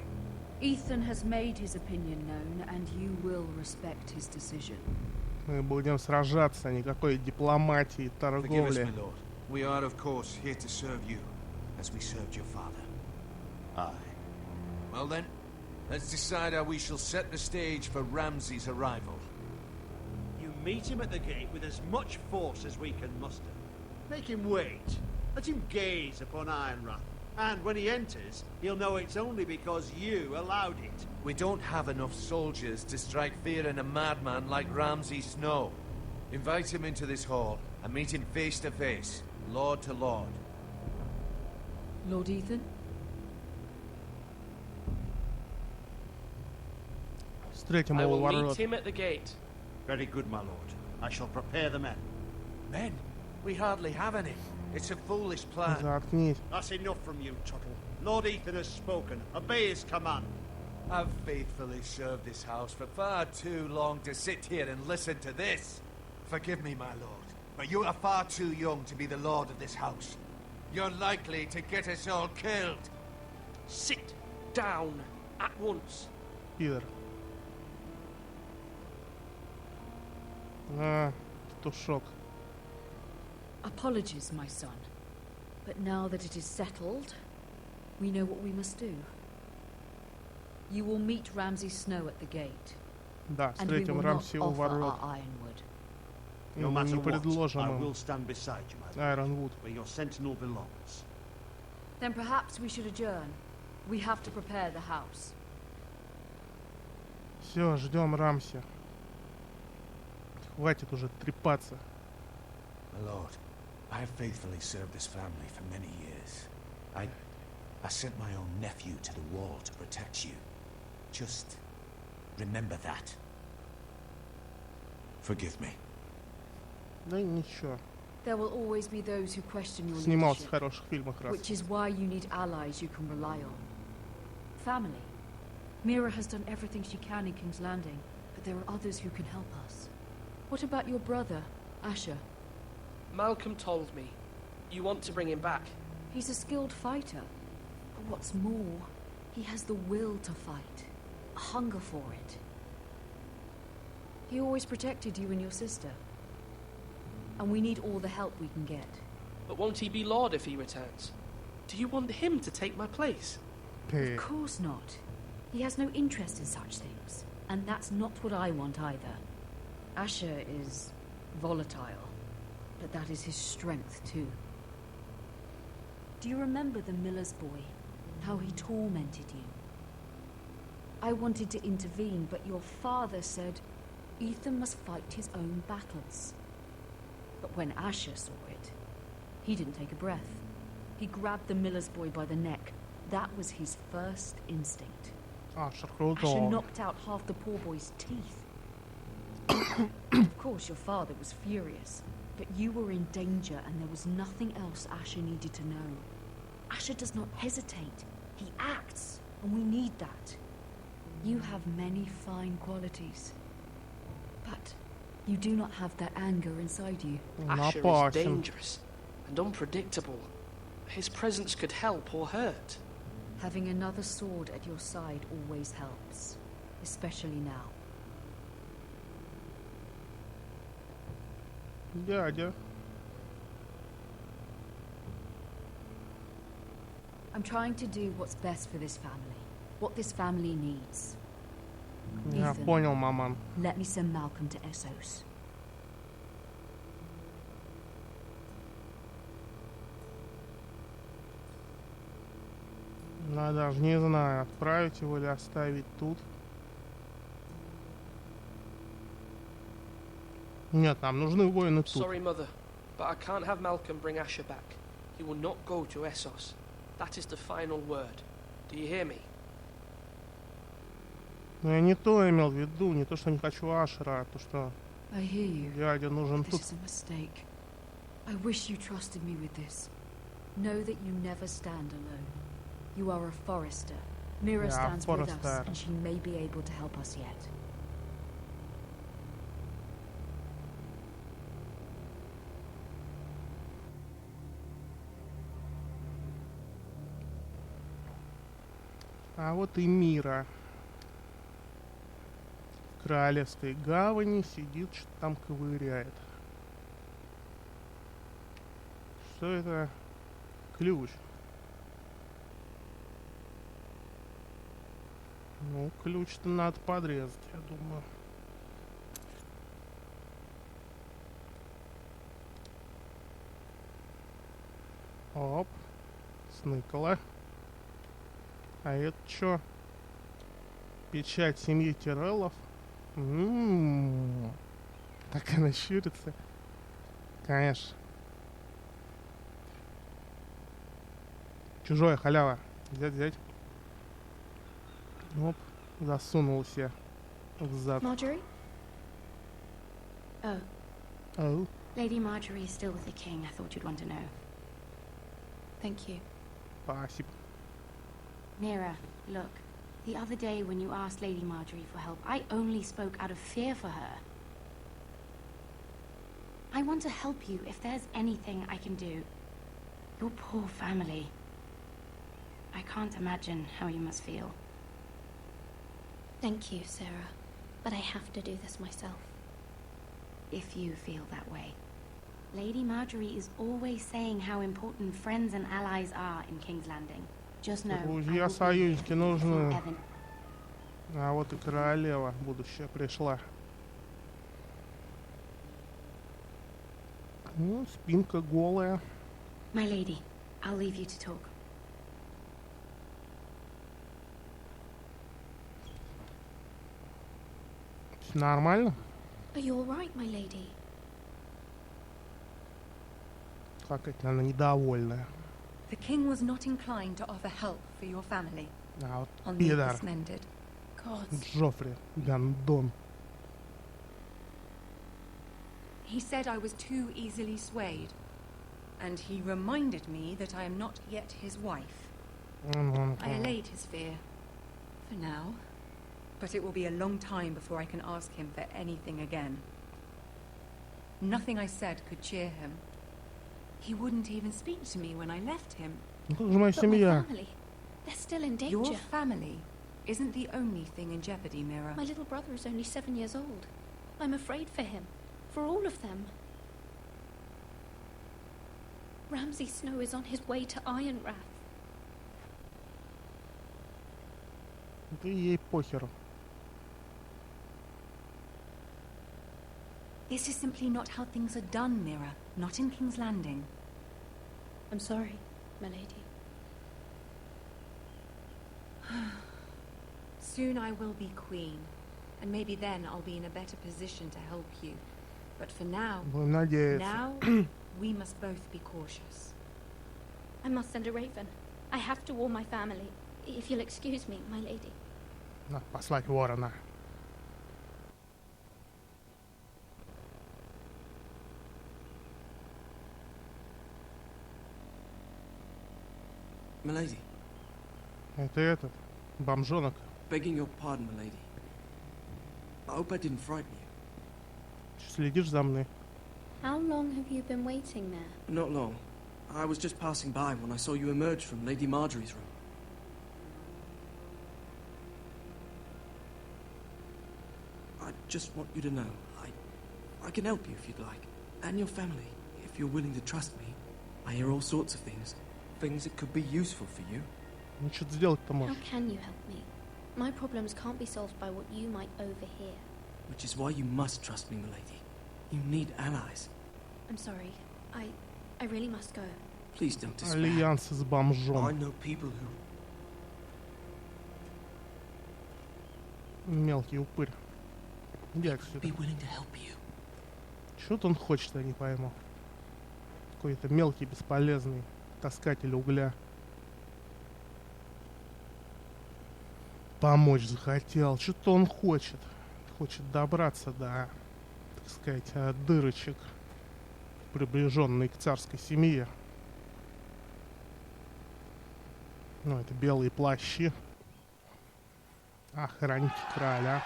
Speaker 8: Ethan has made his opinion known, and you will respect his decision.
Speaker 1: Мы будем сражаться, никакой дипломатии,
Speaker 6: Forgive us,
Speaker 1: торговли.
Speaker 6: my lord. We are, of course, here to serve you, as we served your father. Aye. Well then, let's decide how we shall set the stage for Ramsay's arrival.
Speaker 18: You meet him at the gate with as much force as we can muster. Make him wait. Let him gaze upon Ironrath. And when he enters, he'll know it's only because you allowed it.
Speaker 6: We don't have enough soldiers to strike fear in a madman like Ramsay Snow. Invite him into this hall and meet him face to face, lord to lord.
Speaker 8: Lord Ethan?
Speaker 1: Встретим
Speaker 17: I
Speaker 1: его у
Speaker 17: will meet
Speaker 1: ворот.
Speaker 17: him at the gate.
Speaker 18: Very good, my lord. I shall prepare the men.
Speaker 6: Men? We hardly have any. It's a foolish plan.
Speaker 1: Заткнись.
Speaker 18: That's enough from you, Tuttle. Lord Ethan has spoken. Obey his command.
Speaker 6: I've faithfully served this house for far too long to sit here and listen to this. Forgive me, my lord, but you are far too young to be the lord of this house. You're likely to get us all killed.
Speaker 17: Sit down at once.
Speaker 1: Пидор. Петушок.
Speaker 8: Apologies, my son. But now that it is settled, we know what we must do. You will meet Ramsay Snow at the gate.
Speaker 1: Да,
Speaker 8: And we
Speaker 1: встретим
Speaker 8: will not
Speaker 1: Рамси у
Speaker 8: offer
Speaker 1: ворот.
Speaker 8: our ironwood.
Speaker 1: И
Speaker 18: No
Speaker 1: мы
Speaker 18: matter
Speaker 1: не
Speaker 18: what,
Speaker 1: предложим
Speaker 18: I
Speaker 1: им
Speaker 18: will stand beside you, my lord,
Speaker 1: Ironwood.
Speaker 18: where your sentinel belongs.
Speaker 8: Then perhaps we should adjourn. We have to prepare the house.
Speaker 1: Все, ждем Рамси. Хватит уже трепаться.
Speaker 6: My lord, I have faithfully served this family for many years. I sent my own nephew to the wall to protect you. Just remember that. Forgive me.
Speaker 1: Да ничего.
Speaker 8: There will always be those who question your
Speaker 1: Снимался в
Speaker 8: leadership,
Speaker 1: хороших фильмах раз.
Speaker 8: which is why you need allies you can rely on. Family. Mira has done everything she can in King's Landing, but there are others who can help us. What about your brother, Asher?
Speaker 17: Malcolm told me. You want to bring him back.
Speaker 8: He's a skilled fighter. But what's more, he has the will to fight. A hunger for it. He always protected you and your sister. And we need all the help we can get.
Speaker 17: But won't he be Lord if he returns? Do you want him to take my place?
Speaker 8: Of course not. He has no interest in such things. And that's not what I want either. Asher is volatile. But that is his strength too. Do you remember the miller's boy? How he tormented you? I wanted to intervene, but your father said Ethan must fight his own battles. But when Asher saw it, he didn't take a breath. He grabbed the miller's boy by the neck. That was his first instinct.
Speaker 1: Asher
Speaker 8: knocked out half the poor boy's teeth. Of course, your father was furious, but you were in danger and there was nothing else Asher needed to know. Asher does not hesitate. He acts, and we need that. You have many fine qualities, but you do not have that anger inside you.
Speaker 17: Asher is dangerous. and unpredictable. His presence could help or hurt.
Speaker 8: Having another sword at your side always helps, especially now.
Speaker 1: Дядя.
Speaker 8: I'm trying to do what's best for this family, what this family needs.
Speaker 1: Я понял, маман.
Speaker 8: Let me send Malcolm to Essos.
Speaker 1: Я даже не знаю, отправить его или оставить тут. Нет, нам нужны воины тут.
Speaker 17: Sorry, Mother, but I can't have Malcolm bring Asher back. He will not go to Essos. That is the final word. Do you hear me?
Speaker 1: Но я не то имел в виду, не то, что не хочу Ашера, а то, что дядя нужен тут.
Speaker 8: This is a mistake. I wish you trusted me with this. Know that you never stand alone. You are a Forester. Mira stands with us, and she may be able to help us yet.
Speaker 1: А вот и Мира. В Королевской гавани сидит, что-то там ковыряет. Что это? Ключ. Ну, ключ-то надо подрезать, я думаю. Оп. Сныкала. А это что? Печать семьи Тиреллов. Так она щурится. Конечно. Чужое, халява. Взять. Оп, засунул себе в зад.
Speaker 10: Marjorie? Oh.
Speaker 1: Oh.
Speaker 10: Lady Marjorie is still with the king. I thought you'd want to know. Thank you.
Speaker 1: Спасибо.
Speaker 10: Mira, look. The other day when you asked Lady Marjorie for help, I only spoke out of fear for her. I want to help you if there's anything I can do. Your poor family. I can't imagine how you must feel.
Speaker 9: Thank you, Sarah. But I have to do this myself.
Speaker 10: If you feel that way. Lady Marjorie is always saying how important friends and allies are in King's Landing. Just know,
Speaker 1: Друзья, союзники нужны. А вот и королева будущая пришла. Ну, спинка голая.
Speaker 10: My lady, I'll leave you to talk.
Speaker 1: Нормально?
Speaker 9: Are you all right, my lady?
Speaker 1: Какая-то она недовольная.
Speaker 13: The king was not inclined to offer help for your family.
Speaker 1: А
Speaker 13: I'll
Speaker 1: вот
Speaker 13: need
Speaker 1: пидор.
Speaker 13: this mended.
Speaker 1: Джоффри, гандон.
Speaker 13: He said I was too easily swayed, and he reminded me that I am not yet his wife. I allayed his fear, for now, but it will be a long time before I can ask him for anything again. Nothing I said could cheer him. He wouldn't even speak to me when I left him.
Speaker 1: Как же моя семья?
Speaker 9: They're still in danger.
Speaker 13: Your family isn't the only thing in jeopardy, Mira.
Speaker 9: My little brother is only 7 years old. I'm afraid for him. For all of them. Ramsay Snow is on his way to Ironrath.
Speaker 1: Да ей похеру.
Speaker 13: This is simply not how things are done, Mira. Not in King's Landing.
Speaker 9: I'm sorry, my lady.
Speaker 13: Soon I will be queen, and maybe then I'll be in a better position to help you. But for now, we must both be cautious.
Speaker 9: I must send a raven. I have to warn my family. If you'll excuse me, my lady.
Speaker 1: Надо послать ворона.
Speaker 5: Milady.
Speaker 1: Это этот, бомжонок.
Speaker 5: Begging your pardon, milady. I hope I didn't frighten you.
Speaker 1: Следишь за мной?
Speaker 9: How long have you been waiting there?
Speaker 5: Not long.
Speaker 3: I was just passing by when I saw you emerge from Lady Marjorie's room. I just want you to know, I can help you if you'd like. And your family, if you're willing to trust me. I hear all sorts of things. Things that could be useful for you.
Speaker 1: Ну, что-то сделать-то можешь.
Speaker 9: How can you help me? My problems can't be solved by what you might overhear.
Speaker 3: Which is why you must trust me, milady. You need allies.
Speaker 9: I'm sorry. I really must go.
Speaker 3: Please don't despair.
Speaker 1: Альянс с бомжом.
Speaker 3: I know people who...
Speaker 1: Мелкий упырь. Иди отсюда. Что-то он хочет, я не пойму. Какой-то мелкий, бесполезный таскатель угля. Помочь захотел. Что-то он хочет. Хочет добраться до, так сказать, дырочек, приближенной к царской семье. Ну, это белые плащи. Охранники короля.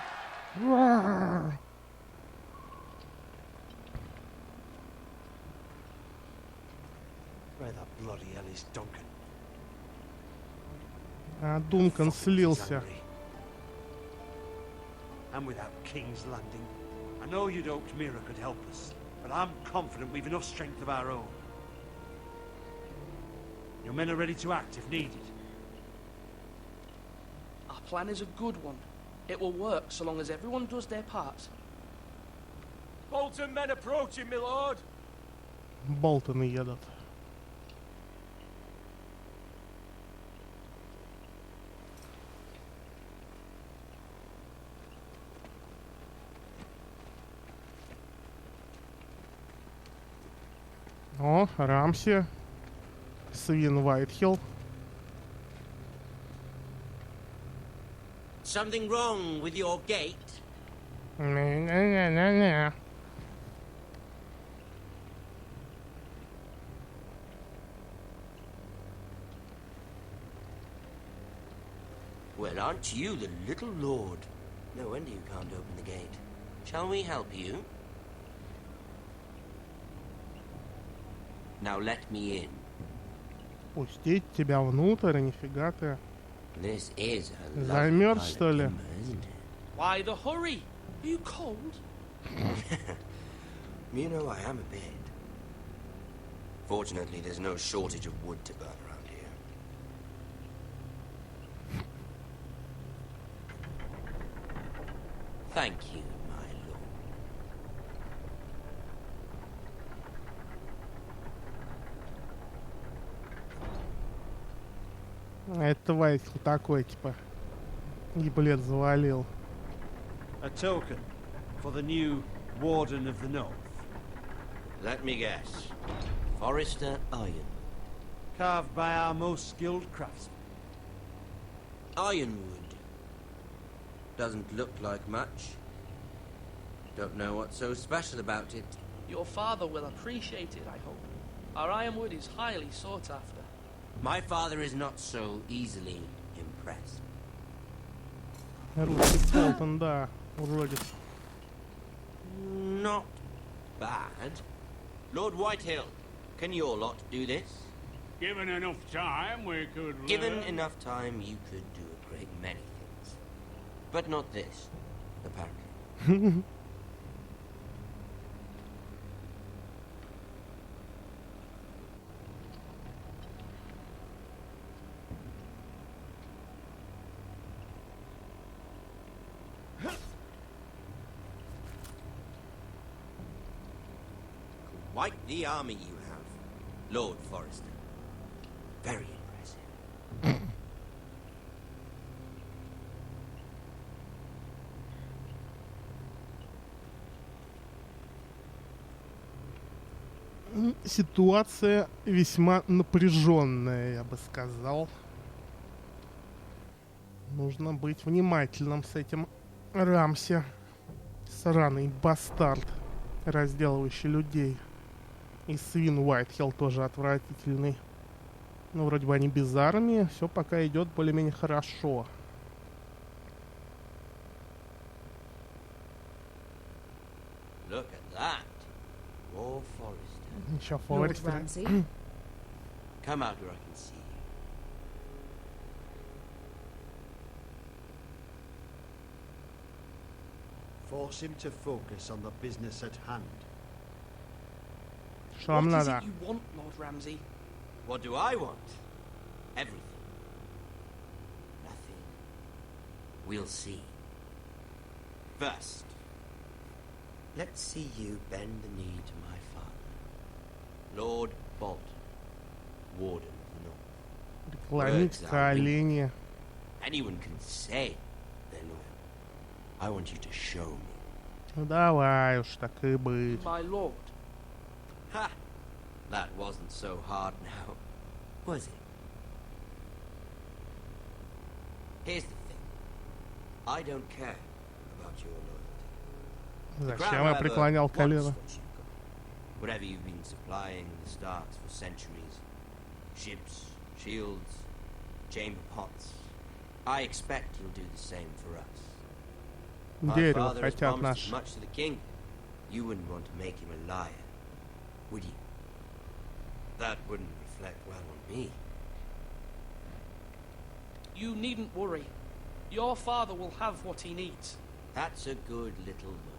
Speaker 6: Where the bloody hell is Duncan?
Speaker 1: А Дункан слился.
Speaker 6: And without King's Landing, I know you'd hoped Mira could help us, but I'm confident we've enough strength of our own. Your men are ready to act if needed.
Speaker 17: Our plan is a good one. It will work so long as everyone does their part.
Speaker 5: Bolton men approaching, my lord.
Speaker 1: Болтоны едут. О, Рамси. Свин Уайтхилл.
Speaker 16: Something wrong with your gate?
Speaker 1: Не-не-не-не-не.
Speaker 16: Well, aren't you the little lord? No wonder you can't open the gate. Shall we help you? Now let me in.
Speaker 1: Пустить тебя внутрь, нифига ты.
Speaker 16: This is a
Speaker 1: Замерз, что ли?
Speaker 17: Why the hurry? Are you cold?
Speaker 16: You know, I am a bit. Fortunately, there's no shortage of wood to burn around here. Thank you, my lord.
Speaker 1: Это Уайтхилл такой, типа, еблет завалил.
Speaker 6: A token for the new Warden of the North.
Speaker 16: Let me guess. Forrester Iron.
Speaker 6: Carved by our most skilled craftsmen.
Speaker 16: Ironwood. Doesn't look like much. Don't know what's so special about it.
Speaker 17: Your father will appreciate it, I hope. Our ironwood is highly sought after.
Speaker 16: My father is not so easily impressed.
Speaker 1: Русский Болтон, да, уродец.
Speaker 16: Not bad. Lord Whitehill, can your lot do this?
Speaker 11: Given enough time, we could...
Speaker 16: Given enough time, you could do a great many things. But not this, apparently. Quite the army you have, Lord Forrester. Very impressive.
Speaker 1: Ситуация весьма напряженная, я бы сказал. Нужно быть внимательным с этим Рамси. Сраный бастард, разделывающий людей. И свин Уайтхилл тоже отвратительный. Ну, вроде бы они без армии. Все пока идет более-менее хорошо.
Speaker 16: Look at that. More Forrester.
Speaker 1: Еще
Speaker 8: Lord
Speaker 1: Форестер.
Speaker 8: Ramsay,
Speaker 16: Come out where I can see you.
Speaker 18: Force him to focus on the business at hand.
Speaker 1: Что
Speaker 17: What is
Speaker 1: надо?
Speaker 17: it you want, Lord Ramsay?
Speaker 16: What do I want? Everything. Nothing. We'll see. First, let's see you bend the knee to my father, Lord Bolton, Warden of the North.
Speaker 1: Преклонить колени.
Speaker 16: Anyone can say they're loyal. I want you to show me.
Speaker 1: Ну давай уж, так и быть.
Speaker 17: My lord.
Speaker 16: Ha! That wasn't so hard now, was it? Here's the thing. I don't care about your loyalty.
Speaker 1: Зачем я преклонял колено?
Speaker 16: Whatever you've been supplying the Starks for centuries. Ships, shields, chamber pots. I expect you'll do the same for us. My father has promised as much to the king. You wouldn't want to make him a liar, would you? That wouldn't reflect well on me.
Speaker 17: You needn't worry. Your father will have what he needs.
Speaker 16: That's a good little lord.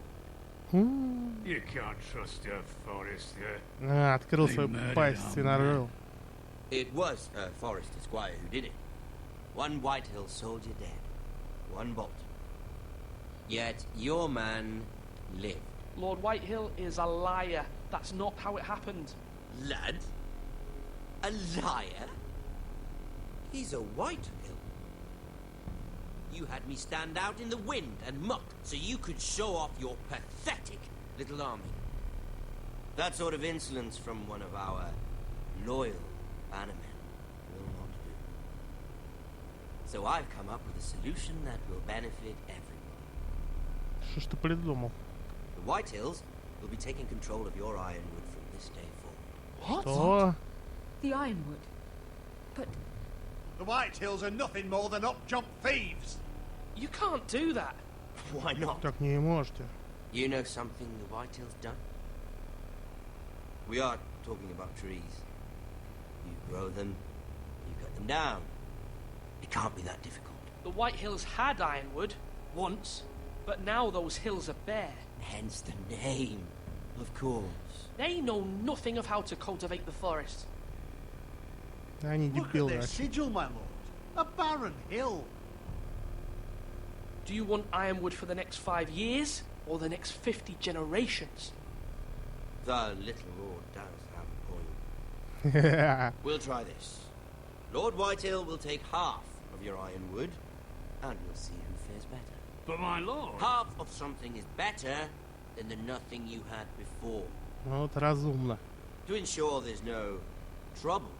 Speaker 11: You can't trust your Forrester.
Speaker 1: Открыл свою пасть и нарыл.
Speaker 16: It was a Forrester squire who did it. One Whitehill soldier dead. One Bolton. Yet your man lived.
Speaker 17: Lord Whitehill is a liar. That's not how it happened.
Speaker 16: Lad? A liar? He's a Whitehill. You had me stand out in the wind and muck so you could show off your pathetic little army. That sort of insolence from one of our loyal bannermen will not do. So I've come up with a solution that will benefit everyone.
Speaker 1: Что ж ты придумал?
Speaker 16: The Whitehills will be taking control of your ironwood from this day forward.
Speaker 1: Что?
Speaker 8: The ironwood? But...
Speaker 18: The Whitehills are nothing more than up-jump thieves.
Speaker 17: You can't do that.
Speaker 16: Why not?
Speaker 1: Так не можете.
Speaker 16: You know something the Whitehills done? We are talking about trees. You grow them, you cut them down. It can't be that difficult.
Speaker 17: The Whitehills had ironwood, once, but now those hills are bare.
Speaker 16: Hence the name, of course.
Speaker 17: They know nothing of how to cultivate the forest.
Speaker 1: Они
Speaker 18: Look at
Speaker 1: дебилы
Speaker 18: their
Speaker 1: вообще.
Speaker 18: sigil, my lord. A barren hill.
Speaker 17: Do you want ironwood for the next 5 years, or the next 50 generations?
Speaker 16: The little lord does have a point. We'll try this. Lord Whitehill will take half of your ironwood, and we'll see who fares better.
Speaker 11: But my lord...
Speaker 16: Half of something is better than the nothing you had before.
Speaker 1: Ну вот разумно.
Speaker 16: To ensure there's no trouble,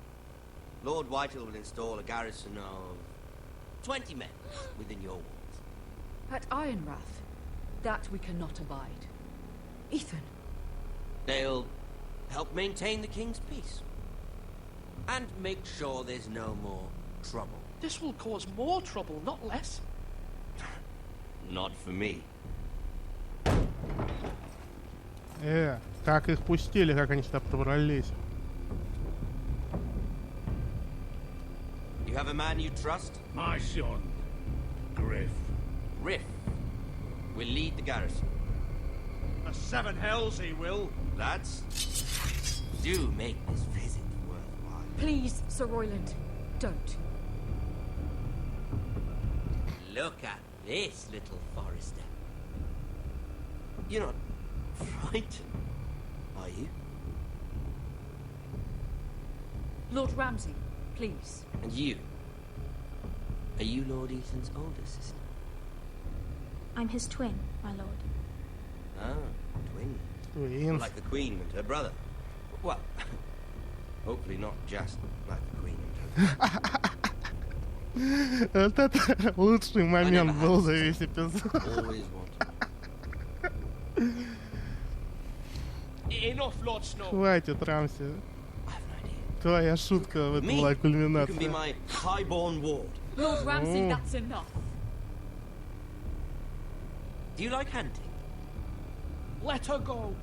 Speaker 16: Lord Whitehill will install a garrison of 20 men within your walls.
Speaker 8: At Ironrath? That we cannot abide. Ethan.
Speaker 16: They'll help maintain the king's peace. And make sure there's no more trouble.
Speaker 17: This will cause more trouble, not less.
Speaker 16: Not for me.
Speaker 1: Как их пустили, как они сюда пробрались.
Speaker 16: You have a man you trust?
Speaker 11: My son, Griff.
Speaker 16: Griff will lead the garrison.
Speaker 18: The seven hells he will.
Speaker 16: Lads, do make this visit worthwhile.
Speaker 8: Please, Sir Royland, don't.
Speaker 16: Look at this, little Forrester. You're not frightened, are you?
Speaker 8: Lord Ramsay, please.
Speaker 16: And you? Are you Lord Ethan's older sister?
Speaker 9: I'm his twin, my lord.
Speaker 16: Ah, twin.
Speaker 1: Twins.
Speaker 16: Like the Queen and her brother. Well, hopefully not just like the Queen and her brother.
Speaker 1: Вот это лучший момент был за весь эпизод.
Speaker 17: Enough, Lord Snow.
Speaker 1: Хватит, Рамси. Твоя шутка это была кульминация.
Speaker 8: Lord Ramsay, that's enough.
Speaker 16: Do you like hunting?
Speaker 17: Let her go.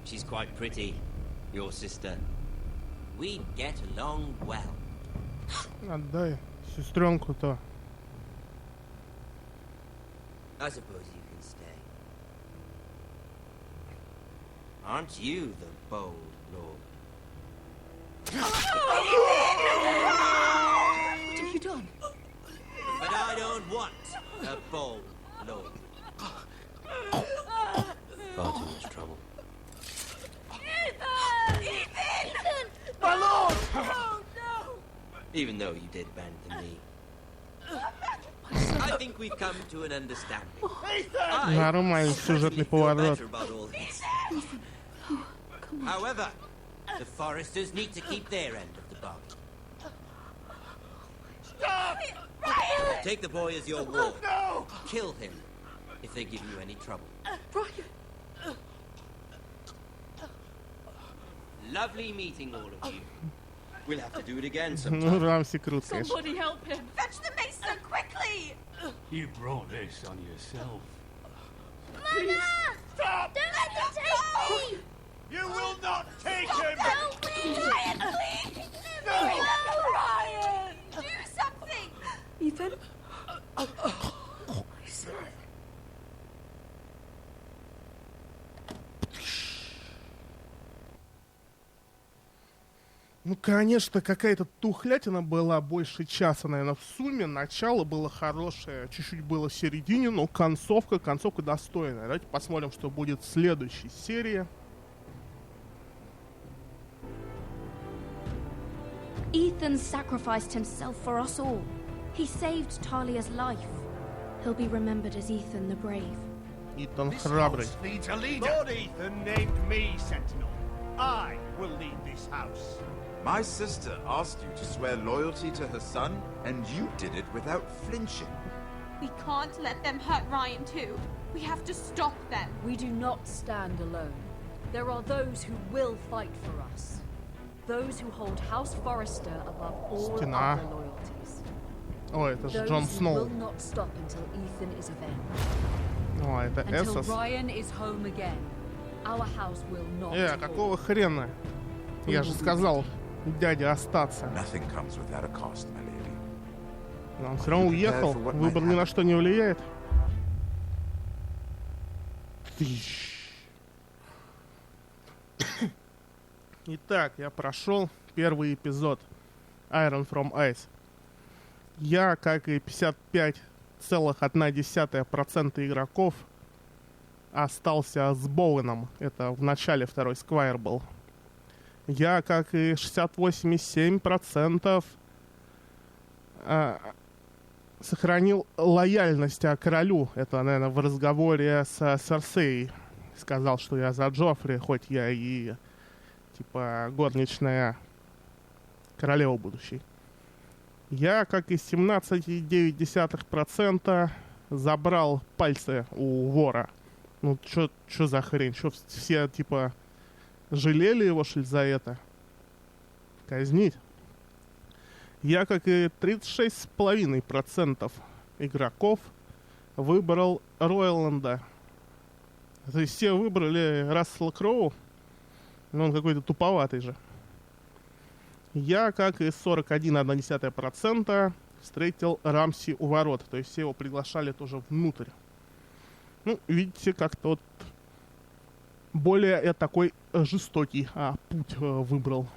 Speaker 16: She's quite pretty, your sister. we'd get along well.
Speaker 1: Отдай сестренку-то.
Speaker 16: I suppose you can stay. Aren't you the bold lord?
Speaker 8: What have you done?
Speaker 16: But I don't want a bold lord. Far too much trouble.
Speaker 9: Ethan!
Speaker 16: My lord! Oh, no! Even though you did bend the knee. I think we've come to an understanding.
Speaker 1: Нормальный сюжетный поворот.
Speaker 16: However, the foresters need to keep their end of the bargain.
Speaker 9: Stop!
Speaker 16: Take the boy as your ward. No! Kill him if they give you any trouble.
Speaker 8: Brian!
Speaker 16: Lovely meeting all of you. We'll have to do it again
Speaker 1: Ну,
Speaker 16: sometime.
Speaker 1: Рамси крут, конечно.
Speaker 9: Somebody help him! Fetch the mace so quickly!
Speaker 11: You brought this on yourself.
Speaker 9: Mama! Stop! Don't let them take me!
Speaker 18: You will not take him!
Speaker 9: Help me! Ryan, please! No! Ryan! Do something!
Speaker 8: Ethan?
Speaker 1: Ну, конечно, какая-то тухлятина была, больше часа, наверное, в сумме. Начало было хорошее, чуть-чуть было в середине, но концовка достойная. Давайте посмотрим, что будет в следующей серии.
Speaker 10: Ethan sacrificed himself for us all. He saved Talia's life. He'll be remembered as Ethan the Brave.
Speaker 1: Итан храбрый.
Speaker 18: Needs a leader. Lord Ethan named me Sentinel. I will lead this house.
Speaker 14: My sister asked you to swear loyalty to her son, and you did it without flinching.
Speaker 19: We can't let them hurt Ryan too. We have to stop them.
Speaker 8: We do not stand alone. There are those who will fight for us. Those who hold House Forrester above all
Speaker 1: Стена.
Speaker 8: other loyalties.
Speaker 1: О, это же
Speaker 8: Those
Speaker 1: Джон
Speaker 8: who
Speaker 1: Сноу.
Speaker 8: will not stop until Ethan is avenged.
Speaker 1: О, это
Speaker 8: Until
Speaker 1: Эссос.
Speaker 8: Ryan is home again. Our house will not
Speaker 1: Какого хрена? Я же сказал дяде остаться.
Speaker 14: Nothing comes without a cost, my lady.
Speaker 1: Но он все равно уехал. Выбор ни на что не влияет. Итак, я прошел первый эпизод Iron from Ice. Я, как и 55,1% игроков, остался с Боуэном. Это в начале второй Сквайр был. Я, как и 68,7%, сохранил лояльность королю. Это, наверное, в разговоре с Серсеей сказал, что я за Джоффри, хоть я и типа горничная королева будущей. Я, как и 17,9%, забрал пальцы у вора. Ну, чё за хрень? Чё все, типа, жалели его, что ли, за это? Казнить? Я, как и 36,5% игроков, выбрал Ройланда. То есть все выбрали Рассела Кроу, но он какой-то туповатый же. Я, как и 41,1%, встретил Рамси у ворот. То есть все его приглашали тоже внутрь. Ну, видите, как-то вот более я такой жестокий путь выбрал.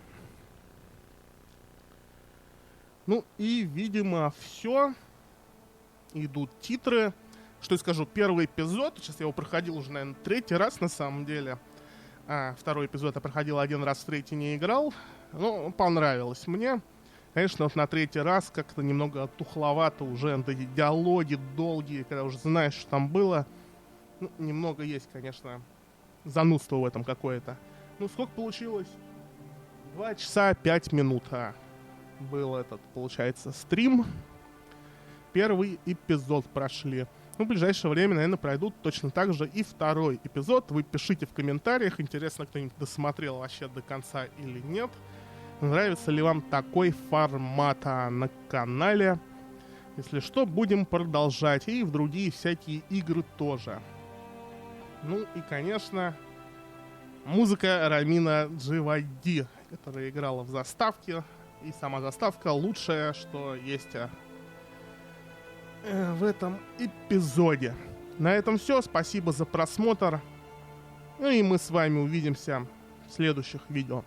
Speaker 1: Ну и, видимо, все. Идут титры. Что я скажу, первый эпизод, сейчас я его проходил уже, наверное, третий раз на самом деле. Второй эпизод я проходил один раз, в третий не играл. Ну, понравилось мне. Конечно, вот на третий раз как-то немного тухловато уже, эти диалоги долгие, когда уже знаешь, что там было. Ну, немного есть, конечно, занудство в этом какое-то. Ну, сколько получилось? 2 часа 5 минут был этот, получается, стрим. Первый эпизод прошли. Ну, в ближайшее время, наверное, пройдут точно так же и второй эпизод. Вы пишите в комментариях, интересно, кто-нибудь досмотрел вообще до конца или нет. Нравится ли вам такой формат на канале? Если что, будем продолжать. И в другие всякие игры тоже. Ну и, конечно, музыка Рамина Дживайди. которая играла в заставке. И сама заставка лучшее, что есть в этом эпизоде. На этом все. Спасибо за просмотр. Ну и мы с вами увидимся в следующих видео.